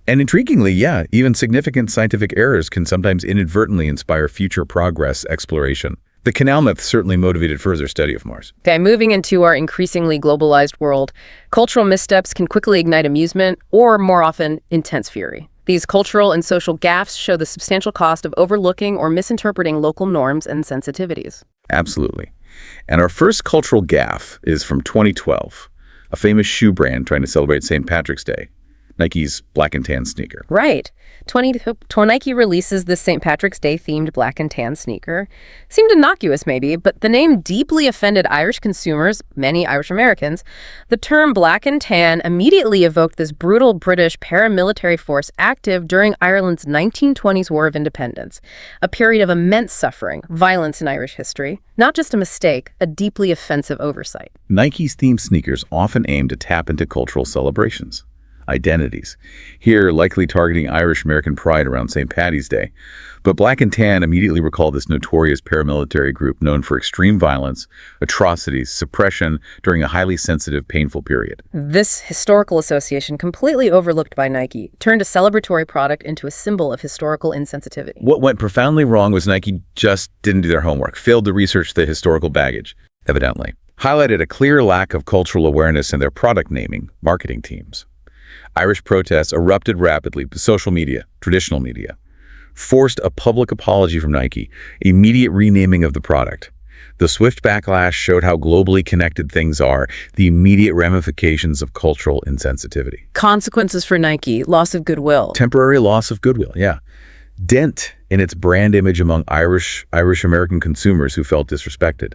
And intriguingly, yeah, even significant scientific errors can sometimes inadvertently inspire future progress exploration. The canal myth certainly motivated further study of Mars. Okay, moving into our increasingly globalized world, cultural missteps can quickly ignite amusement or, more often, intense fury. These cultural and social gaffes show the substantial cost of overlooking or misinterpreting local norms and sensitivities. Absolutely. And our first cultural gaffe is from 2012, a famous shoe brand trying to celebrate St. Patrick's Day. Nike's black and tan sneaker. Right. Nike releases this St. Patrick's Day themed black and tan sneaker. Seemed innocuous maybe, but the name deeply offended Irish consumers, many Irish Americans. The term black and tan immediately evoked this brutal British paramilitary force active during Ireland's 1920s War of Independence, a period of immense suffering, violence in Irish history. Not just a mistake, a deeply offensive oversight. Nike's themed sneakers often aim to tap into cultural celebrations. Identities, here likely targeting Irish-American pride around St. Paddy's Day. But black and tan immediately recall this notorious paramilitary group known for extreme violence, atrocities, suppression during a highly sensitive, painful period. This historical association, completely overlooked by Nike, turned a celebratory product into a symbol of historical insensitivity. What went profoundly wrong was Nike just didn't do their homework, failed to research the historical baggage, evidently. Highlighted a clear lack of cultural awareness in their product naming, marketing teams. Irish protests erupted rapidly, social media, traditional media, forced a public apology from Nike, immediate renaming of the product. The swift backlash showed how globally connected things are, the immediate ramifications of cultural insensitivity. Consequences for Nike, loss of goodwill. Temporary loss of goodwill, yeah. Dent in its brand image among Irish-American consumers who felt disrespected.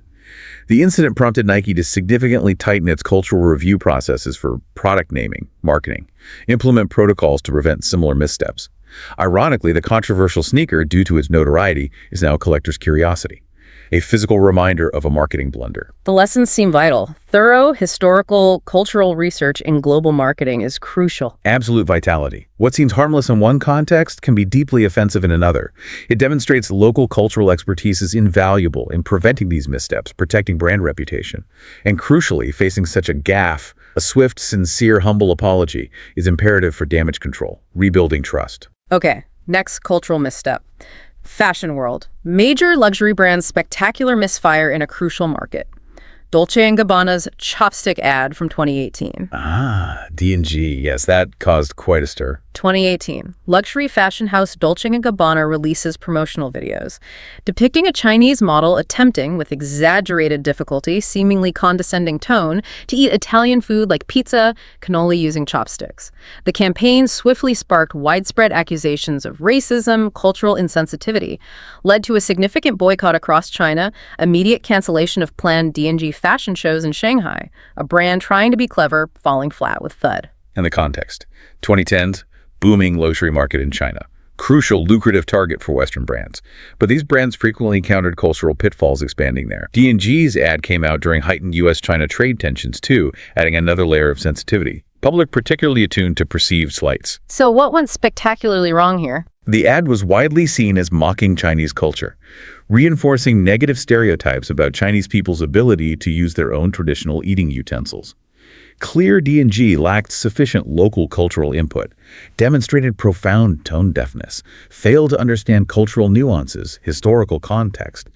The incident prompted Nike to significantly tighten its cultural review processes for product naming, marketing, implement protocols to prevent similar missteps. Ironically, the controversial sneaker, due to its notoriety, is now a collector's curiosity, a physical reminder of a marketing blunder. The lessons seem vital. Thorough historical, cultural research in global marketing is crucial. Absolute vitality. What seems harmless in one context can be deeply offensive in another. It demonstrates local cultural expertise is invaluable in preventing these missteps, protecting brand reputation. And crucially, facing such a gaffe, a swift, sincere, humble apology is imperative for damage control, rebuilding trust. Okay, next cultural misstep. Fashion world. Major luxury brands' spectacular misfire in a crucial market. Dolce and Gabbana's chopstick ad from 2018. D&G. Yes, that caused quite a stir. 2018. Luxury fashion house Dolce and Gabbana releases promotional videos depicting a Chinese model attempting, with exaggerated difficulty, seemingly condescending tone, to eat Italian food like pizza, cannoli using chopsticks. The campaign swiftly sparked widespread accusations of racism, cultural insensitivity, led to a significant boycott across China, immediate cancellation of planned D&G fashion shows in Shanghai, a brand trying to be clever, falling flat with thud. And the context. 2010s, booming luxury market in China. Crucial, lucrative target for Western brands. But these brands frequently encountered cultural pitfalls expanding there. D&G's ad came out during heightened U.S.-China trade tensions too, adding another layer of sensitivity. Public particularly attuned to perceived slights. So what went spectacularly wrong here? The ad was widely seen as mocking Chinese culture, reinforcing negative stereotypes about Chinese people's ability to use their own traditional eating utensils. Clear D&G lacked sufficient local cultural input, demonstrated profound tone deafness, failed to understand cultural nuances, historical context.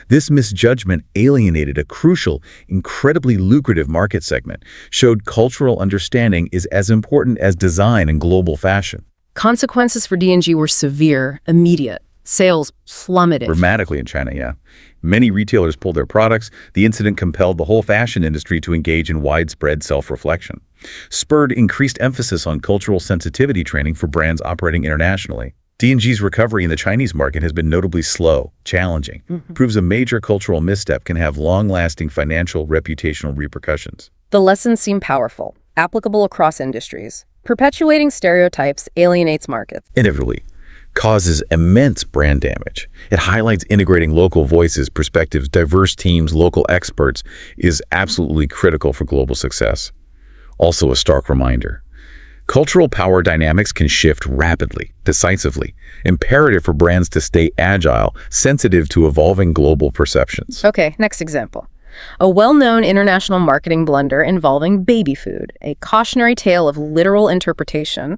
This misjudgment alienated a crucial, incredibly lucrative market segment, showed cultural understanding is as important as design in global fashion. Consequences for D&G were severe, immediate. Sales plummeted. Dramatically in China, yeah. Many retailers pulled their products. The incident compelled the whole fashion industry to engage in widespread self-reflection, spurred increased emphasis on cultural sensitivity training for brands operating internationally. D&G's recovery in the Chinese market has been notably slow, challenging, proves a major cultural misstep can have long-lasting financial, reputational repercussions. The lessons seem powerful, applicable across industries. Perpetuating stereotypes alienates markets. Inevitably causes immense brand damage. It highlights integrating local voices, perspectives, diverse teams, local experts is absolutely critical for global success. Also a stark reminder. Cultural power dynamics can shift rapidly, decisively, imperative for brands to stay agile, sensitive to evolving global perceptions. Okay, next example. A well-known international marketing blunder involving baby food, a cautionary tale of literal interpretation.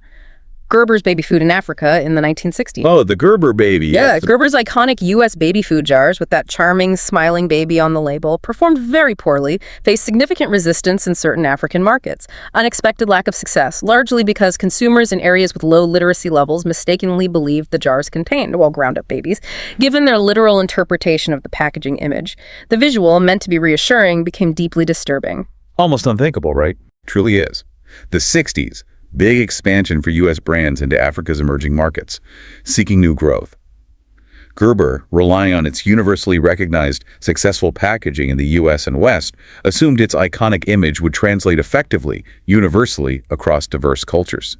Gerber's baby food in Africa in the 1960s. Oh, the Gerber baby. Yeah, Yes. Gerber's iconic U.S. baby food jars with that charming, smiling baby on the label performed very poorly, faced significant resistance in certain African markets. Unexpected lack of success, largely because consumers in areas with low literacy levels mistakenly believed the jars contained, well, ground-up babies, given their literal interpretation of the packaging image. The visual, meant to be reassuring, became deeply disturbing. Almost unthinkable, right? Truly is. The 60s. Big expansion for U.S. brands into Africa's emerging markets, seeking new growth. Gerber, relying on its universally recognized successful packaging in the U.S. and West, assumed its iconic image would translate effectively, universally, across diverse cultures.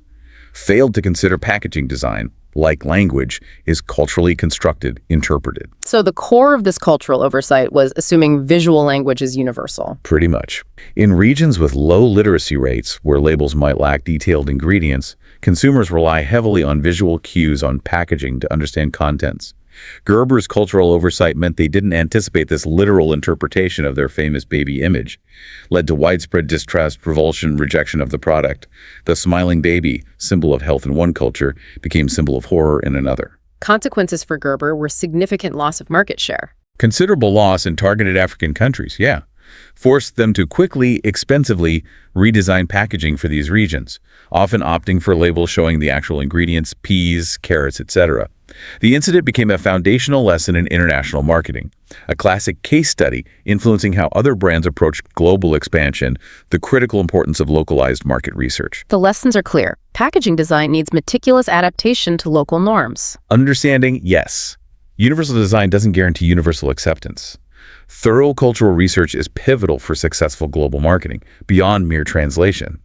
Failed to consider packaging design, like language, is culturally constructed, interpreted. So the core of this cultural oversight was assuming visual language is universal. Pretty much. In regions with low literacy rates, where labels might lack detailed ingredients, consumers rely heavily on visual cues on packaging to understand contents. Gerber's cultural oversight meant they didn't anticipate this literal interpretation of their famous baby image, led to widespread distrust, revulsion, rejection of the product. The smiling baby, symbol of health in one culture, became symbol of horror in another. Consequences for Gerber were significant loss of market share. Considerable loss in targeted African countries, yeah. Forced them to quickly, expensively redesign packaging for these regions, often opting for labels showing the actual ingredients, peas, carrots, etc. The incident became a foundational lesson in international marketing, a classic case study influencing how other brands approach global expansion, the critical importance of localized market research. The lessons are clear. Packaging design needs meticulous adaptation to local norms. Understanding, yes. Universal design doesn't guarantee universal acceptance. Thorough cultural research is pivotal for successful global marketing, beyond mere translation.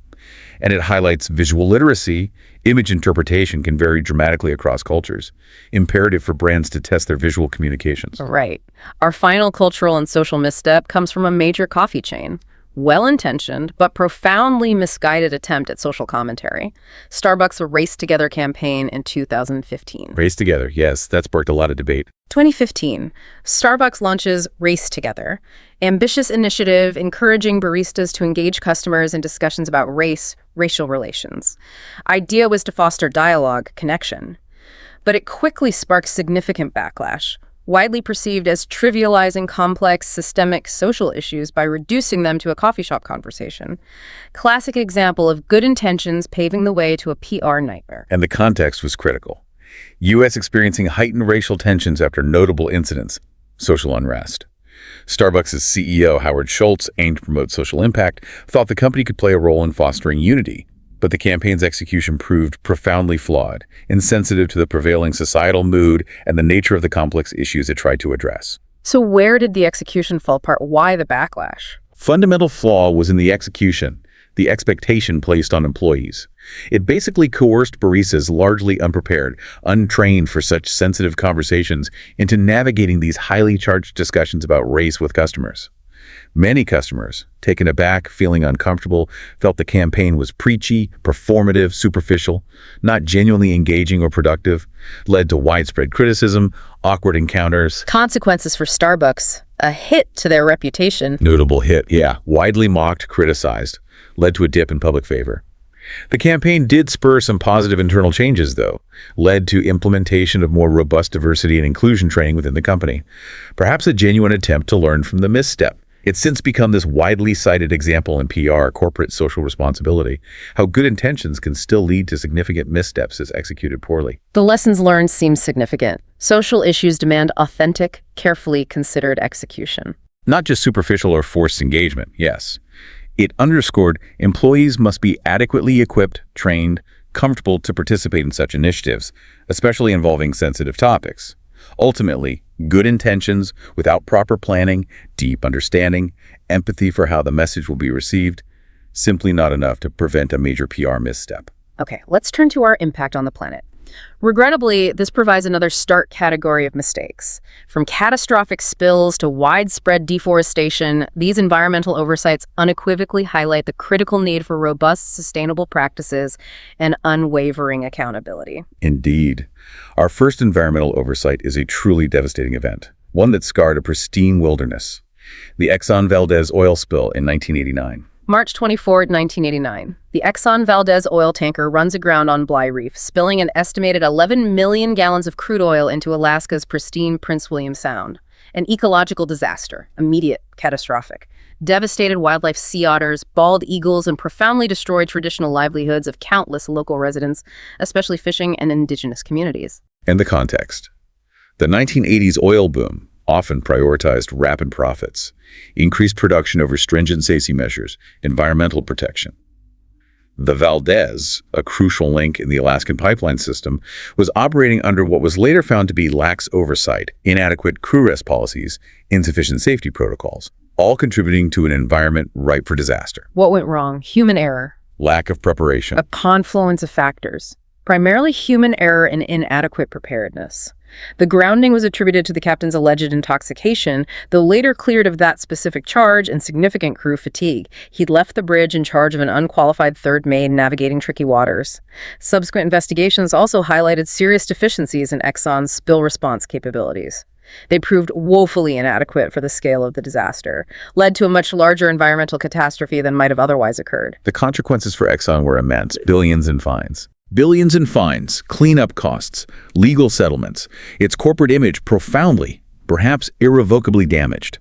And it highlights visual literacy. Image interpretation can vary dramatically across cultures. Imperative for brands to test their visual communications. Right. Our final cultural and social misstep comes from a major coffee chain. Well-intentioned, but profoundly misguided attempt at social commentary. Starbucks' Race Together campaign in 2015. Race Together, yes, that sparked a lot of debate. 2015, Starbucks launches Race Together, ambitious initiative encouraging baristas to engage customers in discussions about race, racial relations. Idea was to foster dialogue, connection. But it quickly sparked significant backlash, widely perceived as trivializing complex, systemic social issues by reducing them to a coffee shop conversation. Classic example of good intentions paving the way to a PR nightmare. And the context was critical. U.S. experiencing heightened racial tensions after notable incidents, social unrest. Starbucks' CEO, Howard Schultz, aimed to promote social impact, thought the company could play a role in fostering unity. But the campaign's execution proved profoundly flawed, insensitive to the prevailing societal mood and the nature of the complex issues it tried to address. So where did the execution fall apart? Why the backlash? Fundamental flaw was in the execution, the expectation placed on employees. It basically coerced baristas largely unprepared, untrained for such sensitive conversations, into navigating these highly charged discussions about race with customers. Many customers, taken aback, feeling uncomfortable, felt the campaign was preachy, performative, superficial, not genuinely engaging or productive, led to widespread criticism, awkward encounters. Consequences for Starbucks, a hit to their reputation. Notable hit, yeah. Widely mocked, criticized, led to a dip in public favor. The campaign did spur some positive internal changes, though, led to implementation of more robust diversity and inclusion training within the company. Perhaps a genuine attempt to learn from the misstep. It's since become this widely cited example in PR, corporate social responsibility, how good intentions can still lead to significant missteps as executed poorly. The lessons learned seem significant. Social issues demand authentic, carefully considered execution. Not just superficial or forced engagement, yes. It underscored employees must be adequately equipped, trained, comfortable to participate in such initiatives, especially involving sensitive topics. Ultimately, good intentions without proper planning, deep understanding, empathy for how the message will be received, simply not enough to prevent a major PR misstep. Okay, let's turn to our impact on the planet. Regrettably, this provides another stark category of mistakes. From catastrophic spills to widespread deforestation, these environmental oversights unequivocally highlight the critical need for robust, sustainable practices and unwavering accountability. Indeed. Our first environmental oversight is a truly devastating event, one that scarred a pristine wilderness. The Exxon Valdez oil spill in 1989. March 24, 1989. The Exxon Valdez oil tanker runs aground on Bly Reef, spilling an estimated 11 million gallons of crude oil into Alaska's pristine Prince William Sound. An ecological disaster, immediate, catastrophic. Devastated wildlife, sea otters, bald eagles, and profoundly destroyed traditional livelihoods of countless local residents, especially fishing and indigenous communities. And the context. The 1980s oil boom often prioritized rapid profits, increased production over stringent safety measures, environmental protection. The Valdez, a crucial link in the Alaskan pipeline system, was operating under what was later found to be lax oversight, inadequate crew rest policies, insufficient safety protocols, all contributing to an environment ripe for disaster. What went wrong? Human error. Lack of preparation. A confluence of factors. Primarily human error and inadequate preparedness. The grounding was attributed to the captain's alleged intoxication, though later cleared of that specific charge and significant crew fatigue. He'd left the bridge in charge of an unqualified third mate navigating tricky waters. Subsequent investigations also highlighted serious deficiencies in Exxon's spill response capabilities. They proved woefully inadequate for the scale of the disaster, led to a much larger environmental catastrophe than might have otherwise occurred. The consequences for Exxon were immense, billions in fines. Billions in fines, cleanup costs, legal settlements, its corporate image profoundly, perhaps irrevocably damaged.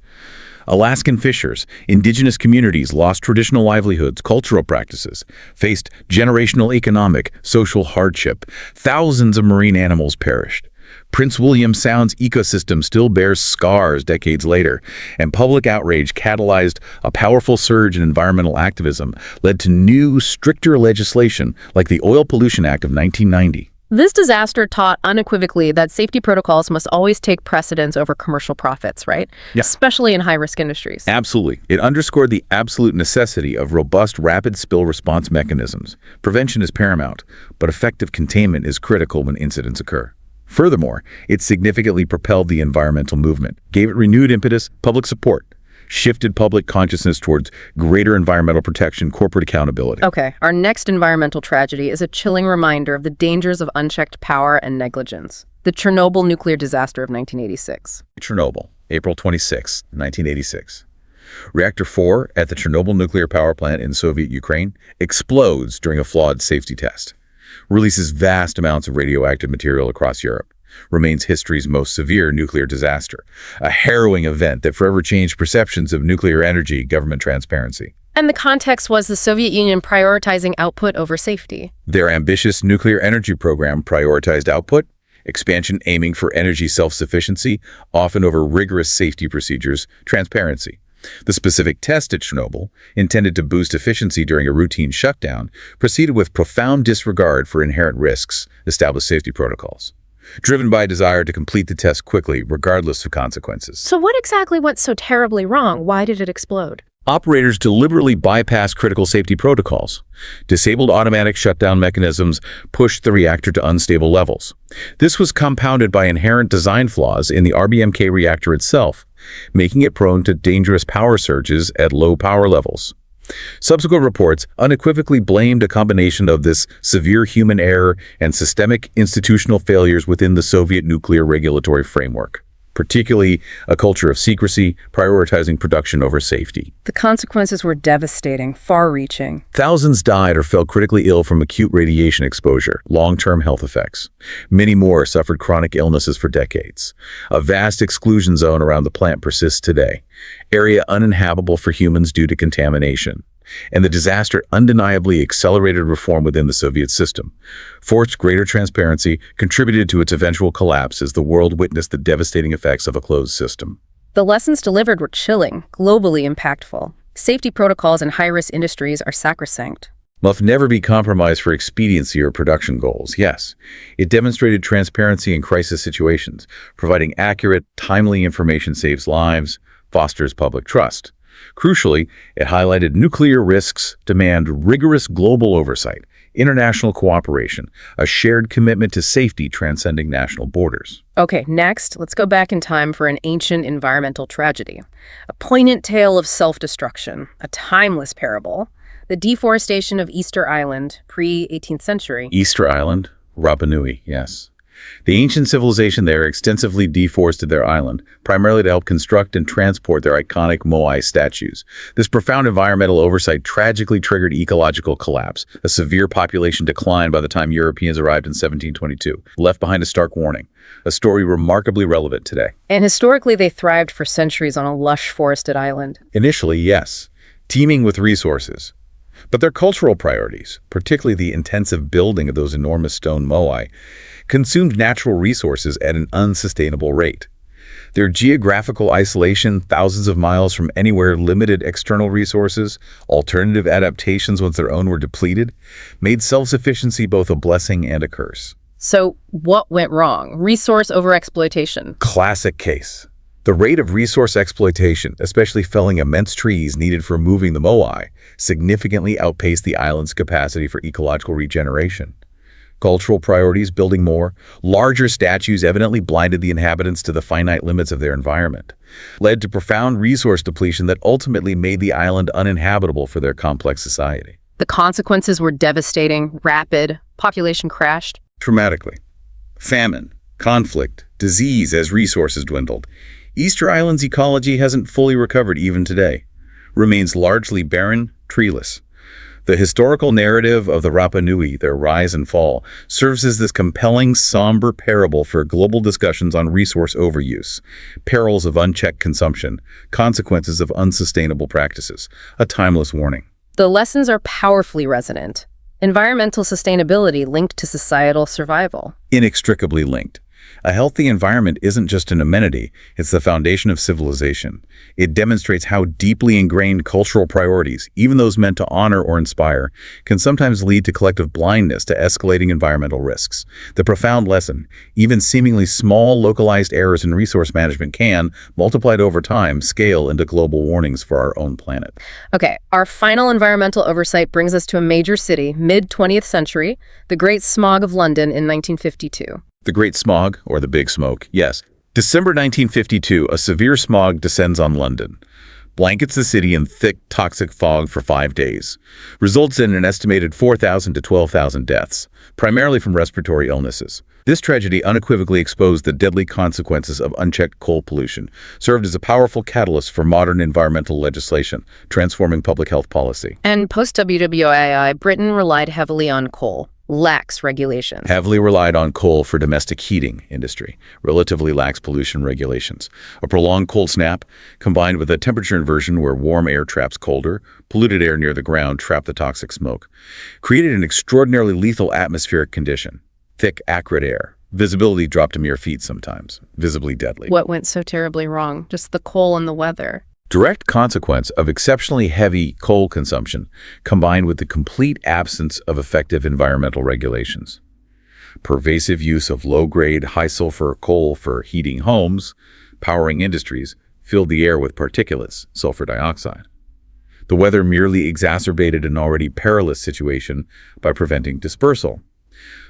Alaskan fishers, indigenous communities lost traditional livelihoods, cultural practices, faced generational economic, social hardship. Thousands of marine animals perished. Prince William Sound's ecosystem still bears scars decades later, and public outrage catalyzed a powerful surge in environmental activism, led to new, stricter legislation like the Oil Pollution Act of 1990. This disaster taught unequivocally that safety protocols must always take precedence over commercial profits, right? Yeah. Especially in high-risk industries. Absolutely. It underscored the absolute necessity of robust rapid spill response mechanisms. Prevention is paramount, but effective containment is critical when incidents occur. Furthermore, it significantly propelled the environmental movement, gave it renewed impetus, public support, shifted public consciousness towards greater environmental protection, corporate accountability. Okay, our next environmental tragedy is a chilling reminder of the dangers of unchecked power and negligence. The Chernobyl nuclear disaster of 1986. Chernobyl, April 26, 1986. Reactor 4 at the Chernobyl nuclear power plant in Soviet Ukraine explodes during a flawed safety test, releases vast amounts of radioactive material across Europe, remains history's most severe nuclear disaster, a harrowing event that forever changed perceptions of nuclear energy, government transparency. And the context was the Soviet Union prioritizing output over safety. Their ambitious nuclear energy program prioritized output, expansion aiming for energy self-sufficiency, often over rigorous safety procedures, transparency. The specific test at Chernobyl, intended to boost efficiency during a routine shutdown, proceeded with profound disregard for inherent risks, established safety protocols, driven by a desire to complete the test quickly, regardless of consequences. So what exactly went so terribly wrong? Why did it explode? Operators deliberately bypassed critical safety protocols. Disabled automatic shutdown mechanisms pushed the reactor to unstable levels. This was compounded by inherent design flaws in the RBMK reactor itself, making it prone to dangerous power surges at low power levels. Subsequent reports unequivocally blamed a combination of this severe human error and systemic institutional failures within the Soviet nuclear regulatory framework, particularly a culture of secrecy, prioritizing production over safety. The consequences were devastating, far-reaching. Thousands died or fell critically ill from acute radiation exposure, long-term health effects. Many more suffered chronic illnesses for decades. A vast exclusion zone around the plant persists today, area uninhabitable for humans due to contamination. And the disaster undeniably accelerated reform within the Soviet system, forced greater transparency, contributed to its eventual collapse as the world witnessed the devastating effects of a closed system. The lessons delivered were chilling, globally impactful. Safety protocols in high-risk industries are sacrosanct. Must never be compromised for expediency or production goals, yes. It demonstrated transparency in crisis situations, providing accurate, timely information saves lives, fosters public trust. Crucially, it highlighted nuclear risks demand rigorous global oversight, international cooperation, a shared commitment to safety transcending national borders. Okay, next, let's go back in time for an ancient environmental tragedy. A poignant tale of self-destruction, a timeless parable. The deforestation of Easter Island, pre-18th century. Easter Island, Rapa Nui, yes. The ancient civilization there extensively deforested their island, primarily to help construct and transport their iconic Moai statues. This profound environmental oversight tragically triggered ecological collapse, a severe population decline by the time Europeans arrived in 1722, left behind a stark warning, a story remarkably relevant today. And historically, they thrived for centuries on a lush forested island. Initially, yes, teeming with resources. But their cultural priorities, particularly the intensive building of those enormous stone moai, consumed natural resources at an unsustainable rate. Their geographical isolation, thousands of miles from anywhere, limited external resources, alternative adaptations once their own were depleted, made self-sufficiency both a blessing and a curse. So what went wrong? Resource overexploitation. Classic case. The rate of resource exploitation, especially felling immense trees needed for moving the moai, significantly outpaced the island's capacity for ecological regeneration. Cultural priorities, building more, larger statues evidently blinded the inhabitants to the finite limits of their environment, led to profound resource depletion that ultimately made the island uninhabitable for their complex society. The consequences were devastating, rapid, population crashed. Dramatically. Famine, conflict, disease as resources dwindled. Easter Island's ecology hasn't fully recovered even today, remains largely barren, treeless. The historical narrative of the Rapa Nui, their rise and fall, serves as this compelling, somber parable for global discussions on resource overuse, perils of unchecked consumption, consequences of unsustainable practices, a timeless warning. The lessons are powerfully resonant. Environmental sustainability linked to societal survival. Inextricably linked. A healthy environment isn't just an amenity, it's the foundation of civilization. It demonstrates how deeply ingrained cultural priorities, even those meant to honor or inspire, can sometimes lead to collective blindness to escalating environmental risks. The profound lesson, even seemingly small localized errors in resource management can, multiplied over time, scale into global warnings for our own planet. Okay, our final environmental oversight brings us to a major city, mid-20th century, the Great Smog of London in 1952. The Great Smog, or the Big Smoke, yes. December 1952, a severe smog descends on London. Blankets the city in thick, toxic fog for 5 days. Results in an estimated 4,000 to 12,000 deaths, primarily from respiratory illnesses. This tragedy unequivocally exposed the deadly consequences of unchecked coal pollution, served as a powerful catalyst for modern environmental legislation, transforming public health policy. And post-WWII, Britain relied heavily on coal. Lax regulations. Heavily relied on coal for domestic heating industry, relatively lax pollution regulations. A prolonged cold snap, combined with a temperature inversion where warm air traps colder, polluted air near the ground trapped the toxic smoke, created an extraordinarily lethal atmospheric condition. Thick, acrid air. Visibility dropped to mere feet sometimes, visibly deadly. What went so terribly wrong? Just the coal and the weather. Direct consequence of exceptionally heavy coal consumption combined with the complete absence of effective environmental regulations. Pervasive use of low-grade, high-sulfur coal for heating homes, powering industries, filled the air with particulates, sulfur dioxide. The weather merely exacerbated an already perilous situation by preventing dispersal.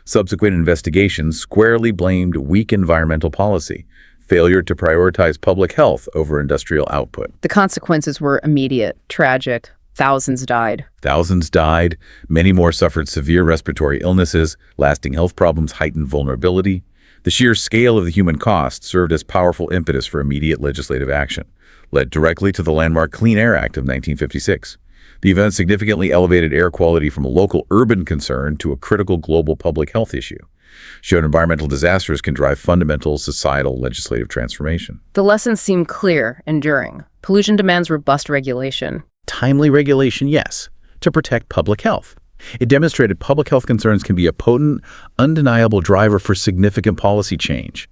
Subsequent investigations squarely blamed weak environmental policy, failure to prioritize public health over industrial output. The consequences were immediate, tragic. Thousands died. Thousands died. Many more suffered severe respiratory illnesses, lasting health problems heightened vulnerability. The sheer scale of the human cost served as powerful impetus for immediate legislative action, led directly to the landmark Clean Air Act of 1956. The event significantly elevated air quality from a local urban concern to a critical global public health issue, showed environmental disasters can drive fundamental societal legislative transformation. The lessons seem clear, enduring. Pollution demands robust regulation. Timely regulation, yes, to protect public health. It demonstrated public health concerns can be a potent, undeniable driver for significant policy change.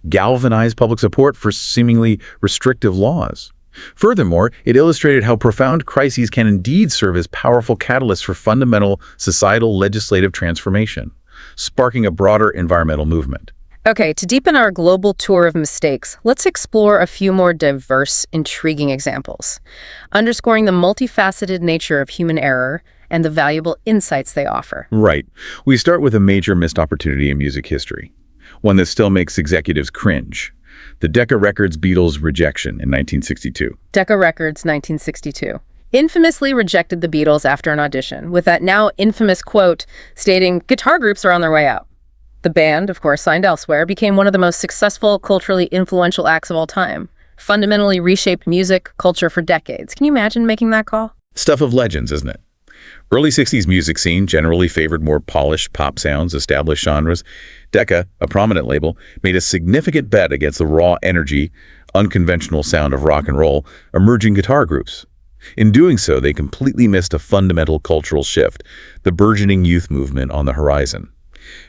Galvanized public support for seemingly restrictive laws. Furthermore, it illustrated how profound crises can indeed serve as powerful catalysts for fundamental societal legislative transformation, sparking a broader environmental movement. Okay, to deepen our global tour of mistakes, let's explore a few more diverse, intriguing examples, underscoring the multifaceted nature of human error and the valuable insights they offer. Right. We start with a major missed opportunity in music history, one that still makes executives cringe. The Decca Records Beatles' rejection in 1962. Decca Records, 1962. Infamously rejected the Beatles after an audition, with that now infamous quote stating, "Guitar groups are on their way out." The band, of course, signed elsewhere, became one of the most successful, culturally influential acts of all time. Fundamentally reshaped music, culture for decades. Can you imagine making that call? Stuff of legends, isn't it? Early 60s music scene generally favored more polished pop sounds, established genres. Decca, a prominent label, made a significant bet against the raw energy, unconventional sound of rock and roll, emerging guitar groups. In doing so, they completely missed a fundamental cultural shift, the burgeoning youth movement on the horizon.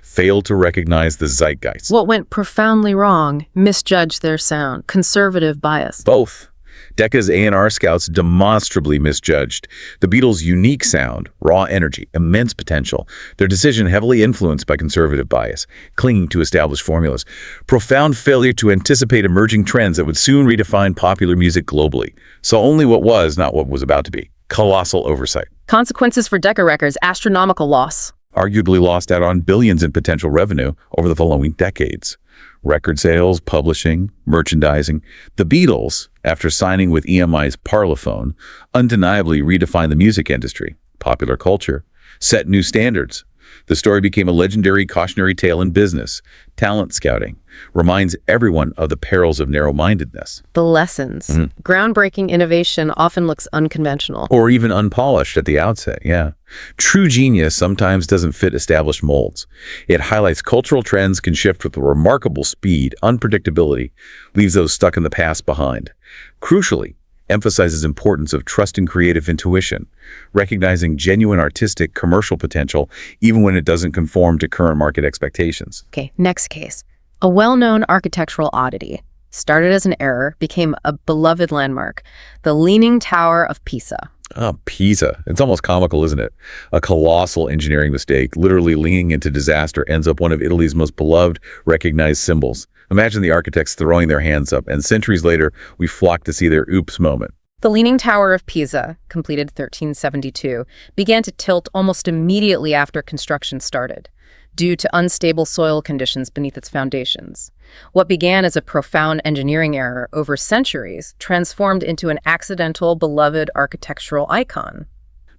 Failed to recognize the zeitgeist. What went profoundly wrong? Misjudged their sound. Conservative bias. Both. Decca's A&R scouts demonstrably misjudged the Beatles' unique sound, raw energy, immense potential, their decision heavily influenced by conservative bias, clinging to established formulas, profound failure to anticipate emerging trends that would soon redefine popular music globally. Saw only what was, not what was about to be. Colossal oversight. Consequences for Decca Records, astronomical loss. Arguably lost out on billions in potential revenue over the following decades. Record sales, publishing, merchandising. The Beatles, after signing with EMI's Parlophone, undeniably redefined the music industry, popular culture, set new standards. The story became a legendary cautionary tale in business. Talent scouting reminds everyone of the perils of narrow-mindedness. The lessons. Groundbreaking innovation often looks unconventional. Or even unpolished at the outset, yeah. True genius sometimes doesn't fit established molds. It highlights cultural trends can shift with remarkable speed, unpredictability, leaves those stuck in the past behind. Crucially, emphasizes importance of trust and creative intuition, recognizing genuine artistic, commercial potential even when it doesn't conform to current market expectations. Okay, next case. A well-known architectural oddity. Started as an error, became a beloved landmark. The Leaning Tower of Pisa. Ah, Pisa. It's almost comical, isn't it? A colossal engineering mistake, literally leaning into disaster, ends up one of Italy's most beloved, recognized symbols. Imagine the architects throwing their hands up, and centuries later, we flock to see their oops moment. The Leaning Tower of Pisa, completed 1372, began to tilt almost immediately after construction started, due to unstable soil conditions beneath its foundations. What began as a profound engineering error over centuries transformed into an accidental, beloved architectural icon.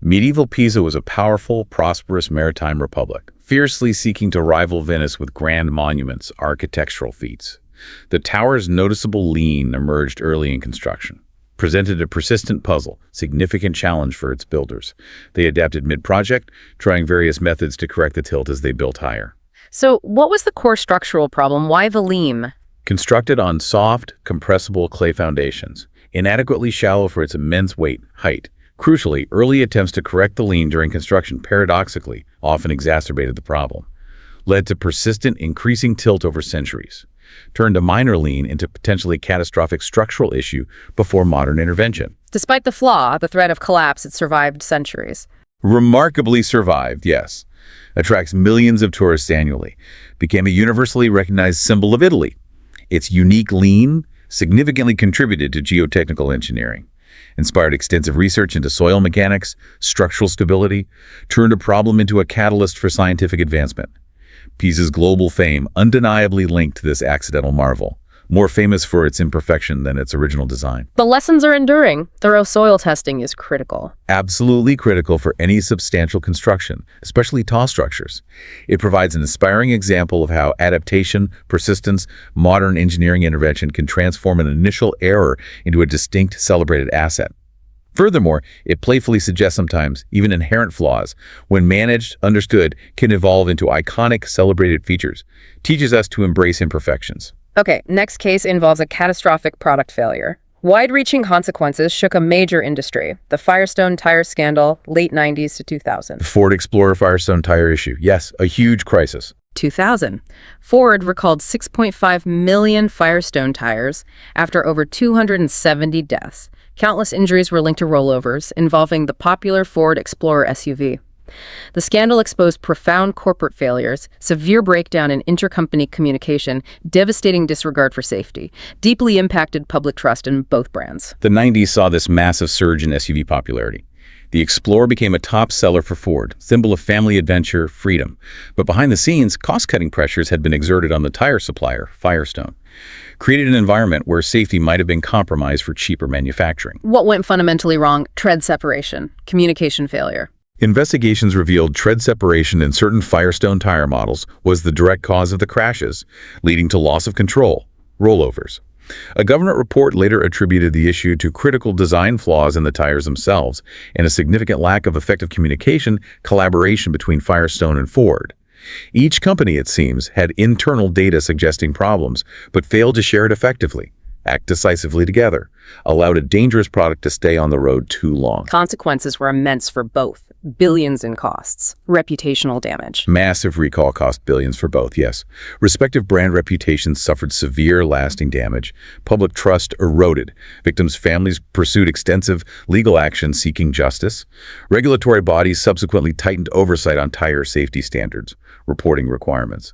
Medieval Pisa was a powerful, prosperous maritime republic, fiercely seeking to rival Venice with grand monuments, architectural feats. The tower's noticeable lean emerged early in construction, presented a persistent puzzle, significant challenge for its builders. They adapted mid-project, trying various methods to correct the tilt as they built higher. So what was the core structural problem? Why the lean? Constructed on soft, compressible clay foundations, inadequately shallow for its immense height. Crucially, early attempts to correct the lean during construction paradoxically often exacerbated the problem, led to persistent, increasing tilt over centuries, turned a minor lean into potentially catastrophic structural issue before modern intervention. Despite the flaw, the threat of collapse, it survived centuries. Remarkably survived, yes. Attracts millions of tourists annually. Became a universally recognized symbol of Italy. Its unique lean significantly contributed to geotechnical engineering, inspired extensive research into soil mechanics, structural stability, turned a problem into a catalyst for scientific advancement. Pisa's global fame undeniably linked to this accidental marvel, more famous for its imperfection than its original design. The lessons are enduring. Thorough soil testing is critical. Absolutely critical for any substantial construction, especially tall structures. It provides an inspiring example of how adaptation, persistence, modern engineering intervention can transform an initial error into a distinct, celebrated asset. Furthermore, it playfully suggests sometimes even inherent flaws, when managed, understood, can evolve into iconic, celebrated features. Teaches us to embrace imperfections. Okay, next case involves a catastrophic product failure. Wide-reaching consequences shook a major industry. The Firestone tire scandal, late 90s to 2000. The Ford Explorer Firestone tire issue. Yes, a huge crisis. 2000. Ford recalled 6.5 million Firestone tires after over 270 deaths. Countless injuries were linked to rollovers involving the popular Ford Explorer SUV. The scandal exposed profound corporate failures, severe breakdown in intercompany communication, devastating disregard for safety, deeply impacted public trust in both brands. The 90s saw this massive surge in SUV popularity. The Explorer became a top seller for Ford, symbol of family adventure, freedom. But behind the scenes, cost-cutting pressures had been exerted on the tire supplier, Firestone, created an environment where safety might have been compromised for cheaper manufacturing. What went fundamentally wrong? Tread separation, communication failure. Investigations revealed tread separation in certain Firestone tire models was the direct cause of the crashes, leading to loss of control, rollovers. A government report later attributed the issue to critical design flaws in the tires themselves and a significant lack of effective communication, collaboration between Firestone and Ford. Each company, it seems, had internal data suggesting problems, but failed to share it effectively, act decisively together, allowed a dangerous product to stay on the road too long. Consequences were immense for both. Billions in costs. Reputational damage. Massive recall cost billions for both, yes. Respective brand reputations suffered severe, lasting damage. Public trust eroded. Victims' families pursued extensive legal action seeking justice. Regulatory bodies subsequently tightened oversight on tire safety standards, reporting requirements,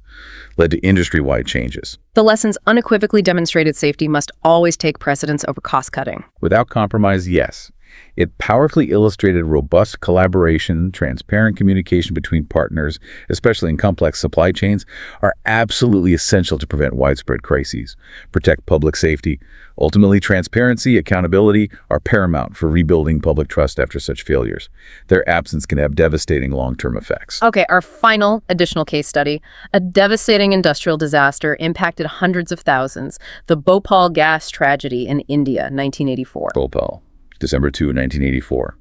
led to industry-wide changes. The lessons unequivocally demonstrated safety must always take precedence over cost-cutting. Without compromise, yes. It powerfully illustrated robust collaboration, transparent communication between partners, especially in complex supply chains, are absolutely essential to prevent widespread crises, protect public safety. Ultimately, transparency, accountability are paramount for rebuilding public trust after such failures. Their absence can have devastating long-term effects. Okay, our final additional case study. A devastating industrial disaster impacted hundreds of thousands. The Bhopal gas tragedy in India, 1984. Bhopal. December 2, 1984.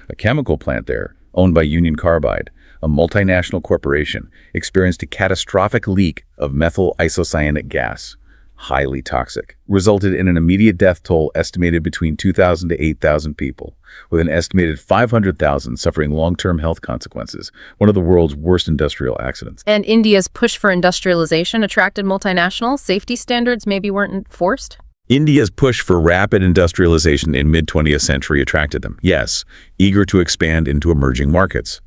A chemical plant there, owned by Union Carbide, a multinational corporation, experienced a catastrophic leak of methyl isocyanic gas. highly toxic, resulted in an immediate death toll estimated between 2,000 to 8,000 people, with an estimated 500,000 suffering long-term health consequences, one of the world's worst industrial accidents. And India's push for industrialization attracted multinationals. Safety standards maybe weren't enforced? India's push for rapid industrialization in mid-20th century attracted them, yes, eager to expand into emerging markets.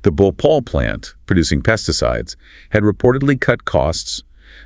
The Bhopal plant, producing pesticides, had reportedly cut costs,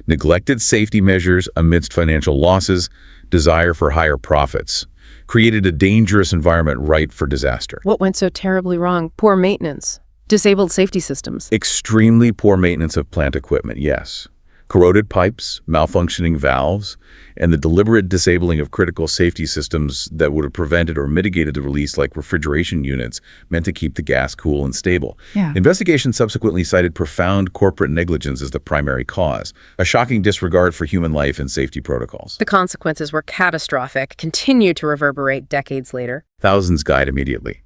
neglected safety measures amidst financial losses, desire for higher profits, created a dangerous environment ripe for disaster. What went so terribly wrong? Poor maintenance, disabled safety systems. Extremely poor maintenance of plant equipment, yes. Corroded pipes, malfunctioning valves, and the deliberate disabling of critical safety systems that would have prevented or mitigated the release, like refrigeration units, meant to keep the gas cool and stable. Investigations subsequently cited profound corporate negligence as the primary cause, a shocking disregard for human life and safety protocols. The consequences were catastrophic, continue to reverberate decades later. Thousands died immediately.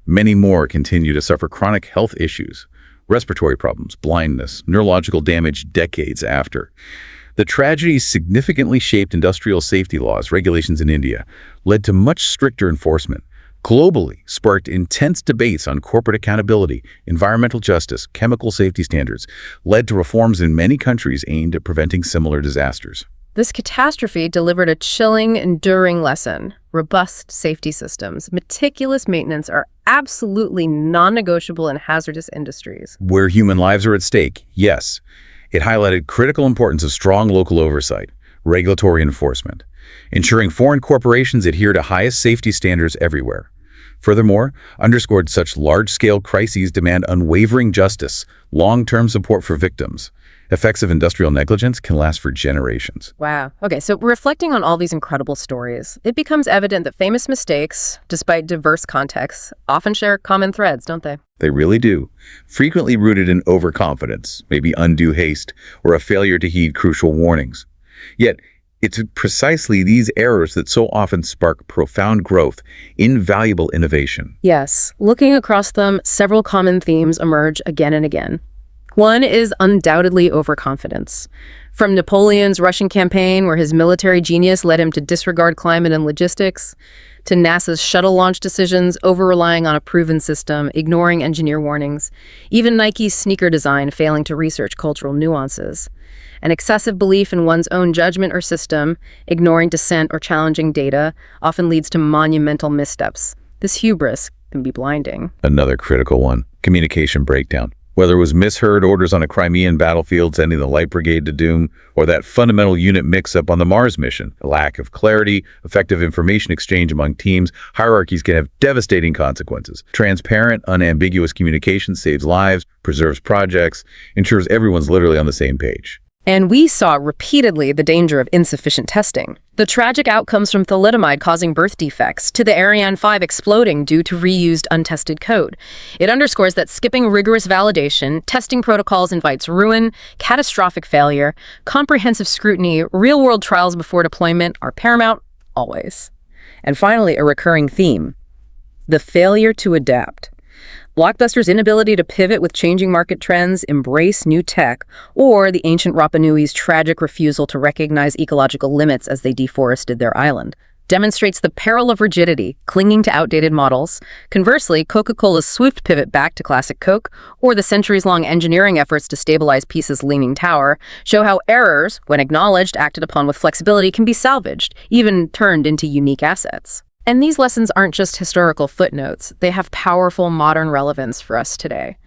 Many more continue to suffer chronic health issues, respiratory problems, blindness, neurological damage decades after. The tragedy significantly shaped industrial safety laws, regulations in India, led to much stricter enforcement, globally sparked intense debates on corporate accountability, environmental justice, chemical safety standards, led to reforms in many countries aimed at preventing similar disasters. This catastrophe delivered a chilling, enduring lesson. Robust safety systems, meticulous maintenance are absolutely non-negotiable in hazardous industries. Where human lives are at stake, yes. It highlighted critical importance of strong local oversight, regulatory enforcement, ensuring foreign corporations adhere to highest safety standards everywhere. Furthermore, underscored such large-scale crises demand unwavering justice, long-term support for victims. Effects of industrial negligence can last for generations. Wow. Okay, so reflecting on all these incredible stories, it becomes evident that famous mistakes, despite diverse contexts, often share common threads, don't they? They really do. Frequently rooted in overconfidence, maybe undue haste, or a failure to heed crucial warnings. Yet, it's precisely these errors that so often spark profound growth, invaluable innovation. Yes. Looking across them, several common themes emerge again and again. One is undoubtedly overconfidence. From Napoleon's Russian campaign, where his military genius led him to disregard climate and logistics, to NASA's shuttle launch decisions, over-relying on a proven system, ignoring engineer warnings, even Nike's sneaker design failing to research cultural nuances. An excessive belief in one's own judgment or system, ignoring dissent or challenging data, often leads to monumental missteps. This hubris can be blinding. Another critical one, communication breakdown. Whether it was misheard orders on a Crimean battlefield sending the Light Brigade to doom, or that fundamental unit mix-up on the Mars mission, a lack of clarity, effective information exchange among teams, hierarchies can have devastating consequences. Transparent, unambiguous communication saves lives, preserves projects, ensures everyone's literally on the same page. And we saw repeatedly the danger of insufficient testing. The tragic outcomes from thalidomide causing birth defects to the Ariane 5 exploding due to reused untested code. It underscores that skipping rigorous validation, testing protocols invites ruin, catastrophic failure, comprehensive scrutiny, real-world trials before deployment are paramount, always. And finally, a recurring theme, the failure to adapt. Blockbuster's inability to pivot with changing market trends, embrace new tech, or the ancient Rapa Nui's tragic refusal to recognize ecological limits as they deforested their island, demonstrates the peril of rigidity, clinging to outdated models. Conversely, Coca-Cola's swift pivot back to classic Coke, or the centuries-long engineering efforts to stabilize Pisa's leaning tower, show how errors, when acknowledged, acted upon with flexibility, can be salvaged, even turned into unique assets. And these lessons aren't just historical footnotes. They have powerful modern relevance for us today.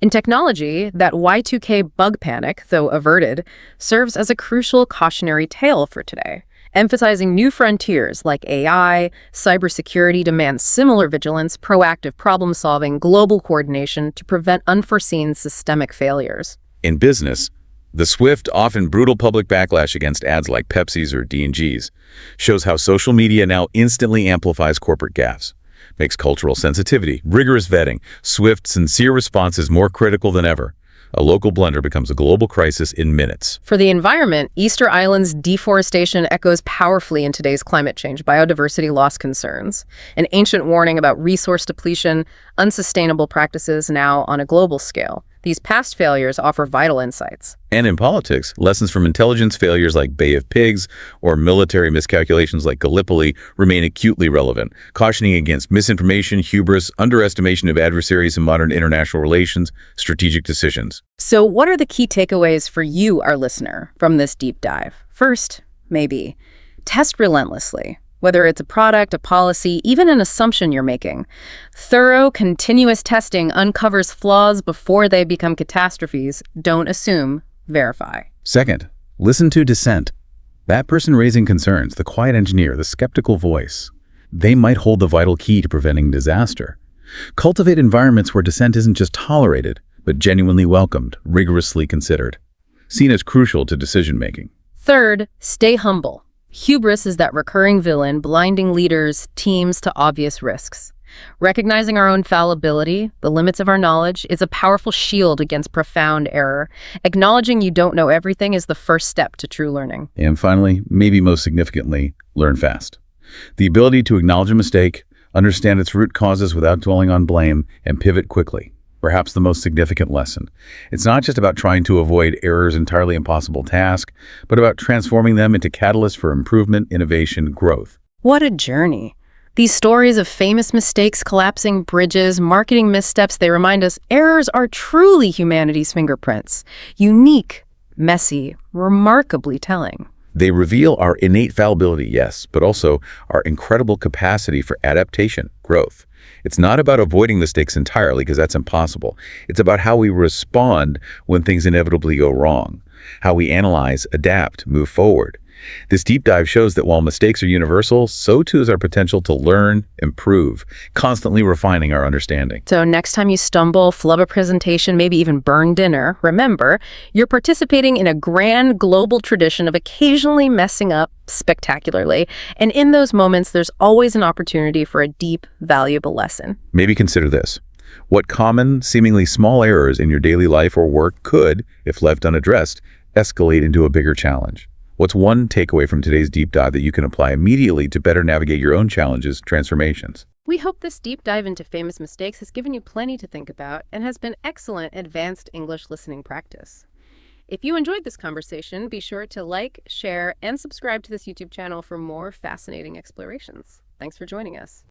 In technology, that Y2K bug panic, though averted, serves as a crucial cautionary tale for today. Emphasizing new frontiers like AI, cybersecurity demands similar vigilance, proactive problem-solving, global coordination to prevent unforeseen systemic failures. In business, the swift, often brutal public backlash against ads like Pepsi's or D&G's shows how social media now instantly amplifies corporate gaffes, makes cultural sensitivity, rigorous vetting, swift, sincere responses more critical than ever. A local blunder becomes a global crisis in minutes. For the environment, Easter Island's deforestation echoes powerfully in today's climate change biodiversity loss concerns. An ancient warning about resource depletion, unsustainable practices now on a global scale. These past failures offer vital insights. And in politics, lessons from intelligence failures like Bay of Pigs or military miscalculations like Gallipoli remain acutely relevant, cautioning against misinformation, hubris, underestimation of adversaries in modern international relations, strategic decisions. So what are the key takeaways for you, our listener, from this deep dive? First, maybe, test relentlessly. Whether it's a product, a policy, even an assumption you're making. Thorough, continuous testing uncovers flaws before they become catastrophes. Don't assume, verify. Second, listen to dissent. That person raising concerns, the quiet engineer, the skeptical voice, they might hold the vital key to preventing disaster. Cultivate environments where dissent isn't just tolerated, but genuinely welcomed, rigorously considered, seen as crucial to decision-making. Third, stay humble. Hubris is that recurring villain, blinding leaders, teams to obvious risks. Recognizing our own fallibility, the limits of our knowledge, is a powerful shield against profound error. Acknowledging you don't know everything is the first step to true learning. And finally, maybe most significantly, learn fast. The ability to acknowledge a mistake, understand its root causes without dwelling on blame, and pivot quickly. Perhaps the most significant lesson. It's not just about trying to avoid errors' entirely impossible task, but about transforming them into catalysts for improvement, innovation, growth. What a journey. These stories of famous mistakes, collapsing bridges, marketing missteps, they remind us errors are truly humanity's fingerprints. Unique, messy, remarkably telling. They reveal our innate fallibility, yes, but also our incredible capacity for adaptation, growth. It's not about avoiding mistakes entirely, because that's impossible. It's about how we respond when things inevitably go wrong, how we analyze, adapt, move forward. This deep dive shows that while mistakes are universal, so too is our potential to learn, improve, constantly refining our understanding. So next time you stumble, flub a presentation, maybe even burn dinner, remember, you're participating in a grand global tradition of occasionally messing up spectacularly. And in those moments, there's always an opportunity for a deep, valuable lesson. Maybe consider this. What common, seemingly small errors in your daily life or work could, if left unaddressed, escalate into a bigger challenge? What's one takeaway from today's deep dive that you can apply immediately to better navigate your own challenges, transformations? We hope this deep dive into famous mistakes has given you plenty to think about and has been excellent advanced English listening practice. If you enjoyed this conversation, be sure to like, share, and subscribe to this YouTube channel for more fascinating explorations. Thanks for joining us.